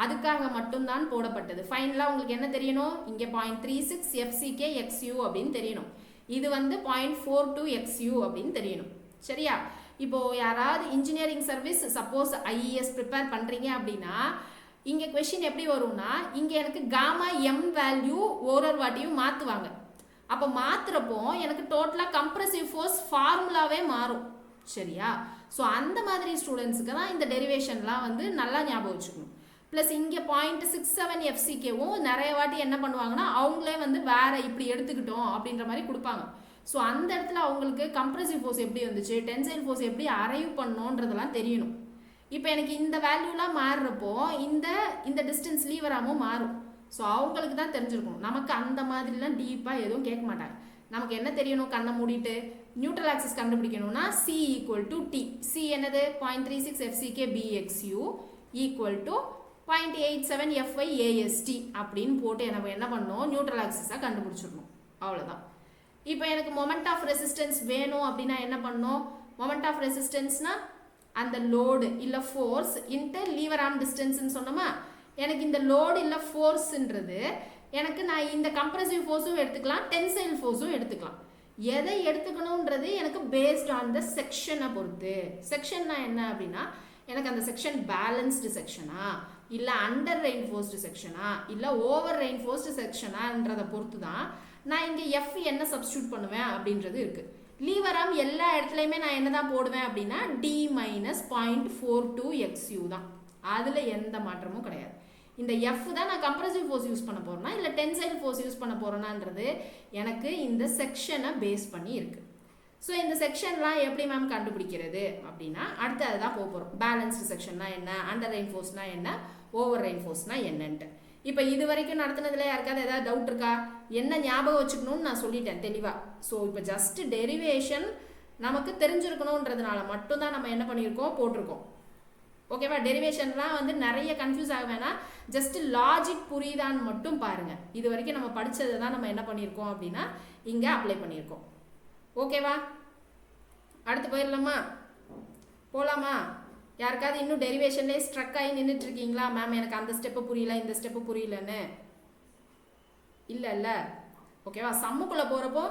அதுக்காக மட்டும்தான் போடப்பட்டது. ஃபைனலாக உங்களுக்கு என்ன தெரியணும்? இங்கே 0.36 FCK XU அப்படின்னு தெரியணும். இது வந்து 0.42 XU அப்படின்னு தெரியணும். சரியா? இப்போது யாராவது engineering service suppose IES prepare பண்ணுறீங்க அப்படின்னா இங்கே கொஷின் எப்படி வரும்னா, இங்கே எனக்கு காமா எம் வேல்யூ ஒரு வாட்டியும் மாற்றுவாங்க. அப்போ மாற்றுறப்போ எனக்கு டோட்டலாக கம்ப்ரசிவ் ஃபோர்ஸ் ஃபார்முலாவே மாறும். சரியா? ஸோ அந்த மாதிரி ஸ்டூடெண்ட்ஸுக்கு தான் இந்த டெரிவேஷன்லாம் வந்து நல்லா ஞாபகம் வச்சுக்கணும். ப்ளஸ் இங்கே 0.67 FCKவும் நிறைய வாட்டி என்ன பண்ணுவாங்கன்னா அவங்களே வந்து வேற இப்படி எடுத்துக்கிட்டோம் அப்படின்ற மாதிரி கொடுப்பாங்க. ஸோ அந்த இடத்துல அவங்களுக்கு கம்ப்ரசிவ் ஃபோர்ஸ் எப்படி வந்துச்சு, டென்சைல் ஃபோர்ஸ் எப்படி அரைவ் பண்ணோன்றதெல்லாம் தெரியணும். இப்போ எனக்கு இந்த வேல்யூலாம் மாறுறப்போ இந்த டிஸ்டன்ஸ் லீவராமும் மாறும். ஸோ அவங்களுக்கு தான் தெரிஞ்சிருக்கணும். நமக்கு அந்த மாதிரிலாம் டீப்பாக எதுவும் கேட்க மாட்டாங்க. நமக்கு என்ன தெரியணும், கண்ணை மூடிட்டு நியூட்ரல் ஆக்சிஸ் கண்டுபிடிக்கணும்னா C = T. C என்னது 0.36 FCK BXU = 0.87 FY AST அப்படின்னு போட்டு நம்ம என்ன பண்ணோம், நியூட்ரல் ஆக்சிஸாக கண்டுபிடிச்சிடணும். அவ்வளோதான். இப்போ எனக்கு மொமெண்ட் ஆஃப் ரெசிஸ்டன்ஸ் வேணும் அப்படின்னா என்ன பண்ணோம், மொமெண்ட் ஆஃப் ரெசிஸ்டன்ஸ்னா அந்த லோடு இல்லை ஃபோர்ஸ் இன்ட்டு லீவர் ஆர்ம் டிஸ்டன்ஸ்ன்னு சொன்னோமா. எனக்கு இந்த லோடு இல்லை ஃபோர்ஸுன்றது எனக்கு நான் இந்த கம்ப்ரசிவ் ஃபோர்ஸும் எடுத்துக்கலாம், டென்சைல் ஃபோர்ஸும் எடுத்துக்கலாம். எதை எடுத்துக்கணுன்றது எனக்கு பேஸ்ட் ஆன் த செக்ஷனை பொறுத்து. செக்ஷன்னா என்ன அப்படின்னா எனக்கு அந்த செக்ஷன் பேலன்ஸ்டு செக்ஷனா இல்லை அண்டர் ரெயின்ஃபோர்ஸ்டு செக்ஷனா இல்லை ஓவர் ரெயின்ஃபோர்ஸ்டு செக்ஷனான்றதை பொறுத்து தான் நான் இங்கே எஃப் என்ன சப்ஸ்டியூட் பண்ணுவேன் அப்படின்றது இருக்குது. லீவர் ஆர்ம் எல்லா இடத்துலையுமே நான் என்ன தான் போடுவேன் அப்படின்னா D - 0.42 XU தான். அதில் எந்த மாற்றமும் கிடையாது. இந்த எஃப் தான் நான் கம்ப்ரசிவ் ஃபோர்ஸ் யூஸ் பண்ண போகிறேன்னா இல்லை டென்சைல் ஃபோர்ஸ் யூஸ் பண்ண போகிறேன்னான்றது எனக்கு இந்த செக்ஷனை பேஸ் பண்ணி இருக்குது. ஸோ இந்த செக்ஷன்லாம் எப்படி மேம் கண்டுபிடிக்கிறது அப்படின்னா அடுத்து அதை தான் போகிறோம். பேலன்ஸ்டு செக்ஷன்னா என்ன, அண்டர் ரெயின்ஃபோர்ஸ்னா என்ன, ஓவர் ரெயின்ஃபோர்ஸ்னா என்னன்ட்டு. இப்போ இது வரைக்கும் நடத்துனதுல யாருக்காவது ஏதாவது டவுட் இருக்கா? என்ன ஞாபகம் வச்சுக்கணும்னு நான் சொல்லிட்டேன் தெளிவாக. ஸோ இப்போ ஜஸ்ட் டெரிவேஷன் நமக்கு தெரிஞ்சிருக்கணுன்றதுனால மட்டும்தான் நம்ம என்ன பண்ணியிருக்கோம், போட்டிருக்கோம். ஓகேவா? டெரிவேஷன்லாம் வந்து நிறைய கன்ஃபியூஸ் ஆக வேணாம், ஜஸ்ட் லாஜிக் புரியுதான்னு மட்டும் பாருங்கள். இது வரைக்கும் நம்ம படித்ததை தான் நம்ம என்ன பண்ணியிருக்கோம் அப்படின்னா இங்கே அப்ளை பண்ணியிருக்கோம். ஓகேவா? அடுத்து போயிடலாமா, போகலாமா? யாருக்காவது இன்னும் டெரிவேஷன்லேயே ஸ்ட்ரக் ஆகி நின்றுட்டு இருக்கீங்களா, மேம் எனக்கு அந்த ஸ்டெப்பு புரியல இந்த ஸ்டெப்பு புரியலன்னு? இல்லை. ஓகேவா? சம்முக்குள்ளே போகிறப்போ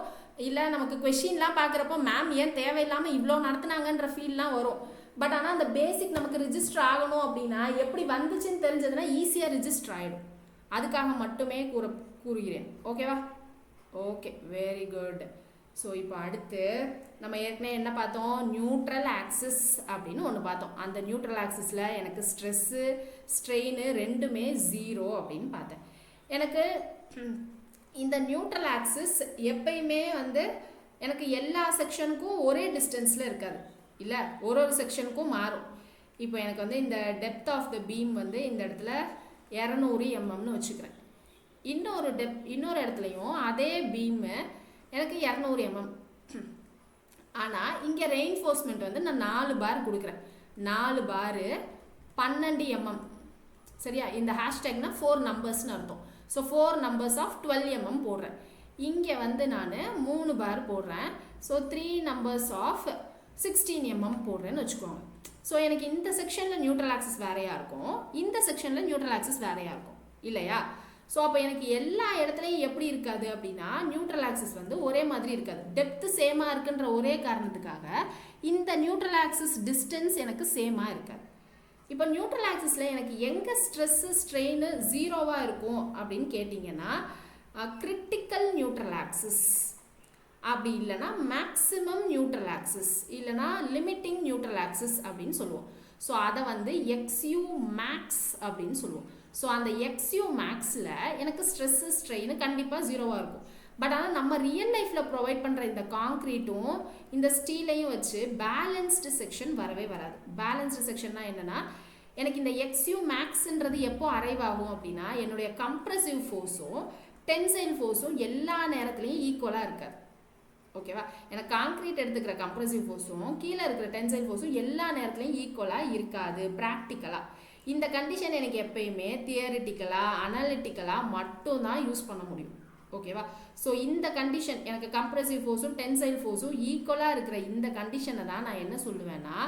இல்லை நமக்கு கொஷின்லாம் பார்க்குறப்போ மேம் ஏன் தேவையில்லாமல் இவ்வளோ நடத்துனாங்கன்ற ஃபீல்லாம் வரும். பட் ஆனால் அந்த பேசிக் நமக்கு ரிஜிஸ்டர் ஆகணும் அப்படின்னா எப்படி வந்துச்சுன்னு தெரிஞ்சதுன்னா ஈஸியாக ரிஜிஸ்டர் ஆகிடும். அதுக்காக மட்டுமே கூறுகிறேன். ஓகேவா? Okay, very good. ஸோ இப்போ அடுத்து நம்ம ஏற்கனவே என்ன பார்த்தோம், நியூட்ரல் ஆக்சிஸ் அப்படின்னு ஒன்று பார்த்தோம். அந்த நியூட்ரல் ஆக்சிஸில் எனக்கு ஸ்ட்ரெஸ்ஸு ஸ்ட்ரெயின் ரெண்டுமே 0 அப்படின்னு பார்த்தேன். எனக்கு இந்த நியூட்ரல் ஆக்சிஸ் எப்பயுமே வந்து எனக்கு எல்லா செக்ஷனுக்கும் ஒரே டிஸ்டன்ஸில் இருக்காது, இல்லை ஒரு செக்ஷனுக்கும் மாறும். இப்போ எனக்கு வந்து இந்த டெப்த் ஆஃப் த பீம் வந்து இந்த இடத்துல 200 mmன்னு வச்சுக்கிறேன். இன்னொரு இடத்துலையும் அதே பீமு எனக்கு 200 mm. ஆனால் இங்கே ரெயின்ஃபோர்ஸ்மெண்ட் வந்து நான் 4 பார் கொடுக்குறேன். 4 பார் 12 mm. சரியா? இந்த ஹேஷ்டேக்னா 4 நம்பர்ஸ்னு அர்த்தம். ஸோ 4 நம்பர்ஸ் ஆஃப் 12 mm போடுறேன். இங்கே வந்து நான் 3 பார் போடுறேன். ஸோ 3 நம்பர்ஸ் ஆஃப் 16 mm போடுறேன்னு வச்சுக்கோங்க. ஸோ எனக்கு இந்த செக்ஷனில் நியூட்ரல் ஆக்சிஸ் வேறையாக இருக்கும், இந்த செக்ஷனில் நியூட்ரல் ஆக்சிஸ் வேறையாக இருக்கும், இல்லையா? ஸோ அப்போ எனக்கு எல்லா இடத்துலையும் எப்படி இருக்காது அப்படின்னா நியூட்ரல் ஆக்சிஸ் வந்து ஒரே மாதிரி இருக்காது. டெப்த்து சேமாக இருக்குன்ற ஒரே காரணத்துக்காக இந்த நியூட்ரல் ஆக்சிஸ் டிஸ்டன்ஸ் எனக்கு சேமாக இருக்காது. இப்போ நியூட்ரல் ஆக்சிஸில் எனக்கு எங்கே ஸ்ட்ரெஸ்ஸு ஸ்ட்ரெயின் 0வாக இருக்கும் அப்படின்னு கேட்டிங்கன்னா கிரிட்டிக்கல் நியூட்ரல் ஆக்சிஸ், அப்படி இல்லைனா மேக்ஸிமம் நியூட்ரல் ஆக்சிஸ், இல்லைனா லிமிட்டிங் நியூட்ரல் ஆக்சிஸ் அப்படின்னு சொல்லுவோம். ஸோ அதை வந்து XU மேக்ஸ் அப்படின்னு சொல்லுவோம். ஸோ அந்த XU மேக்ஸில் எனக்கு ஸ்ட்ரெஸ்ஸு ஸ்ட்ரெயின் கண்டிப்பாக 0வாக இருக்கும். பட் ஆனால் நம்ம ரியல் லைஃப்பில் ப்ரொவைட் பண்ணுற இந்த காங்க்ரீட்டும் இந்த ஸ்டீலையும் வச்சு பேலன்ஸ்டு செக்ஷன் வரவே வராது. பேலன்ஸ்டு செக்ஷன்னா என்னென்னா எனக்கு இந்த XU மேக்ஸ்ன்றது எப்போ அரைவ் ஆகும் அப்படின்னா என்னுடைய கம்ப்ரசிவ் ஃபோர்ஸும் டென்சைல் ஃபோர்ஸும் எல்லா நேரத்துலையும் ஈக்குவலாக இருக்காது. ஓகேவா? எனக்கு காங்க்ரீட் எடுத்துக்கிற கம்ப்ரசிவ் ஃபோர்ஸும் கீழே இருக்கிற டென்சைல் ஃபோர்ஸும் எல்லா நேரத்துலையும் ஈக்குவலாக இருக்காது ப்ராக்டிக்கலாக. இந்த கண்டிஷன் எனக்கு எப்பயுமே தியரிட்டிக்கலாக அனாலிட்டிக்கலாக மட்டும்தான் யூஸ் பண்ண முடியும். ஓகேவா? ஸோ இந்த கண்டிஷன் எனக்கு கம்ப்ரசிவ் ஃபோர்ஸும் டென்சைல் ஃபோர்ஸும் ஈக்குவலாக இருக்கிற இந்த கண்டிஷனை தான் நான் என்ன சொல்லுவேன்னா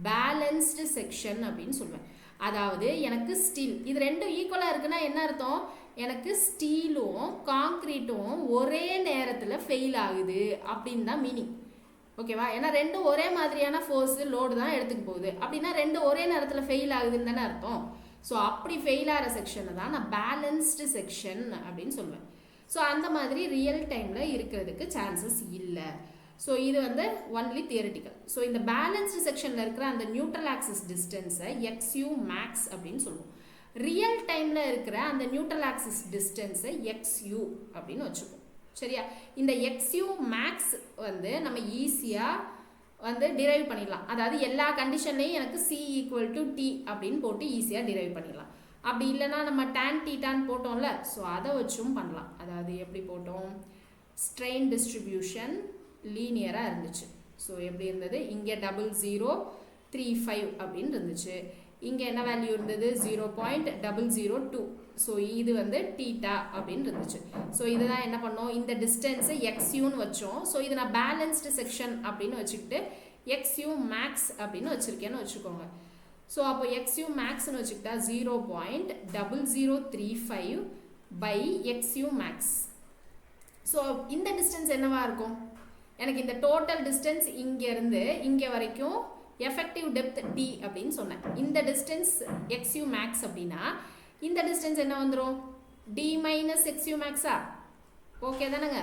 பேலன்ஸ்டு செக்ஷன் அப்படின்னு சொல்லுவேன். அதாவது எனக்கு ஸ்டீல் இது ரெண்டும் ஈக்குவலாக இருக்குன்னா என்ன அர்த்தம், எனக்கு ஸ்டீலும் காங்க்ரீட்டும் ஒரே நேரத்தில் ஃபெயில் ஆகுது அப்படின்னு தான் மீனிங். ஓகேவா? ஏன்னா ரெண்டும் ஒரே மாதிரியான ஃபோர்ஸு லோடு தான் எடுத்துக்க போகுது அப்படின்னா ரெண்டும் ஒரே நேரத்தில் ஃபெயில் ஆகுதுன்னு தானே அர்த்தம். ஸோ அப்படி ஃபெயில் ஆகிற செக்ஷனை தான் நான் பேலன்ஸ்டு செக்ஷன் அப்படின்னு சொல்லுவேன். ஸோ அந்த மாதிரி ரியல் டைமில் இருக்கிறதுக்கு சான்சஸ் இல்லை. ஸோ இது வந்து ஒன்லி தியரிட்டிக்கல். ஸோ இந்த பேலன்ஸ்டு செக்ஷனில் இருக்கிற அந்த நியூட்ரல் ஆக்சிஸ் டிஸ்டன்ஸை XU மேக்ஸ் அப்படின்னு சொல்லுவோம். ரியல் டைமில் இருக்கிற அந்த நியூட்ரல் ஆக்சிஸ் டிஸ்டன்ஸை XU அப்படின்னு வச்சுப்போம். சரியா? இந்த XU மேக்ஸ் வந்து நம்ம ஈஸியாக வந்து டிரைவ் பண்ணிடலாம். அதாவது எல்லா கண்டிஷன்லையும் எனக்கு C = T அப்படின்னு போட்டு ஈஸியாக டிரைவ் பண்ணிடலாம். அப்படி இல்லைன்னா நம்ம tan தீட்டான்னு போட்டோம்ல, ஸோ அதை வச்சும் பண்ணலாம். அதாவது எப்படி போட்டோம், ஸ்ட்ரெயின் டிஸ்ட்ரிபியூஷன் லீனியராக இருந்துச்சு. ஸோ எப்படி இருந்தது, இங்கே 0035 அப்படின்னு இருந்துச்சு, இங்கே என்ன வேல்யூ இருந்தது 0.002. ஸோ இது வந்து தீட்டா அப்படின்னு இருந்துச்சு. ஸோ இதுதான் என்ன பண்ணோம், இந்த டிஸ்டன்ஸை XUன்னு வச்சோம். ஸோ இது நான் பேலன்ஸ்டு செக்ஷன் அப்படின்னு வச்சுக்கிட்டு XU மேக்ஸ் அப்படின்னு வச்சுருக்கேன்னு வச்சுக்கோங்க. ஸோ அப்போ XU மேக்ஸ்ன்னு வச்சுக்கிட்டா 0.0035 by XU மேக்ஸ். ஸோ இந்த டிஸ்டன்ஸ் என்னவா இருக்கும், எனக்கு இந்த டோட்டல் டிஸ்டன்ஸ் இங்கேருந்து இங்கே வரைக்கும் எஃபெக்டிவ் டெப்த் D அப்படின்னு சொன்னேன். இந்த டிஸ்டன்ஸ் XU மேக்ஸ் அப்படின்னா இந்த டிஸ்டன்ஸ் என்ன வந்துடும், D மைனஸ் XU மேக்ஸா? ஓகே தானேங்க?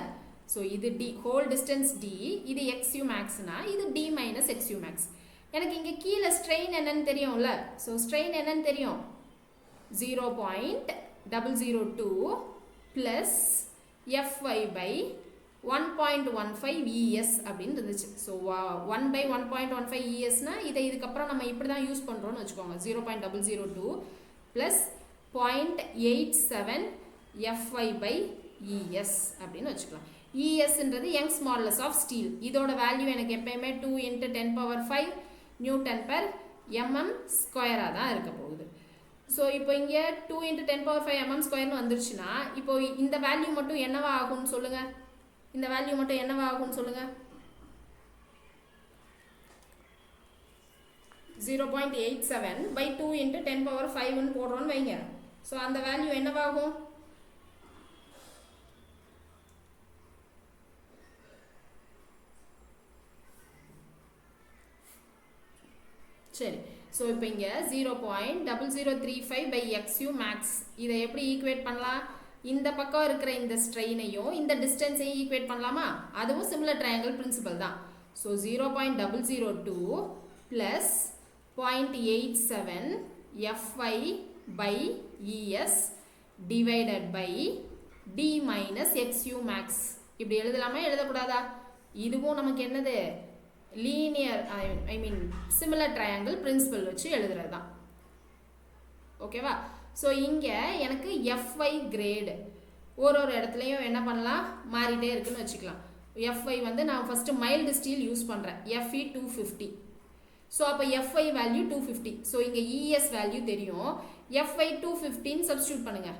ஸோ இது D ஹோல் டிஸ்டன்ஸ் D, இது XU மேக்ஸ்னா இது D மைனஸ் XU மேக்ஸ். எனக்கு இங்கே கீழே ஸ்ட்ரெயின் என்னன்னு தெரியும்ல, ஸோ ஸ்ட்ரெயின் என்னன்னு தெரியும் 0.002 ப்ளஸ் FY by 1.15 ES அப்படின்னு இருந்துச்சு. ஸோ 1/1.15 ESனா இதை இதுக்கப்புறம் நம்ம இப்படி தான் யூஸ் பண்ணுறோன்னு வச்சுக்கோங்க. 0.002 ப்ளஸ் 0.87 FY by ES அப்படின்னு வச்சுக்கலாம். ESன்றது யங்ஸ் மாடுலஸ் ஆஃப் ஸ்டீல். இதோட வேல்யூ எனக்கு எப்பயுமே 2 × 10⁵ நியூட்டன் பெர் mm ஸ்கொயராக தான் இருக்க போகுது. ஸோ இப்போ இங்கே 2 × 10⁵ mm ஸ்கொயர்னு வந்துருச்சுன்னா இப்போ இந்த வேல்யூ மட்டும் என்னவா ஆகும்னு சொல்லுங்கள், இந்த வேல்யூ மட்டும் என்னவா ஆகும்னு சொல்லுங்கள், 0.87 by 2 × 10⁵ போடுறோன்னு வைங்க. ஸோ அந்த வேல்யூ என்னவாகும், சரி. ஸோ இப்போ இங்கே 0.0035 by XU மேக்ஸ் இதை எப்படி ஈக்குவேட் பண்ணலாம், இந்த பக்கம் இருக்கிற இந்த ஸ்ட்ரெயினையும் இந்த டிஸ்டன்ஸையும் ஈக்குவேட் பண்ணலாமா? அதுவும் சிமிலர் ட்ரையாங்கிள் பிரின்சிபல் தான். So 0.002 plus 0.87 FY by ES divided by D minus XU max. இப்படி எழுதலாமா எழுதக்கூடாதா? இதுவும் நமக்கு என்னது, linear I mean similar triangle principle வச்சு எழுதுறது தான். ஓகேவா? ஸோ இங்கே எனக்கு FY கிரேடு ஒரு இடத்துலையும் என்ன பண்ணலாம், மாறிட்டே இருக்குன்னு வச்சுக்கலாம். FY வந்து நான் ஃபஸ்ட்டு மைல்டு ஸ்டீல் யூஸ் பண்ணுறேன், FE 250. ஸோ அப்போ FY வேல்யூ 250. ஸோ இங்கே ES வேல்யூ தெரியும், FY 250 சப்ஸ்டியூட் பண்ணுங்கள்.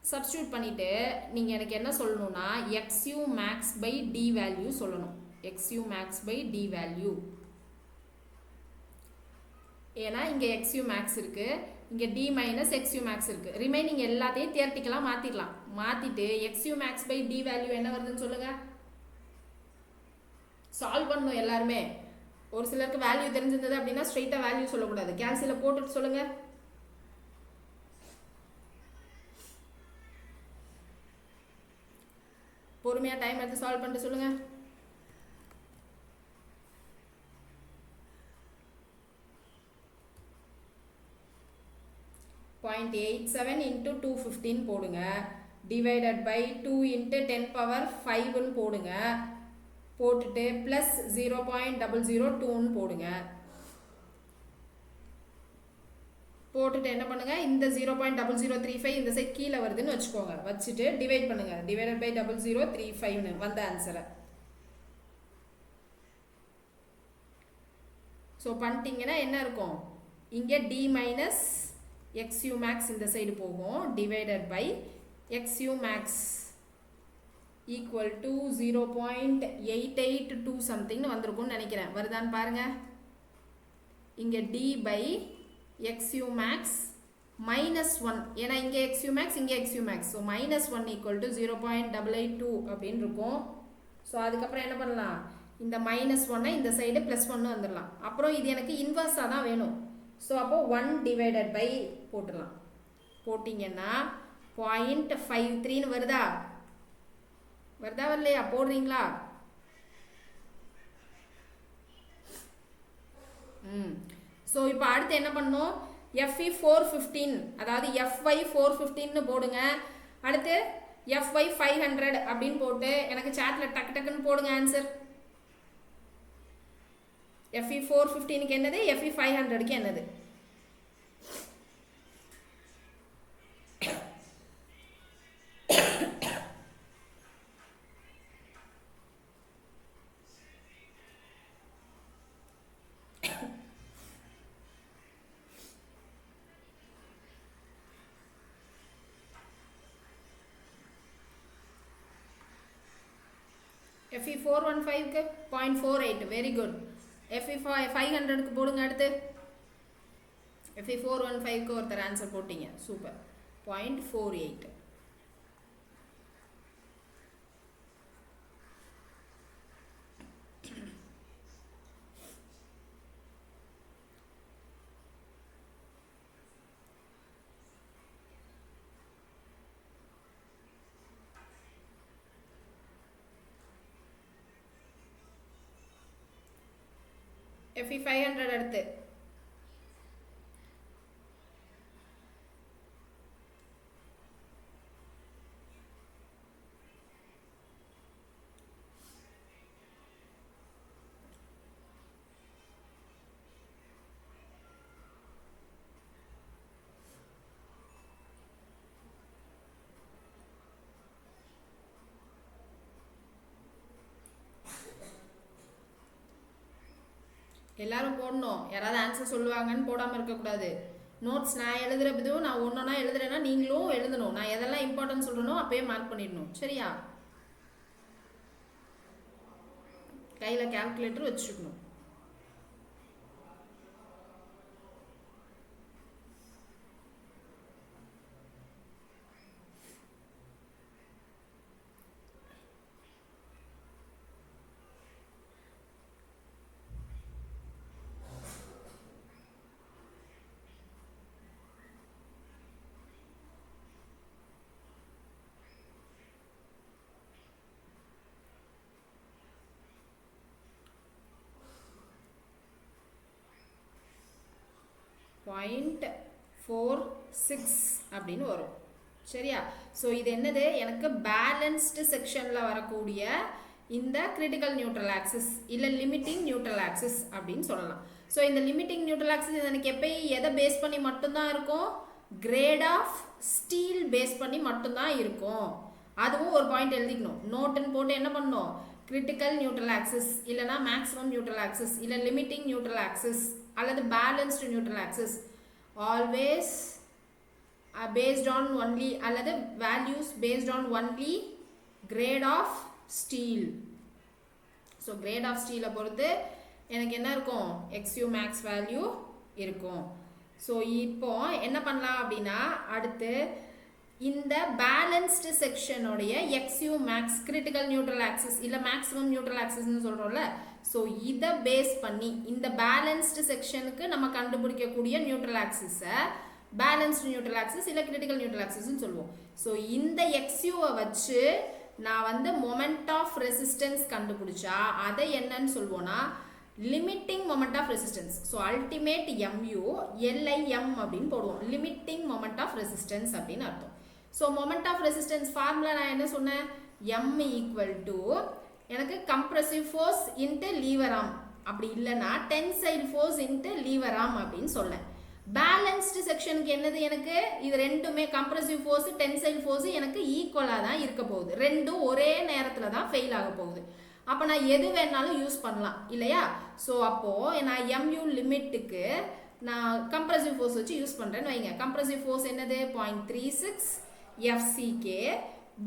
சப்ஸ்டியூட் பண்ணிவிட்டு நீங்கள் எனக்கு என்ன சொல்லணும்னா XU max by D value சொல்லணும். XU max by D value, ஏன்னா இங்கே XU மேக்ஸ் இருக்குது, இங்கே D மைனஸ் XU மேக்ஸ் இருக்குது. ரிமைனிங் எல்லாத்தையும் தியரட்டிக்கலாக மாற்றிடலாம். மாற்றிட்டு XU max by D value என்ன வருதுன்னு சொல்லுங்கள். சால்வ் பண்ணணும் எல்லாருமே. ஒரு சிலருக்கு வேல்யூ தெரிஞ்சிருந்தது அப்படின்னா ஸ்ட்ரெயிட்டாக வேல்யூ சொல்லக்கூடாது, கேல்சியில் போட்டுட்டு சொல்லுங்கள். பொறுமையாக டைம் எடுத்து சால்வ் பண்ணிட்டு சொல்லுங்கள். .87 × 215 போடுங்க, டிவைடட் பை 2 × 10⁵ போடுங்க, போட்டுட்டு ப்ளஸ் 0.002 போடுங்க. போட்டுட்டு என்ன பண்ணுங்க, இந்த 0.0035 இந்த சைட் கீழே வருதுன்னு வச்சுக்கோங்க. வச்சுட்டு டிவைட் பண்ணுங்க, டிவைடட் பை 0035 வந்த ஆன்சரை. ஸோ பண்ணிட்டீங்கன்னா என்ன இருக்கும், இங்கே D மைனஸ் XU மேக்ஸ் இந்த சைடு போகும், divided by XU max equal to 0.882 சம்திங்னு வந்திருக்கும்னு நினைக்கிறேன். வருதான்னு பாருங்க. இங்கே D பை XU max -1, ஏன்னா இங்கே XU max இங்கே XU max, so -1 equal to 0.882 அப்படின்னு இருக்கும். ஸோ அதுக்கப்புறம் என்ன பண்ணலாம், இந்த -1 இந்த சைடு +1 வந்துடலாம். அப்புறம் இது எனக்கு இன்வர்ஸாக தான் வேணும். ஸோ அப்போது 1 டிவைடட் பை போட்டுடலாம். போட்டிங்கன்னா 0.53 வருதா வரலையா போடுறீங்களா? ஸோ இப்போ அடுத்து என்ன பண்ணணும், FE 415 அதாவது FY 415 போடுங்க. அடுத்து FY 500 அப்படின்னு போட்டு எனக்கு சாட்ல டக்கு டக்குன்னு போடுங்க ஆன்சர். FE 415க்கு என்னது, FE 500க்கு என்னது? FE 415க்கு 0.48 very good. FE 500க்கு போடுங்க. அடுத்து FE 415க்கு ஒருத்தர் ஆன்சர் போட்டீங்க, சூப்பர். 0.48. FE 500 அடுத்து எல்லாரும் போடணும். யாராவது ஆன்சர் சொல்லுவாங்கன்னு போடாமல் இருக்கக்கூடாது. நோட்ஸ் நான் எழுதுறதும் நான் ஒன்றா எழுதுறேன்னா நீங்களும் எழுதணும். நான் எதெல்லாம் இம்பார்ட்டன்ட் சொல்கிறனோ அப்பயே மார்க் பண்ணிடணும், சரியா? கையில் கால்குலேட்டர் வச்சுக்கணும். .46 அப்படின்னு வரும், சரியா? ஸோ இது என்னது, எனக்கு பேலன்ஸ்டு செக்ஷனில் வரக்கூடிய இந்த கிரிட்டிக்கல் நியூட்ரல் ஆக்சிஸ் இல்லை லிமிட்டிங் நியூட்ரல் ஆக்சிஸ் அப்படின்னு சொல்லலாம். ஸோ இந்த லிமிட்டிங் நியூட்ரல் ஆக்சிஸ் எனக்கு எப்பயும் எதை பேஸ் பண்ணி மட்டும்தான் இருக்கும், கிரேட் ஆஃப் ஸ்டீல் பேஸ் பண்ணி மட்டும்தான் இருக்கும். அதுவும் ஒரு பாயிண்ட் எழுதிக்கணும். நோட்டுன்னு போட்டு என்ன பண்ணணும், கிரிட்டிக்கல் நியூட்ரல் ஆக்சிஸ் இல்லைனா மேக்ஸிமம் நியூட்ரல் ஆக்சிஸ் இல்லை லிமிட்டிங் நியூட்ரல் ஆக்சிஸ் அல்லது balanced neutral axis always based on only அல்லது values based on only grade of steel. So grade of steel பொறுத்து எனக்கு என்ன இருக்கும், XU max value இருக்கும். ஸோ இப்போ என்ன பண்ணலாம் அப்படின்னா, அடுத்து இந்த பேலன்ஸ்டு செக்ஷனுடைய XU max critical neutral axis இல்லை மேக்ஸிமம் நியூட்ரல் ஆக்சிஸ்ன்னு சொல்கிறோம்ல, ஸோ இதை பேஸ் பண்ணி இந்த பேலன்ஸ்டு செக்ஷனுக்கு நம்ம கண்டுபிடிக்கக்கூடிய நியூட்ரல் ஆக்சிஸை பேலன்ஸ்டு நியூட்ரல் ஆக்சிஸ் இல்லை கிரிட்டிக்கல் நியூட்ரல் ஆக்சிஸ்ன்னு சொல்லுவோம். ஸோ இந்த XUவை வச்சு நான் வந்து மொமெண்ட் ஆஃப் ரெசிஸ்டன்ஸ் கண்டுபிடிச்சா அதை என்னன்னு சொல்லுவோன்னா limiting moment of resistance. So ultimate MU LIM அப்படின்னு போடுவோம், லிமிட்டிங் மொமெண்ட் ஆஃப் ரெசிஸ்டன்ஸ் அப்படின்னு அர்த்தம். So moment of resistance formula நான் என்ன சொன்னேன், M ஈக்குவல் டு எனக்கு compressive force into lever arm, அப்படி இல்லைன்னா tensile force into lever arm அப்படின்னு சொன்னேன். பேலன்ஸ்டு செக்ஷனுக்கு என்னது, எனக்கு இது ரெண்டுமே கம்ப்ரசிவ் ஃபோர்ஸ் டென்சைல் ஃபோர்ஸ் எனக்கு ஈக்குவலாக தான் இருக்க போகுது, ரெண்டும் ஒரே நேரத்தில் தான் ஃபெயில் ஆக போகுது. அப்போ நான் எது வேணாலும் யூஸ் பண்ணலாம் இல்லையா? ஸோ அப்போது நான் MU லிமிட்டுக்கு நான் கம்ப்ரசிவ் ஃபோர்ஸ் வச்சு யூஸ் பண்ணுறேன்னு வைங்க. கம்ப்ரசிவ் ஃபோர்ஸ் என்னது 0.36 FCK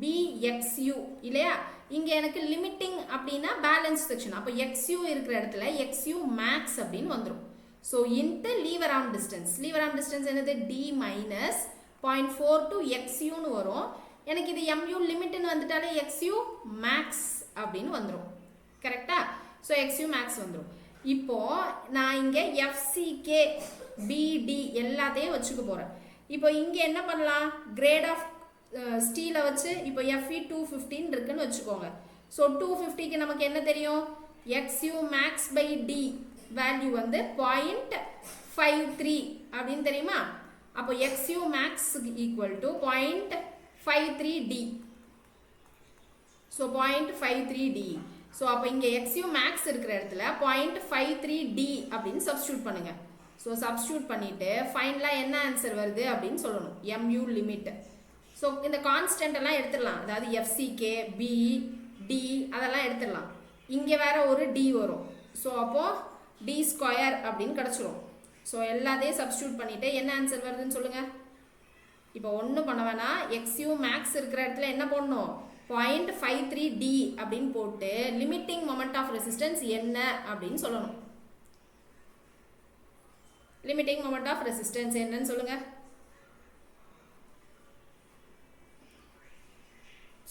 BXU இல்லையா? இங்கே எனக்கு லிமிட்டிங் அப்படின்னா பேலன்ஸ் செக்ஷன், அப்போ XU இருக்கிற இடத்துல XU மேக்ஸ் அப்படின்னு வந்துடும். So into lever arm distance, lever arm distance என்னது D மைனஸ் 0.42 XUன்னு வரும். எனக்கு இது MU லிமிட்னு வந்துட்டாலே XU மேக்ஸ் அப்படின்னு வந்துடும், கரெக்டா? ஸோ XU மேக்ஸ் வந்துடும். இப்போ நான் இங்கே FCK BD எல்லாத்தையும் வச்சுக்க போகிறேன். இப்போ இங்கே என்ன பண்ணலாம், கிரேட் ஆஃப் ஸ்டீலை வச்சு இப்போ FE 215 இருக்குன்னு வச்சுக்கோங்க. ஸோ 250க்கு நமக்கு என்ன தெரியும், XU max by D value வந்து 0.53 அப்படின்னு தெரியுமா. அப்போ XU max equal to 0.53D. So 0.53D. So அப்போ இங்கே XU max இருக்கிற இடத்துல 0.53D அப்படின்னு சப்ஸ்டியூட் பண்ணுங்க. ஸோ சப்ஸ்டியூட் பண்ணிட்டு ஃபைனலாக என்ன ஆன்சர் வருது அப்படின்னு சொல்லணும், MU லிமிட். ஸோ இந்த கான்ஸ்டன்ட் எல்லாம் எடுத்துடலாம், அதாவது FCK, B, D அதெல்லாம் எடுத்துடலாம். இங்கே வேற ஒரு D வரும். ஸோ அப்போது D ஸ்கொயர் அப்படின்னு கிடச்சிரும். ஸோ எல்லாத்தையும் சப்ஸ்டியூட் பண்ணிவிட்டு என்ன ஆன்சர் வருதுன்னு சொல்லுங்கள். இப்போ ஒன்றும் பண்ண வேணாம், XU மேக்ஸ் இருக்கிற இடத்துல என்ன பண்ணணும், 0.53D அப்படின்னு போட்டு லிமிட்டிங் மொமெண்ட் ஆஃப் ரெசிஸ்டன்ஸ் என்ன அப்படின்னு சொல்லணும். லிமிட்டிங் மொமெண்ட் ஆஃப் ரெசிஸ்டன்ஸ் என்னன்னு சொல்லுங்கள்.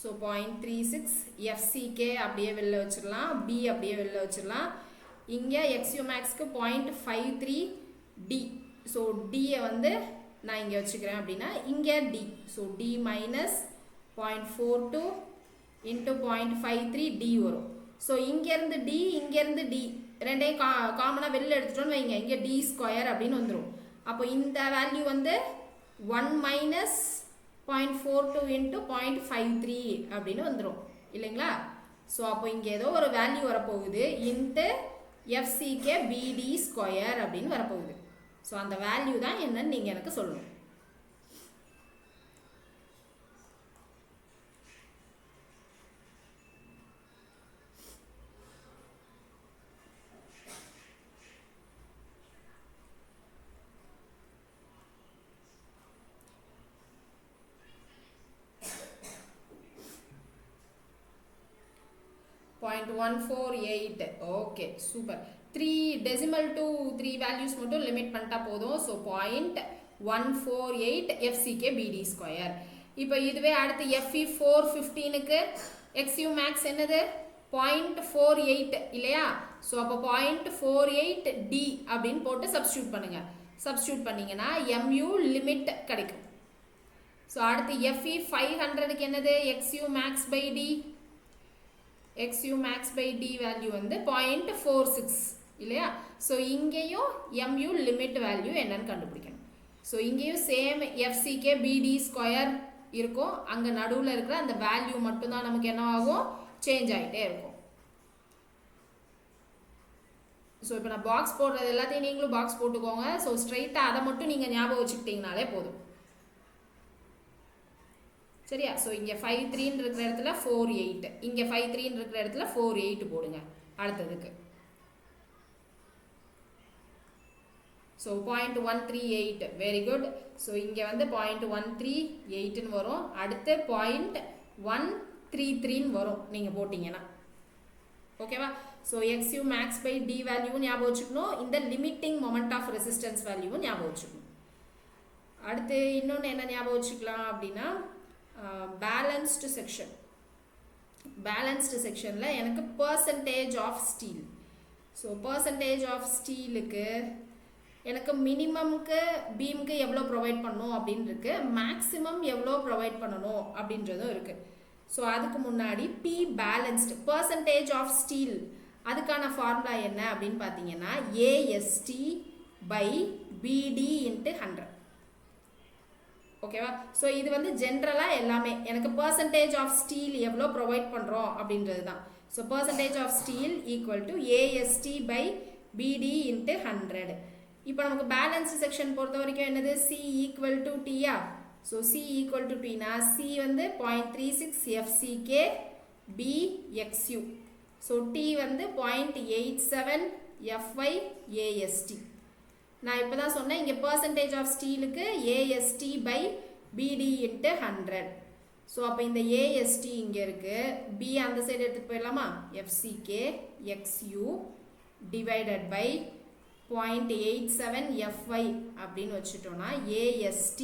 ஸோ 0.36 FCK அப்படியே வெளில வச்சிடலாம், B அப்படியே வெளில வச்சிடலாம். இங்கே XU மேக்ஸ்க்கு 0.53D. ஸோ Dயை வந்து நான் இங்கே வச்சுக்கிறேன் அப்படின்னா இங்கே D. So D minus 0.42 into 0.53D வரும். ஸோ இங்கேருந்து D இங்கேருந்து D ரெண்டையும் காமனாக வெளில எடுத்துட்டோன்னு வைங்க, இங்கே D ஸ்கொயர் அப்படின்னு வந்துடும். அப்போ இந்த வேல்யூ வந்து 1 மைனஸ் 0.42 இன்ட்டு 0.53 அப்படின்னு வந்துடும் இல்லைங்களா. ஸோ அப்போ இங்கே ஏதோ ஒரு வேல்யூ வரப்போகுது, இன்ட்டு FCK BD ஸ்கொயர் அப்படின்னு வரப்போகுது. ஸோ அந்த வேல்யூ தான் என்னன்னு நீங்கள் எனக்கு சொல்லணும். .148. Okay super. 3 decimal to 3 values மட்டும் லிமிட் பண்ணிட்டா போதும். So 0.148 FCK BD square. இப்போ இதுவே அடுத்து FE 415க்கு XU மேக்ஸ் என்னது 0.48 இல்லையா. ஸோ அப்போ 0.48D அப்படின்னு போட்டு சப்ஸ்டியூட் பண்ணுங்க. சப்ஸ்டியூட் பண்ணிங்கன்னா MU லிமிட் கிடைக்கும். ஸோ அடுத்து FE 500க்கு என்னது XU max by D. XU max by D value வந்து 0.46 இல்லையா. ஸோ இங்கேயும் MU லிமிட் வேல்யூ என்னன்னு கண்டுபிடிக்கணும். ஸோ இங்கேயும் சேம் FCK BD ஸ்கொயர் இருக்கும், அங்கே நடுவில் இருக்கிற அந்த வேல்யூ மட்டும்தான் நமக்கு என்ன ஆகும், சேஞ்ச் ஆகிட்டே இருக்கும். ஸோ இப்போ நான் பாக்ஸ் போடுறது எல்லாத்தையும் நீங்களும் பாக்ஸ் போட்டுக்கோங்க. ஸோ ஸ்ட்ரைட்டாக அதை மட்டும் நீங்கள் ஞாபகம் வச்சுக்கிட்டீங்கனாலே போதும் சரியா. ஸோ இங்கே 53 இருக்கிற இடத்துல 48, இங்கே 53 இருக்கிற இடத்துல 48 போடுங்க அடுத்ததுக்கு. So 0.138 very good. ஸோ இங்கே வந்து 0.138ன்னு வரும், அடுத்து 0.133ன்னு வரும் நீங்கள் போட்டிங்கன்னா ஓகேவா. So XU max by D வேல்யூவும் ஞாபகம் வச்சுக்கணும், இந்த லிமிட்டிங் மொமெண்ட் ஆஃப் ரெசிஸ்டன்ஸ் வேல்யூவும் ஞாபகம் வச்சுக்கணும். அடுத்து இன்னொன்று என்ன ஞாபகம் வச்சுக்கலாம் அப்படின்னா பேலன்ஸ்டு செக்ஷன். பேலன்ஸ்டு செக்ஷனில் எனக்கு percentage of steel. So percentage of ஸ்டீலுக்கு எனக்கு மினிமம்க்கு பீமுக்கு எவ்வளோ ப்ரொவைட் பண்ணணும் அப்படின்னு இருக்குது, மேக்ஸிமம் எவ்வளோ ப்ரொவைட் பண்ணணும் அப்படின்றதும் இருக்குது. ஸோ அதுக்கு முன்னாடி P balanced percentage of steel அதுக்கான ஃபார்முலா என்ன அப்படின்னு பார்த்தீங்கன்னா AST by BD into 100 ஓகேவா. ஸோ இது வந்து ஜென்ரலாக எல்லாமே எனக்கு பர்சன்டேஜ் ஆஃப் ஸ்டீல் எவ்வளோ ப்ரொவைட் பண்ணுறோம் அப்படின்றது தான். So percentage of steel equal to AST by BD into 100. இப்போ நமக்கு பேலன்ஸ் செக்ஷன் பொறுத்த வரைக்கும் என்னது C ஈக்குவல் டு Tயா. ஸோ C ஈக்குவல் டு Tனா C வந்து 0.36 FCK B XU. So T வந்து 0.87 FY AST. நான் இப்போ தான் சொன்னேன் இங்கே பர்சன்டேஜ் ஆஃப் ஸ்டீலுக்கு AST by BD into 100. So அப்போ இந்த AST இங்கே இருக்குது, B அந்த சைடு எடுத்துகிட்டு போயிடலாமா, FCK XU divided by 0.87 FY அப்படின்னு வச்சுட்டோன்னா AST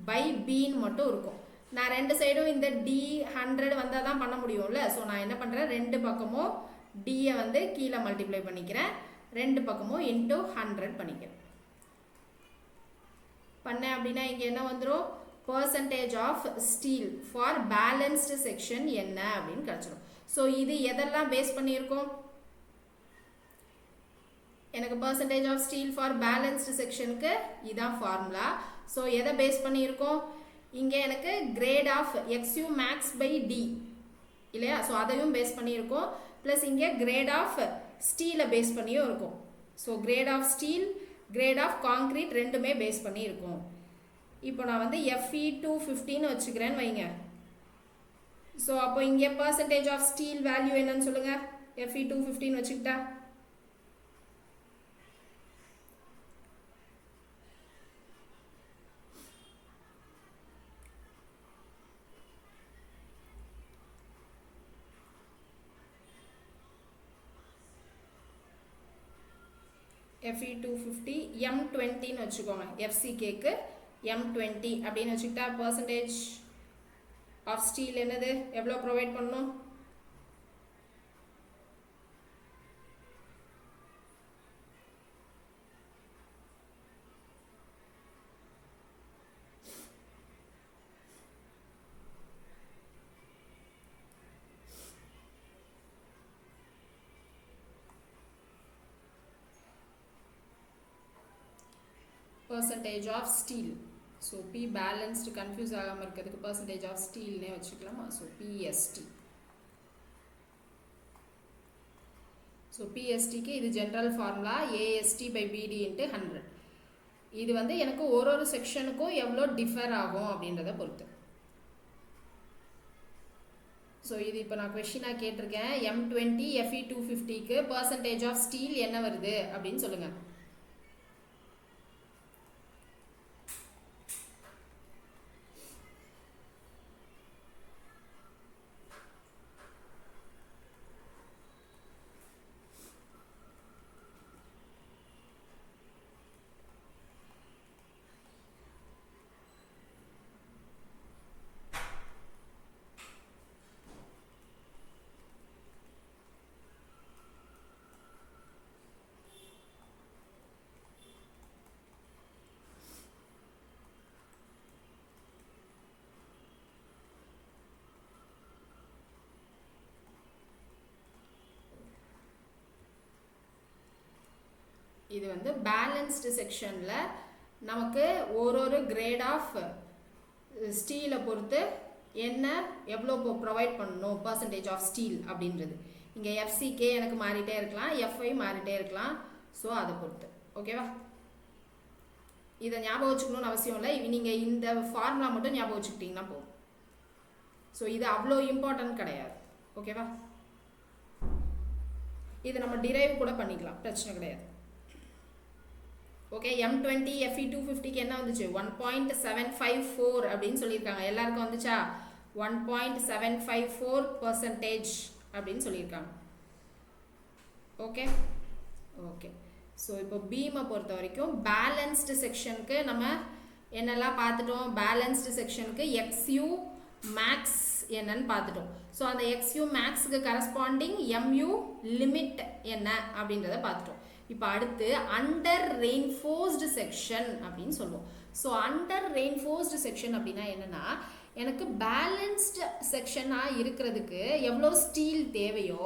by Bன்னு மட்டும் இருக்கும். நான் ரெண்டு சைடும் இந்த D100 வந்தால் தான் பண்ண முடியும்ல. ஸோ நான் என்ன பண்ணுறேன், ரெண்டு பக்கமும் Dயை வந்து கீழே மல்டிப்ளை பண்ணிக்கிறேன், ரெண்டு பக்கமும் இன்ட்டு 100 பண்ணிக்கிறேன். பண்ணேன் அப்படின்னா இங்கே என்ன வந்துடும் percentage of steel for balanced section என்ன அப்படின்னு கிடைச்சிடும். ஸோ இது எதெல்லாம் பேஸ் பண்ணியிருக்கோம்? எனக்கு percentage of steel for balanced sectionக்கு இதான் ஃபார்முலா. ஸோ எதை பேஸ் பண்ணியிருக்கோம்? இங்கே எனக்கு grade of XU max by D இல்லையா? ஸோ அதையும் பேஸ் பண்ணியிருக்கோம். ப்ளஸ் இங்கே grade of ஸ்டீலை பேஸ் பண்ணியும் இருக்கும். So grade of steel, grade of concrete ரெண்டுமே பேஸ் பண்ணியிருக்கோம். இப்போ நான் வந்து Fe250 வச்சுக்கிறேன்னு வைங்க. ஸோ அப்போ இங்கே percentage of steel வேல்யூ என்னன்னு சொல்லுங்க. Fe250 வச்சுக்கிட்டா Fe250 M20 வச்சுக்கோங்க. FCKக்கு M20 அப்படின்னு வச்சுக்கிட்டா percentage of steel என்னது? எவ்வளோ ப்ரொவைட் பண்ணணும்? percentage of steel. So P balanced confuse ஆகாம இருக்கிறதுக்கு percentage of steel நே வச்சுக்கலாமா? So PST. So PST க்கு இது general formula AST by BD into 100. இது வந்து எனக்கு ஒரு செக்ஷனுக்கும் எவ்வளோ டிஃபர் ஆகும் அப்படின்றத பொறுத்து. ஸோ இது இப்போ நான் கொஷினாக கேட்டிருக்கேன். M20 Fe250க்கு percentage of steel என்ன வருது அப்படின்னு சொல்லுங்கள். இது வந்து பேலன்ஸ்டு செக்ஷனில் நமக்கு ஒரு கிரேட் ஆஃப் ஸ்டீலை பொறுத்து என்ன எவ்வளோ ப்ரொவைட் பண்ணணும் பர்சன்டேஜ் ஆஃப் ஸ்டீல் அப்படின்றது. இங்கே எஃப்சிகே எனக்கு மாறிட்டே இருக்கலாம், எஃப்ஐ மாறிட்டே இருக்கலாம். ஸோ அதை பொறுத்து ஓகேவா? இதை ஞாபகம் வச்சுக்கணும்னு அவசியம் இல்லை. நீங்கள் இந்த ஃபார்முலா மட்டும் ஞாபகம் வச்சுக்கிட்டிங்கன்னா போதும். ஸோ இது அவ்வளோ இம்பார்ட்டன்ட் கிடையாது ஓகேவா? இது நம்ம டிரைவ் கூட பண்ணிக்கலாம், பிரச்சனை கிடையாது. ஓகே, M20 Fe250க்கு என்ன வந்துச்சு? 1.754 அப்படின்னு சொல்லியிருக்காங்க. எல்லாருக்கும் வந்துச்சா? 1.754% அப்படின்னு சொல்லியிருக்காங்க. Okay okay. ஸோ இப்போ பீமை பொறுத்த வரைக்கும் பேலன்ஸ்டு செக்ஷனுக்கு நம்ம என்னெல்லாம் பார்த்துட்டோம்? பேலன்ஸ்டு செக்ஷனுக்கு XU மேக்ஸ் என்னன்னு பார்த்துட்டோம். ஸோ அந்த XU மேக்ஸுக்கு கரஸ்பாண்டிங் MU லிமிட் என்ன அப்படின்றத பார்த்துட்டோம். இப்போ அடுத்து அண்டர் ரெயின்ஃபோர்ஸ்டு செக்ஷன் அப்படின்னு சொல்லுவோம். ஸோ அண்டர் ரெயின்ஃபோர்ஸ்டு செக்ஷன் அப்படின்னா என்னென்னா, எனக்கு பேலன்ஸ்டு செக்ஷனாக இருக்கிறதுக்கு எவ்வளோ ஸ்டீல் தேவையோ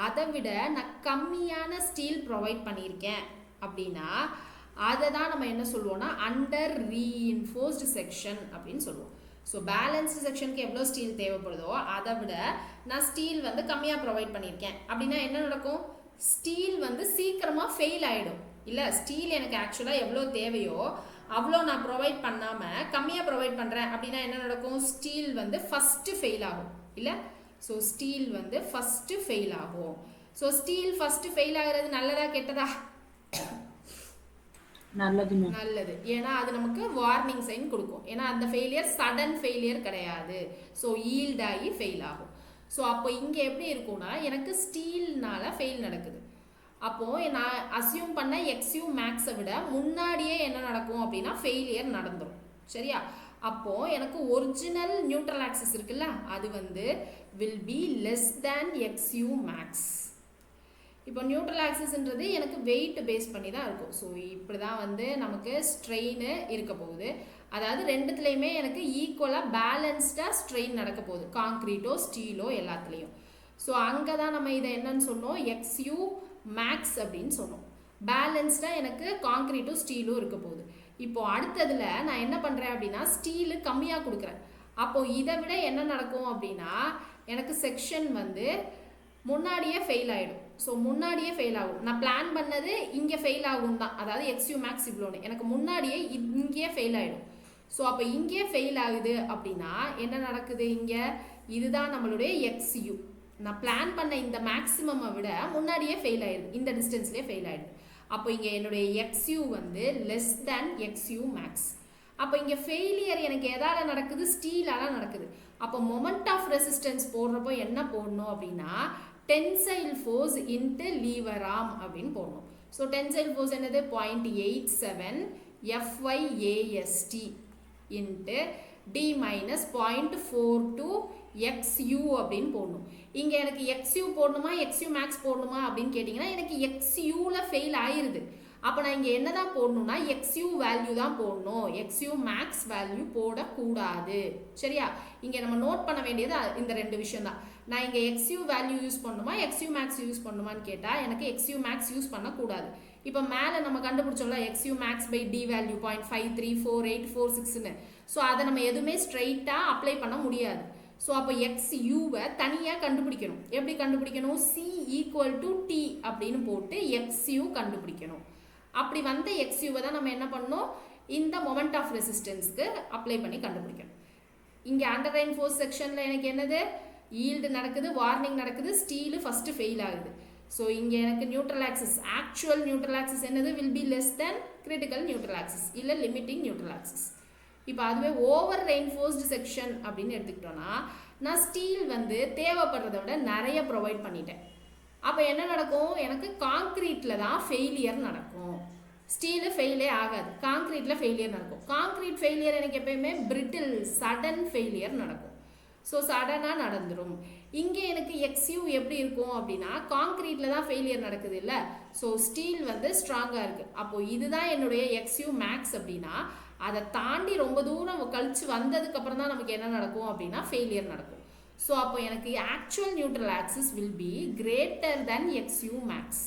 அதை விட நான் கம்மியான ஸ்டீல் ப்ரொவைட் பண்ணியிருக்கேன் அப்படின்னா அதை தான் நம்ம என்ன சொல்லுவோம்னா அண்டர் ரீஇன்ஃபோர்ஸ்டு செக்ஷன் அப்படின்னு சொல்லுவோம். ஸோ பேலன்ஸ்டு செக்ஷனுக்கு எவ்வளோ ஸ்டீல் தேவைப்படுதோ அதை விட நான் ஸ்டீல் வந்து கம்மியாக ப்ரொவைட் பண்ணியிருக்கேன் அப்படின்னா என்ன நடக்கும்? ஸ்டீல் வந்து சீக்கிரமாக ஃபெயில் ஆகிடும். இல்லை, ஸ்டீல் எனக்கு ஆக்சுவலாக எவ்வளோ தேவையோ அவ்வளோ நான் ப்ரொவைட் பண்ணாமல் கம்மியாக ப்ரொவைட் பண்ணுறேன் அப்படின்னா என்ன நடக்கும்? ஸ்டீல் வந்து ஃபஸ்ட்டு ஃபெயில் ஆகும். இல்லை, ஸோ ஸ்டீல் வந்து ஃபஸ்ட்டு ஃபெயில் ஆகும். ஸோ ஸ்டீல் ஃபஸ்ட்டு ஃபெயில் ஆகிறது நல்லதா கெட்டதா? நல்லது. ஏன்னா அது நமக்கு வார்னிங் சைன் கொடுக்கும். ஏன்னா அந்த ஃபெயிலியர் சடன் ஃபெயிலியர் கிடையாது. ஸோ ஈல்ட் ஆகி ஃபெயில் ஆகும். ஸோ அப்போ இங்கே எப்படி இருக்கும்னா, எனக்கு ஸ்டீல்னால ஃபெயில் நடக்குது. அப்போது நான் அசியூம் பண்ண XU மேக்ஸை விட முன்னாடியே என்ன நடக்கும் அப்படின்னா ஃபெயிலியர் நடந்துடும். சரியா? அப்போது எனக்கு ஒரிஜினல் நியூட்ரல் ஆக்சிஸ் இருக்குல்ல, அது வந்து will be less than XU max. இப்போ நியூட்ரல் ஆக்சிஸ்ன்றது எனக்கு வெயிட் பேஸ் பண்ணி தான் இருக்கும். ஸோ இப்படி தான் வந்து நமக்கு ஸ்ட்ரெயின் இருக்க போகுது. அதாவது ரெண்டுத்துலேயுமே எனக்கு ஈக்குவலாக பேலன்ஸ்டாக ஸ்ட்ரெயின் நடக்க போகுது, காங்க்ரீட்டோ ஸ்டீலோ எல்லாத்துலேயும். ஸோ அங்கே தான் நம்ம இதை என்னன்னு சொன்னோம், XU மேக்ஸ் அப்படின்னு சொன்னோம். பேலன்ஸ்டாக எனக்கு காங்க்ரீட்டும் ஸ்டீலும் இருக்க போகுது. இப்போது அடுத்ததில் நான் என்ன பண்ணுறேன் அப்படின்னா ஸ்டீலு கம்மியாக கொடுக்குறேன். அப்போது இதை விட என்ன நடக்கும் அப்படின்னா எனக்கு செக்ஷன் வந்து முன்னாடியே ஃபெயில் ஆகிடும். ஸோ முன்னாடியே ஃபெயில் ஆகும். நான் பிளான் பண்ணது இங்கே ஃபெயில் ஆகும் தான், அதாவது XU மேக்ஸ் இவ்வளோன்னு எனக்கு முன்னாடியே இங்கேயே ஃபெயில் ஆகிடும். ஸோ அப்போ இங்கேயே ஃபெயில் ஆகுது அப்படின்னா என்ன நடக்குது, இங்கே இதுதான் நம்மளுடைய XU. நான் பிளான் பண்ண இந்த மேக்ஸிமமை விட முன்னாடியே ஃபெயில் ஆயிடுது, இந்த டிஸ்டன்ஸ்லேயே ஃபெயில் ஆகிடுது. அப்போ இங்கே என்னுடைய XU வந்து லெஸ் தேன் XU மேக்ஸ். அப்போ இங்கே ஃபெயிலியர் எனக்கு எதால் நடக்குது, ஸ்டீலால் நடக்குது. அப்போ மொமெண்ட் ஆஃப் ரெசிஸ்டன்ஸ் போடுறப்போ என்ன போடணும் அப்படின்னா tensile force into lever arm அப்படின்னு போடணும். ஸோ டென்சைல் ஃபோர்ஸ் என்னது 0.87 FYAST into D minus 0.42 XU அப்படின்னு போடணும். இங்கே எனக்கு XU போடணுமா XU மேக்ஸ் போடணுமா அப்படின்னு கேட்டிங்கன்னா எனக்கு XUவில் ஃபெயில் ஆயிருது. அப்போ நான் இங்கே என்ன தான் போடணும்னா XU வேல்யூ தான் போடணும், XU மேக்ஸ் வேல்யூ போடக்கூடாது. சரியா, இங்கே நம்ம நோட் பண்ண வேண்டியது இந்த ரெண்டு விஷயம் தான். நான் இங்கே XU வேல்யூ யூஸ் பண்ணணுமா XU மேக்ஸ் யூஸ் பண்ணணுமான்னு கேட்டால் எனக்கு XU மேக்ஸ் யூஸ் பண்ணக்கூடாது. இப்போ மேலே நம்ம கண்டுபிடிச்சோம்ல XU max by D value 0.534846ன்னு. ஸோ அதை நம்ம எதுவுமே ஸ்ட்ரைட்டாக அப்ளை பண்ண முடியாது. ஸோ அப்போ XUவை தனியாக கண்டுபிடிக்கணும். எப்படி கண்டுபிடிக்கணும், C ஈக்குவல் டு T அப்படின்னு போட்டு XU கண்டுபிடிக்கணும். அப்படி வந்த XUவை தான் நம்ம என்ன பண்ணணும், இந்த மொமெண்ட் ஆஃப் ரெசிஸ்டன்ஸ்க்கு அப்ளை பண்ணி கண்டுபிடிக்கணும். இங்கே அண்டர் ரெயின்ஃபோர்ஸ் செக்ஷனில் எனக்கு என்னது ஈல்டு நடக்குது, வார்னிங் நடக்குது, ஸ்டீலு ஃபஸ்ட்டு ஃபெயில் ஆகுது. ஸோ இங்கே எனக்கு neutral axis, actual neutral axis என்னது will be less than critical neutral axis இல்லை லிமிட்டிங் நியூட்ரல் ஆக்சிஸ். இப்போ அதுவே ஓவர் ரெயின்ஃபோர்ஸ்டு செக்ஷன் அப்படின்னு எடுத்துக்கிட்டோன்னா நான் ஸ்டீல் வந்து தேவைப்படுறத விட நிறைய ப்ரொவைட் பண்ணிட்டேன். அப்போ என்ன நடக்கும், எனக்கு காங்க்ரீட்டில் தான் ஃபெயிலியர் நடக்கும், ஸ்டீலு ஃபெயிலே ஆகாது, காங்க்ரீட்டில் ஃபெயிலியர் நடக்கும். காங்க்ரீட் ஃபெயிலியர் எனக்கு எப்பயுமே பிரிட்டில் சடன் ஃபெயிலியர் நடக்கும். ஸோ சடனாக நடந்துடும். இங்கே எனக்கு XU எப்படி இருக்கும் அப்படின்னா காங்க்ரீட்டில் தான் ஃபெயிலியர் நடக்குது இல்லை, ஸோ ஸ்டீல் வந்து ஸ்ட்ராங்காக இருக்குது. அப்போது இதுதான் என்னுடைய XU மேக்ஸ் அப்படின்னா அதை தாண்டி ரொம்ப தூரம் கழித்து வந்ததுக்கப்புறம் தான் நமக்கு என்ன நடக்கும் அப்படின்னா ஃபெயிலியர் நடக்கும். ஸோ அப்போ எனக்கு actual neutral axis will be greater than XU max.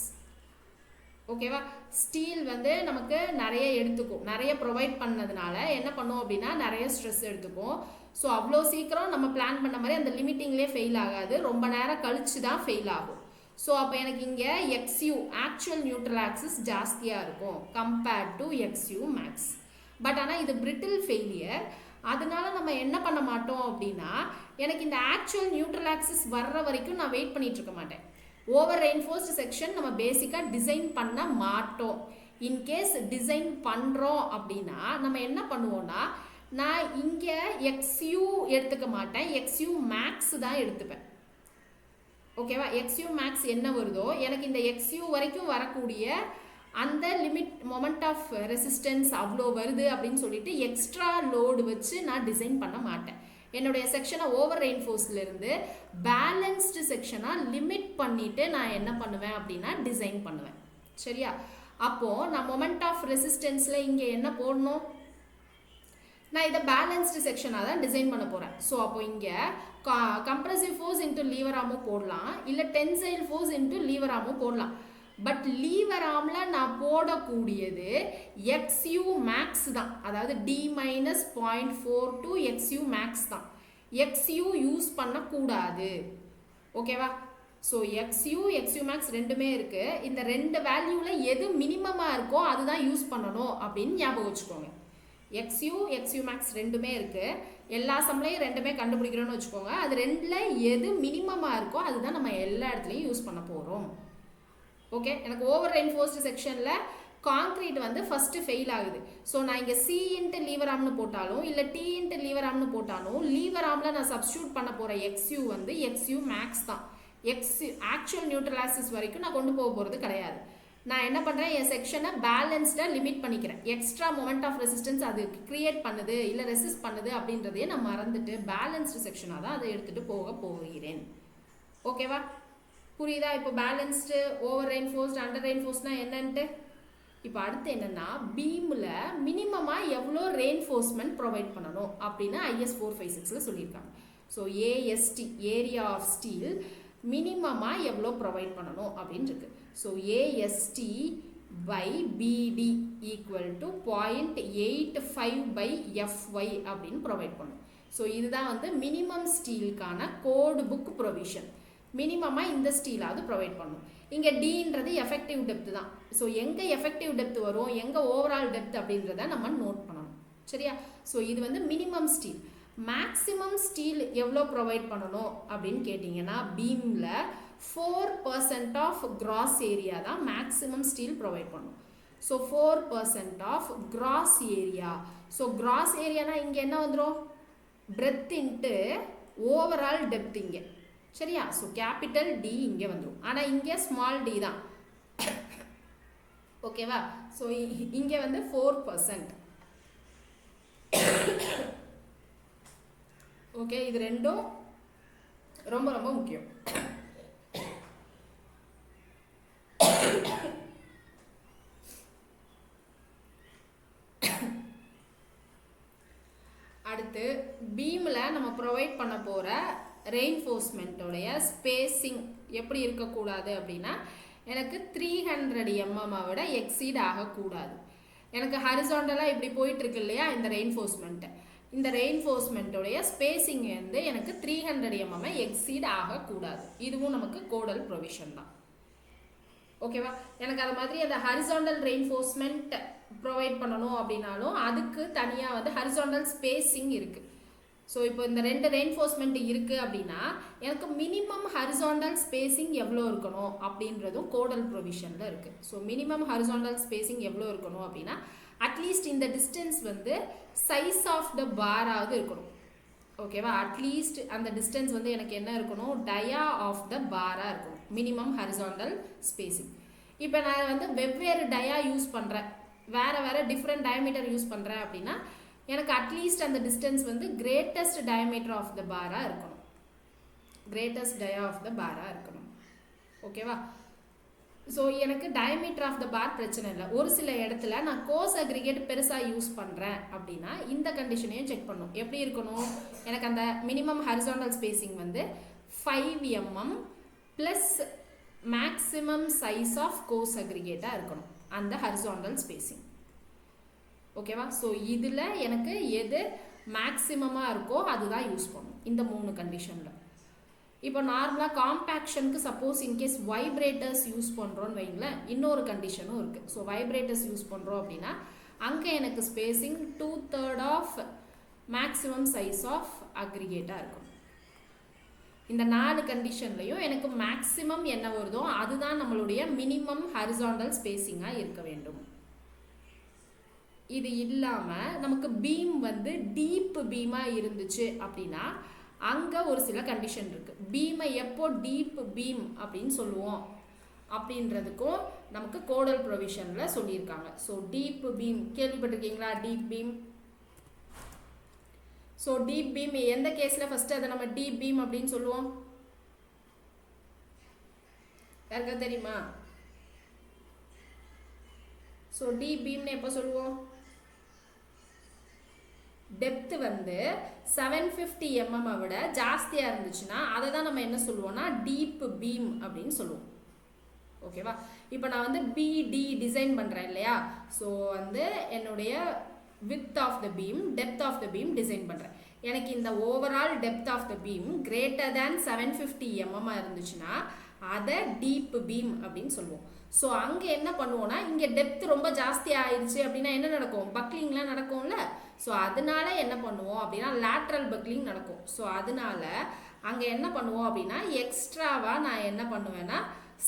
ஓகேவா, ஸ்டீல் வந்து நமக்கு நிறைய எடுத்துக்கும், நிறைய ப்ரொவைட் பண்ணதுனால என்ன பண்ணும் அப்படின்னா நிறைய ஸ்ட்ரெஸ் எடுத்துக்கும். ஸோ அவ்வளோ சீக்கிரம் நம்ம பிளான் பண்ண மாதிரி அந்த லிமிட்டிங்லேயே ஃபெயில் ஆகாது, ரொம்ப நேரம் கழிச்சு தான் ஃபெயில் ஆகும். ஸோ அப்போ எனக்கு இங்கே XU ஆக்சுவல் நியூட்ரல் ஆக்சிஸ் ஜாஸ்தியாக இருக்கும் compared to XU max. But ஆனால் இது பிரிட்டில் ஃபெயிலியர், அதனால நம்ம என்ன பண்ண மாட்டோம் அப்படின்னா எனக்கு இந்த ஆக்சுவல் நியூட்ரல் ஆக்சிஸ் வர்ற வரைக்கும் நான் வெயிட் பண்ணிட்டு இருக்க மாட்டேன். ஓவர் ரெயின்ஃபோர்ஸ்டு செக்ஷன் நம்ம பேசிக்காக டிசைன் பண்ண மாட்டோம். இன்கேஸ் டிசைன் பண்ணுறோம் அப்படின்னா நம்ம என்ன பண்ணுவோம்னா நான் இங்கே XU எடுத்துக்க மாட்டேன், XU மேக்ஸ் தான் எடுத்துப்பேன். ஓகேவா, XU மேக்ஸ் என்ன வருதோ எனக்கு இந்த XU வரைக்கும் வரக்கூடிய அந்த லிமிட் மொமெண்ட் ஆஃப் ரெசிஸ்டன்ஸ் அவ்வளோ வருது அப்படின்னு சொல்லிட்டு எக்ஸ்ட்ரா லோடு வச்சு நான் டிசைன் பண்ண மாட்டேன். என்னுடைய செக்ஷனை ஓவர் ரெயின்ஃபோர்ஸ்லேருந்து பேலன்ஸ்டு செக்ஷனாக லிமிட் பண்ணிவிட்டு நான் என்ன பண்ணுவேன் அப்படின்னா டிசைன் பண்ணுவேன். சரியா, அப்போது நான் மொமெண்ட் ஆஃப் ரெசிஸ்டன்ஸில் இங்கே என்ன போடணும், நான் இதை பேலன்ஸ்டு செக்ஷனாக தான் டிசைன் பண்ண போகிறேன். ஸோ அப்போ இங்கே கம்ப்ரசிவ் ஃபோர்ஸ் இன்ட்டு லீவர் ஆர்மும் போடலாம், இல்லை டென்சைல் ஃபோர்ஸ் இன்ட்டு லீவர் ஆர்மும் போடலாம். பட் லீவர் ஆர்மில் நான் போடக்கூடியது XU மேக்ஸ் தான், அதாவது D மைனஸ் 0.42 XU மேக்ஸ் தான், XU யூஸ் பண்ணக்கூடாது. ஓகேவா, ஸோ XU மேக்ஸ் ரெண்டுமே இருக்குது. இந்த ரெண்டு வேல்யூவில் எது மினிமமாக இருக்கோ அதுதான் யூஸ் பண்ணணும் அப்படின்னு ஞாபகம் வச்சுக்கோங்க. XU மேக்ஸ் ரெண்டுமே இருக்குது, எல்லா சம்லையும் ரெண்டுமே கண்டுபிடிக்கிறோன்னு வச்சுக்கோங்க. அது ரெண்டில் எது மினிமமாக இருக்கோ அதுதான் நம்ம எல்லா இடத்துலையும் யூஸ் பண்ண போகிறோம். ஓகே, எனக்கு ஓவர் ரெயின்ஃபோர்ஸ்டு செக்ஷனில் காங்க்ரீட் வந்து ஃபஸ்ட்டு ஃபெயில் ஆகுது. ஸோ நான் இங்கே C இன்ட்டு லீவர் ஆர்ம்னு போட்டாலும் இல்லை T இன்ட்டு லீவர் ஆர்ம்னு போட்டாலும் லீவர் ஆர்மில் நான் சப்ஸ்டியூட் பண்ண போகிற XU வந்து XU மேக்ஸ் தான். ஆக்சுவல் நியூட்ரல் ஆக்சிஸ் வரைக்கும் நான் கொண்டு போக போகிறது கிடையாது. நான் என்ன பண்ணுறேன், என் செக்ஷனை பேலன்ஸ்டாக லிமிட் பண்ணிக்கிறேன். எக்ஸ்ட்ரா மொமெண்ட் ஆஃப் ரெசிஸ்டன்ஸ் அது கிரியேட் பண்ணுது இல்லை ரெசிஸ்ட் பண்ணுது அப்படின்றதையே நான் மறந்துட்டு பேலன்ஸ்டு செக்ஷனாக தான் அதை எடுத்துகிட்டு போகிறேன். ஓகேவா, புரியுதா? இப்போ பேலன்ஸ்டு, ஓவர் ரெயின்ஃபோர்ஸ்டு, அண்டர் ரெயின்ஃபோர்ஸ்னால் என்னன்ட்டு இப்போ அடுத்து என்னன்னா பீமில் மினிமமாக எவ்வளோ ரெயின்ஃபோர்ஸ்மெண்ட் ப்ரொவைட் பண்ணணும் அப்படின்னு IS 456ல சொல்லியிருக்காங்க. So AST area of steel மினிமமாக எவ்வளோ ப்ரொவைட் பண்ணணும் அப்படின்னு இருக்கு. So AST by BD equal to 0.85 by FY அப்படின்னு ப்ரொவைட் பண்ணும். ஸோ இதுதான் வந்து மினிமம் ஸ்டீலுக்கான கோடு புக் ப்ரொவிஷன். மினிமமாக இந்த ஸ்டீலாவது ப்ரொவைட் பண்ணும். இங்கே டீன்றது எஃபெக்டிவ் டெப்த் தான். ஸோ எங்கே எஃபெக்டிவ் டெப்த் வரும், எங்கே ஓவரால் டெப்த் அப்படின்றத நம்ம நோட் பண்ணணும். சரியா? ஸோ இது வந்து மினிமம் ஸ்டீல். மேக்ஸிமம் ஸ்டீல் எவ்வளோ ப்ரொவைட் பண்ணணும் அப்படின்னு கேட்டிங்கன்னா பீமில் 4% ஆஃப் கிராஸ் ஏரியா தான் மேக்ஸிமம் ஸ்டீல் ப்ரொவைட் பண்ணும். So 4% of gross area. So gross ஏரியானா இங்கே என்ன வந்துடும், பிரெத் இன்ட்டு ஓவரால் டெப்த் இங்கே. சரியா? ஸோ கேபிட்டல் டி இங்கே வந்துடும். ஆனால் இங்கே ஸ்மால் டி தான். ஓகேவா? ஸோ இங்கே வந்து 4%. ஓகே, இது ரெண்டும் ரொம்ப ரொம்ப முக்கியம். அடுத்து பீமில் நம்ம ப்ரொவைட் பண்ண போகிற ரெயின்ஃபோர்ஸ்மெண்ட்டோடைய ஸ்பேஸிங் எப்படி இருக்கக்கூடாது அப்படின்னா எனக்கு 300 mm விட எக்ஸீட் ஆகக்கூடாது. எனக்கு ஹரிசாண்டலாக இப்படி போயிட்டுருக்கு இல்லையா இந்த ரெயின்ஃபோர்ஸ்மெண்ட்டு, இந்த ரெயின்ஃபோர்ஸ்மெண்ட்டோடைய ஸ்பேஸிங் வந்து எனக்கு 300 mm எக்ஸீட் ஆகக்கூடாது. இதுவும் நமக்கு கோடல் ப்ரொவிஷன் தான். ஓகேவா? எனக்கு அது மாதிரி அந்த ஹரிசாண்டல் ரெயின்ஃபோர்ஸ்மெண்ட் ப்ரொவைட் பண்ணணும் அப்படின்னாலும் அதுக்கு தனியாக வந்து ஹரிசாண்டல் ஸ்பேஸிங் இருக்குது. ஸோ இப்போ இந்த ரெண்டு ரெயின்ஃபோர்ஸ்மெண்ட் இருக்குது அப்படின்னா எனக்கு மினிமம் ஹரிசாண்டல் ஸ்பேஸிங் எவ்வளோ இருக்கணும் அப்படின்றதும் கோடல் ப்ரொவிஷனில் இருக்குது. ஸோ மினிமம் ஹரிசாண்டல் ஸ்பேஸிங் எவ்வளோ இருக்கணும் அப்படின்னா அட்லீஸ்ட் இந்த டிஸ்டன்ஸ் வந்து சைஸ் ஆஃப் த பாராவது இருக்கணும். ஓகேவா? அட்லீஸ்ட் அந்த டிஸ்டன்ஸ் வந்து எனக்கு என்ன இருக்கணும், டயா ஆஃப் த பாராக இருக்கணும். Minimum horizontal spacing. இப்போ நான் வந்து வெவ்வேறு டயா யூஸ் பண்ணுறேன், வேறு வேறு டிஃப்ரெண்ட் டயமீட்டர் யூஸ் பண்ணுறேன் அப்படின்னா எனக்கு அட்லீஸ்ட் அந்த டிஸ்டன்ஸ் வந்து கிரேட்டஸ்ட் டயமீட்டர் ஆஃப் த பாராக இருக்கணும். கிரேட்டஸ்ட் டயா ஆஃப் த பாராக இருக்கணும். ஓகேவா? ஸோ எனக்கு டயமீட்டர் ஆஃப் த பார் பிரச்சனை இல்லை. ஒரு சில இடத்துல நான் கோர்ஸ் அக்ரிகேட் பெருசாக யூஸ் பண்ணுறேன் அப்படின்னா இந்த கண்டிஷனையும் செக் பண்ணணும். எப்படி இருக்கணும், எனக்கு அந்த மினிமம் ஹரிசாண்டல் ஸ்பேஸிங் வந்து 5 mm plus maximum size of coarse அக்ரிகேட்டாக இருக்கணும் அந்த ஹரிசாண்டல் ஸ்பேஸிங். ஓகேவா? ஸோ இதில் எனக்கு எது மேக்ஸிமமாக இருக்கோ அதுதான் யூஸ் பண்ணணும் இந்த 3 கண்டிஷனில். இப்போ நார்மலாக காம்பேக்ஷனுக்கு சப்போஸ் இன்கேஸ் வைப்ரேட்டர்ஸ் யூஸ் பண்ணுறோன்னு வைங்களேன், இன்னொரு கண்டிஷனும் இருக்குது. ஸோ வைப்ரேட்டர்ஸ் யூஸ் பண்ணுறோம் அப்படின்னா அங்கே எனக்கு spacing 2/3 of maximum size of அக்ரிகேட்டாக இருக்கும். இந்த 4 கண்டிஷன்லையும் எனக்கு மேக்ஸிமம் என்ன வருதோ அதுதான் நம்மளுடைய மினிமம் ஹரிசாண்டல் ஸ்பேஸிங்காக இருக்க வேண்டும். இது இல்லாமல் நமக்கு பீம் வந்து டீப் பீமாக இருந்துச்சு அப்படின்னா அங்கே ஒரு சில கண்டிஷன் இருக்குது. பீமை எப்போ டீப் பீம் அப்படின்னு சொல்லுவோம் அப்படின்றதுக்கும் நமக்கு கோடல் ப்ரொவிஷனில் சொல்லியிருக்காங்க. ஸோ டீப் பீம் கேள்விப்பட்டிருக்கீங்களா? Deep beam. So deep beam எந்த கேஸில் ஃபஸ்ட்டு அதை நம்ம டீப் பீம் அப்படின்னு சொல்லுவோம், யாருக்கா தெரியுமா? ஸோ டீப் பீம்னு எப்போ சொல்லுவோம், டெப்த்து வந்து 750 mm விட ஜாஸ்தியாக இருந்துச்சுன்னா அதை தான் நம்ம என்ன சொல்லுவோம்னா டீப் பீம் அப்படின்னு சொல்லுவோம். ஓகேவா? இப்போ நான் வந்து பிடி டிசைன் பண்ணுறேன் இல்லையா, ஸோ வந்து என்னுடைய width of the beam depth of the beam design பண்ணுறேன். எனக்கு இந்த overall depth of the beam greater than 750 mm இருந்துச்சுன்னா அதை டீப் பீம் அப்படின்னு சொல்லுவோம். ஸோ அங்கே என்ன பண்ணுவோம்னா இங்கே டெப்த் ரொம்ப ஜாஸ்தி ஆயிடுச்சு அப்படின்னா என்ன நடக்கும், பக்லிங்லாம் நடக்கும்ல. ஸோ அதனால என்ன பண்ணுவோம் அப்படின்னா லேட்ரல் பக்லிங் நடக்கும். ஸோ அதனால அங்கே என்ன பண்ணுவோம் அப்படின்னா எக்ஸ்ட்ராவாக நான் என்ன பண்ணுவேன்னா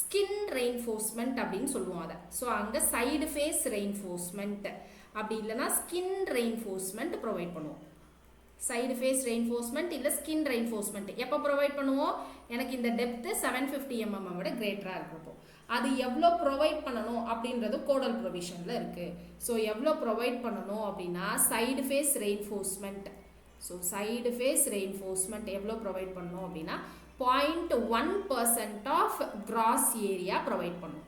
ஸ்கின் ரெயின்ஃபோர்ஸ்மெண்ட் அப்படின்னு சொல்லுவோம் அதை. ஸோ அங்கே சைடு ஃபேஸ் ரெயின்ஃபோர்ஸ்மெண்ட் அப்படி இல்லைன்னா ஸ்கின் ரெயின்ஃபோர்ஸ்மெண்ட் ப்ரொவைட் பண்ணுவோம். சைடு ஃபேஸ் ரெயின்ஃபோர்ஸ்மெண்ட் இல்லை ஸ்கின் ரெயின்ஃபோர்ஸ்மெண்ட் எப்போ ப்ரொவைட் பண்ணுவோம், எனக்கு இந்த டெப்த்து 750 mm விட கிரேட்டராக இருக்கிறப்போ. அது எவ்வளோ ப்ரொவைட் பண்ணணும் அப்படின்றது கோடல் ப்ரொவிஷனில் இருக்குது. ஸோ எவ்வளோ ப்ரொவைட் பண்ணணும் அப்படின்னா side face reinforcement. So side face reinforcement எவ்வளோ ப்ரொவைட் பண்ணணும் அப்படின்னா 0.1% ஆஃப் கிராஸ் ஏரியா ப்ரொவைட் பண்ணும்.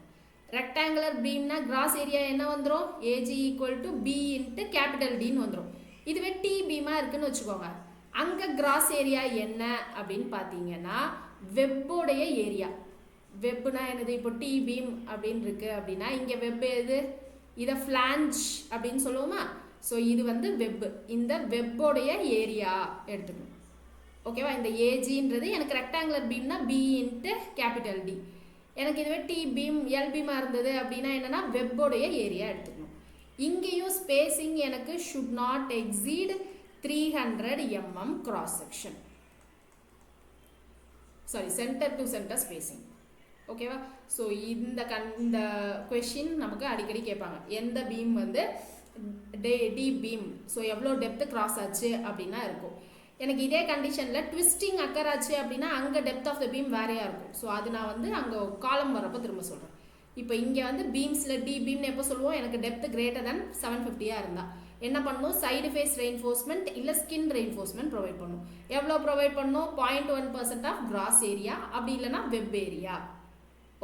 ரெக்டாங்குலர் பீம்னா கிராஸ் ஏரியா என்ன வந்துடும், A G equal to B into capital டின்னு வந்துடும். இதுவே டி பீமாக இருக்குன்னு வச்சுக்கோங்க, அங்கே கிராஸ் ஏரியா என்ன அப்படின்னு பார்த்தீங்கன்னா வெப்போடைய ஏரியா. வெப்புனா என்னது, இப்போ டி பீம் அப்படின்னு இருக்கு அப்படின்னா இங்கே வெப் எது, இதை ஃப்ளாஞ்ச் அப்படின்னு சொல்லுவோமா. ஸோ இது வந்து வெப்பு, இந்த வெப்போடைய ஏரியா எடுத்துக்கணும். ஓகேவா, இந்த ஏஜின்றது எனக்கு ரெக்டாங்குலர் பீம்னா பி இன்ட்டு கேபிட்டல் டி. எனக்கு இதுவே டி பீம் எல் பீமாக இருந்தது அப்படின்னா என்னென்னா வெப்போடைய ஏரியா எடுத்துக்கணும். இங்கேயும் ஸ்பேசிங் எனக்கு should not exceed 300 mm cross section, sorry centre to centre spacing. ஓகேவா, ஸோ இந்த கொஷின் நமக்கு அடிக்கடி கேட்பாங்க, எந்த பீம் வந்து டி பீம், ஸோ எவ்வளோ டெப்த்து கிராஸ் ஆச்சு அப்படின்னா இருக்கும். எனக்கு இதே கண்டிஷனில் ட்விஸ்டிங் அக்கர் ஆச்சு அப்படின்னா அங்கே டெப்த் ஆஃப் த பீம் வேறையாக இருக்கும். ஸோ அது நான் வந்து அங்கே காலம் வரப்போ திரும்ப சொல்கிறேன். இப்போ இங்கே வந்து பீம்ஸில் டி பீம்னு எப்போ சொல்லுவோம், எனக்கு டெப்த் கிரேட்டர் தென் 750 இருந்தால் என்ன பண்ணணும், சைடு ஃபேஸ் ரெயின்ஃபோர்ஸ்மெண்ட் இல்லை ஸ்கின் ரெயின்ஃபோர்ஸ்மெண்ட் ப்ரொவைட் பண்ணணும். எவ்வளோ ப்ரொவைட் பண்ணணும், 0.1% ஆஃப் கிராஸ் ஏரியா, அப்படி இல்லைனா வெப் ஏரியா.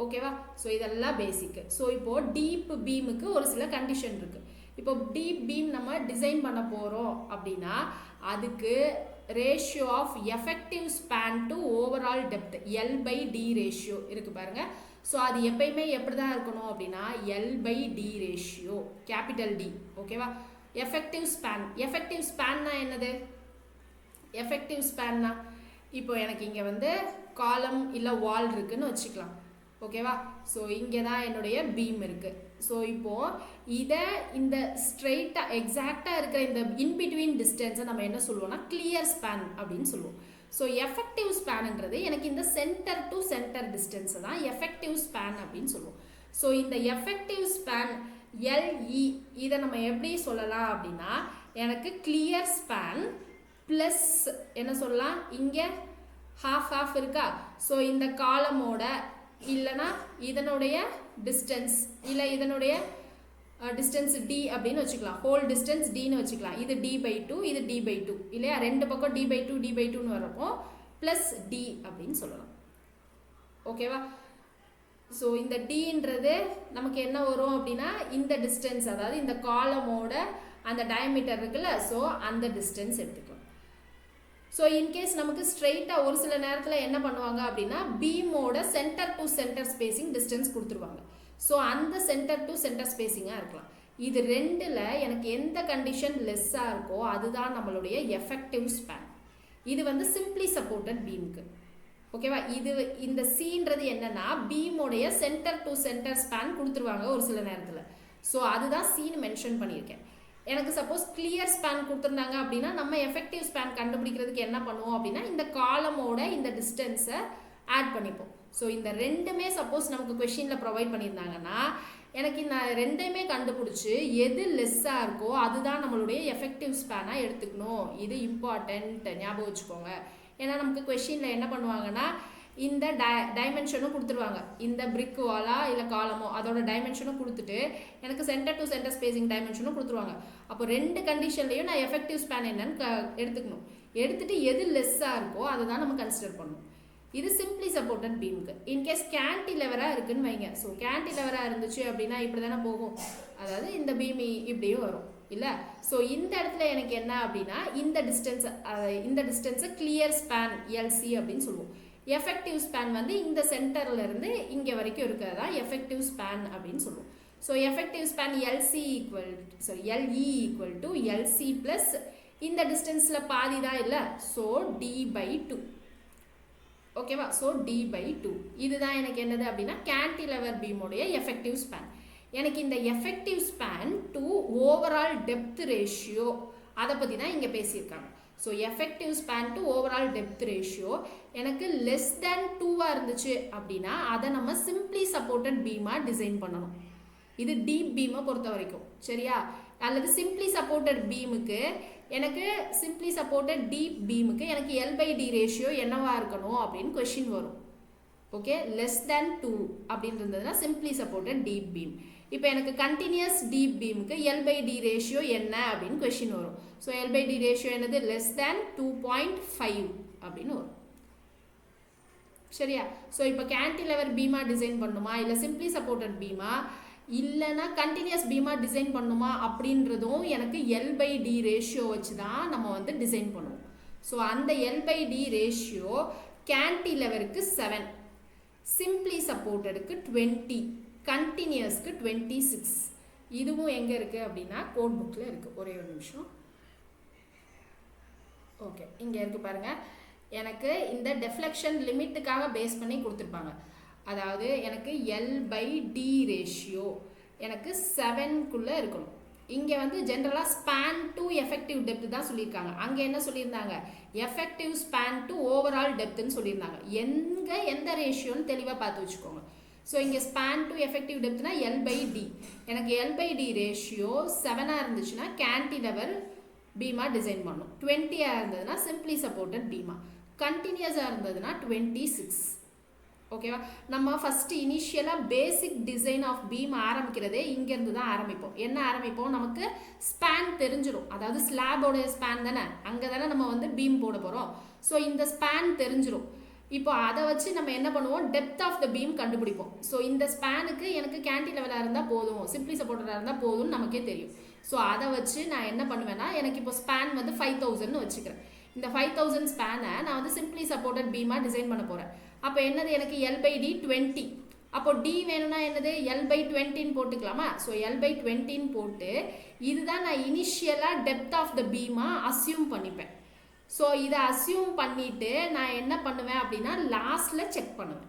ஓகேவா, ஸோ இதெல்லாம் பேசிக்கு. ஸோ இப்போது டீப் பீமுக்கு ஒரு சில கண்டிஷன் இருக்குது. இப்போ டீப் பீம் நம்ம டிசைன் பண்ண போகிறோம் அப்படின்னா அதுக்கு ratio of effective span to overall depth L/D ratio இருக்குது பாருங்கள். ஸோ அது எப்பயுமே எப்படி தான் இருக்கணும் அப்படின்னா L/D ரேஷியோ கேபிட்டல் டி. ஓகேவா, எஃபெக்டிவ் ஸ்பேன்னா என்னது, எஃபெக்டிவ் ஸ்பேன்னா இப்போ எனக்கு இங்கே வந்து காலம் இல்லை வால் இருக்குன்னு வச்சுக்கலாம். ஓகேவா, ஸோ இங்கே தான் என்னுடைய பீம் இருக்குது. ஸோ இப்போது இதை இந்த ஸ்ட்ரெயிட்டாக எக்ஸாக்டாக இருக்கிற இந்த இன்பிட்வீன் டிஸ்டன்ஸை நம்ம என்ன சொல்லுவோம்னா கிளியர் ஸ்பேன் அப்படின்னு சொல்லுவோம். ஸோ எஃபெக்டிவ் ஸ்பேனுன்றது எனக்கு இந்த சென்டர் டு சென்டர் டிஸ்டன்ஸை தான் எஃபெக்டிவ் ஸ்பேன் அப்படின்னு சொல்லுவோம். ஸோ இந்த எஃபெக்டிவ் ஸ்பேன் LE இதை நம்ம எப்படி சொல்லலாம் அப்படின்னா எனக்கு கிளியர் ஸ்பேன் ப்ளஸ் என்ன சொல்லலாம், இங்கே ஹாஃப் இருக்கா. ஸோ இந்த காலமோட இல்லைனா இதனுடைய டிஸ்டன்ஸ் இல்லை இதனுடைய டிஸ்டன்ஸ் டி அப்படின்னு வச்சுக்கலாம், ஹோல் டிஸ்டன்ஸ் டின்னு வச்சுக்கலாம். இது D/2 இது D/2 இல்லையா, ரெண்டு பக்கம் D/2 வரப்போ ப்ளஸ் டி அப்படின்னு சொல்லலாம். ஓகேவா, ஸோ இந்த டின்றது நமக்கு என்ன வரும் அப்படின்னா இந்த டிஸ்டன்ஸ், அதாவது இந்த காலமோட அந்த டயமீட்டர் இருக்குல்ல, ஸோ அந்த டிஸ்டன்ஸ் எடுத்துக்கலாம். ஸோ இன்கேஸ் நமக்கு ஸ்ட்ரெயிட்டாக ஒரு சில நேரத்தில் என்ன பண்ணுவாங்க அப்படின்னா பீமோட centre to centre spacing distance கொடுத்துருவாங்க. ஸோ அந்த சென்டர் டு சென்டர் ஸ்பேசிங்காக இருக்கலாம். இது ரெண்டில் எனக்கு எந்த கண்டிஷன் லெஸ்ஸாக இருக்கோ அதுதான் நம்மளுடைய எஃபெக்டிவ் ஸ்பேன். இது வந்து சிம்பிளி சப்போர்ட்டட் பீமுக்கு. ஓகேவா, இது இந்த சீன்றது என்னன்னா பீமோடைய சென்டர் டு சென்டர் ஸ்பேன் கொடுத்துருவாங்க ஒரு சில நேரத்தில். ஸோ அதுதான் சீன் மென்ஷன் பண்ணியிருக்கேன். எனக்கு சப்போஸ் கிளியர் ஸ்பேன் கொடுத்துருந்தாங்க அப்படின்னா நம்ம எஃபெக்டிவ் ஸ்பேன் கண்டுபிடிக்கிறதுக்கு என்ன பண்ணுவோம் அப்படின்னா இந்த காலமோட இந்த டிஸ்டன்ஸை ஆட் பண்ணிப்போம். ஸோ இந்த ரெண்டுமே சப்போஸ் நமக்கு கொஷினில் ப்ரொவைட் பண்ணியிருந்தாங்கன்னா எனக்கு இந்த ரெண்டையுமே கண்டுபிடிச்சி எது லெஸ்ஸாக இருக்கோ அதுதான் நம்மளுடைய எஃபெக்டிவ் ஸ்பேனாக எடுத்துக்கணும். இது இம்பார்ட்டண்ட், ஞாபகம் வச்சுக்கோங்க. ஏன்னா நமக்கு கொஷினில் என்ன பண்ணுவாங்கன்னா இந்த டைமென்ஷனும் கொடுத்துருவாங்க, இந்த பிரிக் வாலா இல்லை காலமோ அதோட டைமென்ஷனும் கொடுத்துட்டு எனக்கு சென்டர் டு சென்டர் ஸ்பேசிங் டைமென்ஷனும் கொடுத்துருவாங்க. அப்போ ரெண்டு கண்டிஷன்லையும் நான் எஃபெக்டிவ் ஸ்பேன் என்னன்னு எடுத்துக்கணும். எடுத்துட்டு எது லெஸ்ஸாக இருக்கோ அதை தான் நம்ம கன்சிடர் பண்ணணும். இது சிம்பிளி சப்போர்ட்டட் பீமுக்கு. இன்கேஸ் கேன்டிலெவராக இருக்குன்னு வைங்க. ஸோ கேன்டிலெவராக இருந்துச்சு அப்படின்னா இப்படி தானே போகும், அதாவது இந்த பீம் இப்படியும் வரும் இல்லை. ஸோ இந்த இடத்துல எனக்கு என்ன அப்படின்னா இந்த டிஸ்டன்ஸை கிளியர் ஸ்பேன் LC அப்படின்னு சொல்லுவோம். எஃபெக்டிவ் ஸ்பேன் வந்து இந்த சென்டர்ல இருந்து இங்கே வரைக்கும் இருக்கிறதா எஃபெக்டிவ் ஸ்பேன் அப்படின்னு சொல்லுவோம். So effective span LE equal to LC plus இந்த டிஸ்டன்ஸில் பாதி தான் இல்லை, ஸோ D/2. ஓகேவா, ஸோ D/2 இதுதான் எனக்கு என்னது அப்படின்னா கேன்டிலெவர் பீமோடைய எஃபெக்டிவ் ஸ்பேன். எனக்கு இந்த effective span to overall depth ratio அதை பற்றி தான் இங்கே பேசியிருக்காங்க. So effective span to overall depth ratio எனக்கு லெஸ் தேன் 2 இருந்துச்சு அப்படின்னா அதை நம்ம சிம்பிளி சப்போர்ட்டட் பீமாக டிசைன் பண்ணணும். இது டீப் பீமை பொறுத்த வரைக்கும் சரியா. அல்லது சிம்பிளி சப்போர்ட்டட் பீமுக்கு எனக்கு சிம்பிளி சப்போர்ட்டட் டீப் பீமுக்கு எனக்கு L/D ரேஷியோ என்னவா இருக்கணும் அப்படின்னு கொஷின் வரும். ஓகே, லெஸ் தேன் 2 அப்படின்னு இருந்ததுன்னா சிம்பிளி சப்போர்ட்டட் டீப் பீம். இப்போ எனக்கு கண்டினியூஸ் டீப் பீமுக்கு L/D ரேஷியோ என்ன அப்படின்னு கொஷின் வரும். ஸோ L/D ரேஷியோ என்னது லெஸ் தேன் 2.5 அப்படின்னு வரும் சரியா? ஸோ இப்போ கேன்டிலெவர் பீமா டிசைன் பண்ணுமா, இல்லை சிம்பிளி சப்போர்ட்டட் பீமா, இல்லைன்னா கண்டினியூஸ் பீமா டிசைன் பண்ணுமா அப்படின்றதும் எனக்கு L/D ரேஷியோ வச்சு தான் நம்ம வந்து டிசைன் பண்ணுவோம். ஸோ அந்த L/D ரேஷியோ கேன்டிலெவருக்கு 7, சிம்பிளி சப்போர்ட்டடுக்கு 20, கண்டினியூஸ்க்கு 26. இதுவும் எங்கே இருக்குது அப்படின்னா கோட் புக்கில் இருக்குது. ஒரே ஒரு நிமிஷம். ஓகே, இங்கே இருக்குது பாருங்கள். எனக்கு இந்த டெஃப்ளெக்ஷன் லிமிட்டுக்காக பேஸ் பண்ணி கொடுத்துருப்பாங்க. அதாவது எனக்கு L/D ரேஷியோ எனக்கு 7க்குள்ளே இருக்கணும். இங்கே வந்து ஜென்ரலாக ஸ்பேன் டு எஃபெக்டிவ் டெப்த் தான் சொல்லியிருக்காங்க. அங்கே என்ன சொல்லியிருந்தாங்க, எஃபெக்டிவ் ஸ்பேன் டு ஓவரால் டெப்த்துன்னு சொல்லியிருந்தாங்க. எந்த ரேஷியோன்னு தெளிவாக பார்த்து வச்சுக்கோங்க. ஸோ இங்கே ஸ்பேன் டு எஃபெக்டிவ் டெப்த்னா L/D. எனக்கு L/D ரேஷியோ 7ஆக இருந்துச்சுன்னா கேன்டிலெவர் பீமா டிசைன் பண்ணும். 20ஆக இருந்ததுன்னா சிம்பிளி சப்போர்ட்டட் பீமா. கண்டினியூஸாக இருந்ததுன்னா 26. ஓகேவா? நம்ம ஃபஸ்ட்டு இனிஷியலாக பேசிக் டிசைன் ஆஃப் பீம் ஆரம்பிக்கிறதே இங்கேருந்து தான் ஆரம்பிப்போம். என்ன ஆரம்பிப்போம், நமக்கு ஸ்பேன் தெரிஞ்சிடும். அதாவது ஸ்லாபோடைய ஸ்பேன் தானே, அங்கே தானே நம்ம வந்து பீம் போட போகிறோம். ஸோ இந்த ஸ்பேன் தெரிஞ்சிடும். இப்போ அதை வச்சு நம்ம என்ன பண்ணுவோம், டெப்த் ஆஃப் த பீம் கண்டுபிடிப்போம். ஸோ இந்த ஸ்பேனுக்கு எனக்கு கேன்டிலெவராக இருந்தால் போதும், சிம்பிளி சப்போர்ட்டராக இருந்தால் போதும்னு நமக்கே தெரியும். ஸோ அதை வச்சு நான் என்ன பண்ணுவேன்னா, எனக்கு இப்போ ஸ்பேன் வந்து 5000ன்னு வச்சுக்கிறேன். இந்த 5000 ஸ்பேனை நான் வந்து சிம்பிளி சப்போர்ட்டட் பீமாக டிசைன் பண்ண போகிறேன். அப்போ என்னது, எனக்கு L/D 20. அப்போ D வேணும்னா என்னது, L/20ன்னு போட்டுக்கலாமா? ஸோ L/20ன்னு போட்டு இதுதான் நான் இனிஷியலாக டெப்த் ஆஃப் த பீமாக அஸ்யூம் பண்ணிப்பேன். ஸோ இதை அஸ்யூம் பண்ணிவிட்டு நான் என்ன பண்ணுவேன் அப்படின்னா லாஸ்ட்டில் செக் பண்ணுவேன்.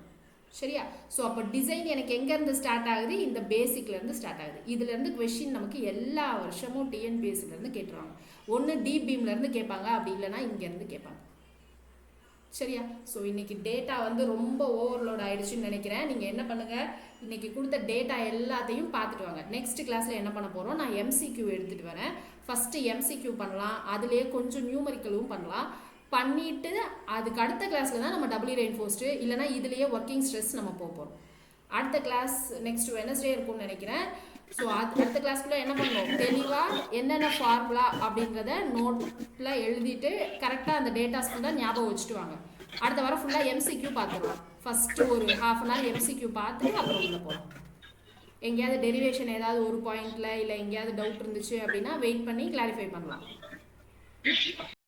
சரியா? ஸோ அப்போ டிசைன் எனக்கு எங்கேருந்து ஸ்டார்ட் ஆகுது, இந்த பேசிக்லேருந்து ஸ்டார்ட் ஆகுது. இதுலேருந்து கொஷின் நமக்கு எல்லா வருஷமும் TNPSCலேருந்து கேட்டுருவாங்க. ஒன்று டீப் பீம்லேருந்து கேட்பாங்க, அப்படி இல்லைன்னா இங்கேருந்து கேட்பாங்க. சரியா? ஸோ இன்றைக்கி டேட்டா வந்து ரொம்ப ஓவர்லோட் ஆகிடுச்சுன்னு நினைக்கிறேன். நீங்கள் என்ன பண்ணுங்கள், இன்றைக்கி கொடுத்த டேட்டா எல்லாத்தையும் பார்த்துட்டு வாங்க. நெக்ஸ்ட் கிளாஸில் என்ன பண்ண போகிறோம், நான் MCQ எடுத்துகிட்டு வரேன். ஃபஸ்ட்டு MCQ பண்ணலாம், அதுலேயே கொஞ்சம் நியூமரிக்கலும் பண்ணலாம். பண்ணிவிட்டு அதுக்கு அடுத்த கிளாஸில் தான் நம்ம டபுள்யூ ரெயின்ஃபோர்ஸ்டு இல்லைனா இதுலேயே ஒர்க்கிங் ஸ்ட்ரெஸ் நம்ம போகிறோம். அடுத்த கிளாஸ் நெக்ஸ்ட் வெனஸ்டே இருக்கும்னு நினைக்கிறேன். ஸோ அடுத்த கிளாஸ்க்குள்ளே என்ன பண்ணுவோம், தெளிவாக என்னென்ன ஃபார்முலா அப்படின்றத நோட்டில் எழுதிட்டு கரெக்டாக அந்த டேட்டாஸ் ஃபுல்லாக ஞாபகம் வச்சுட்டு வாங்க. அடுத்த வாரம் ஃபுல்லாக MCQ பார்த்துக்கலாம். ஃபஸ்ட்டு ஒரு ½ அன் ஹவர் MCQ பார்த்துட்டு அப்புறம் உள்ள போகலாம். எங்கேயாவது டெரிவேஷன் ஏதாவது ஒரு பாயிண்டில் இல்லை எங்கேயாவது டவுட் இருந்துச்சு அப்படின்னா வெயிட் பண்ணி கிளாரிஃபை பண்ணலாம்.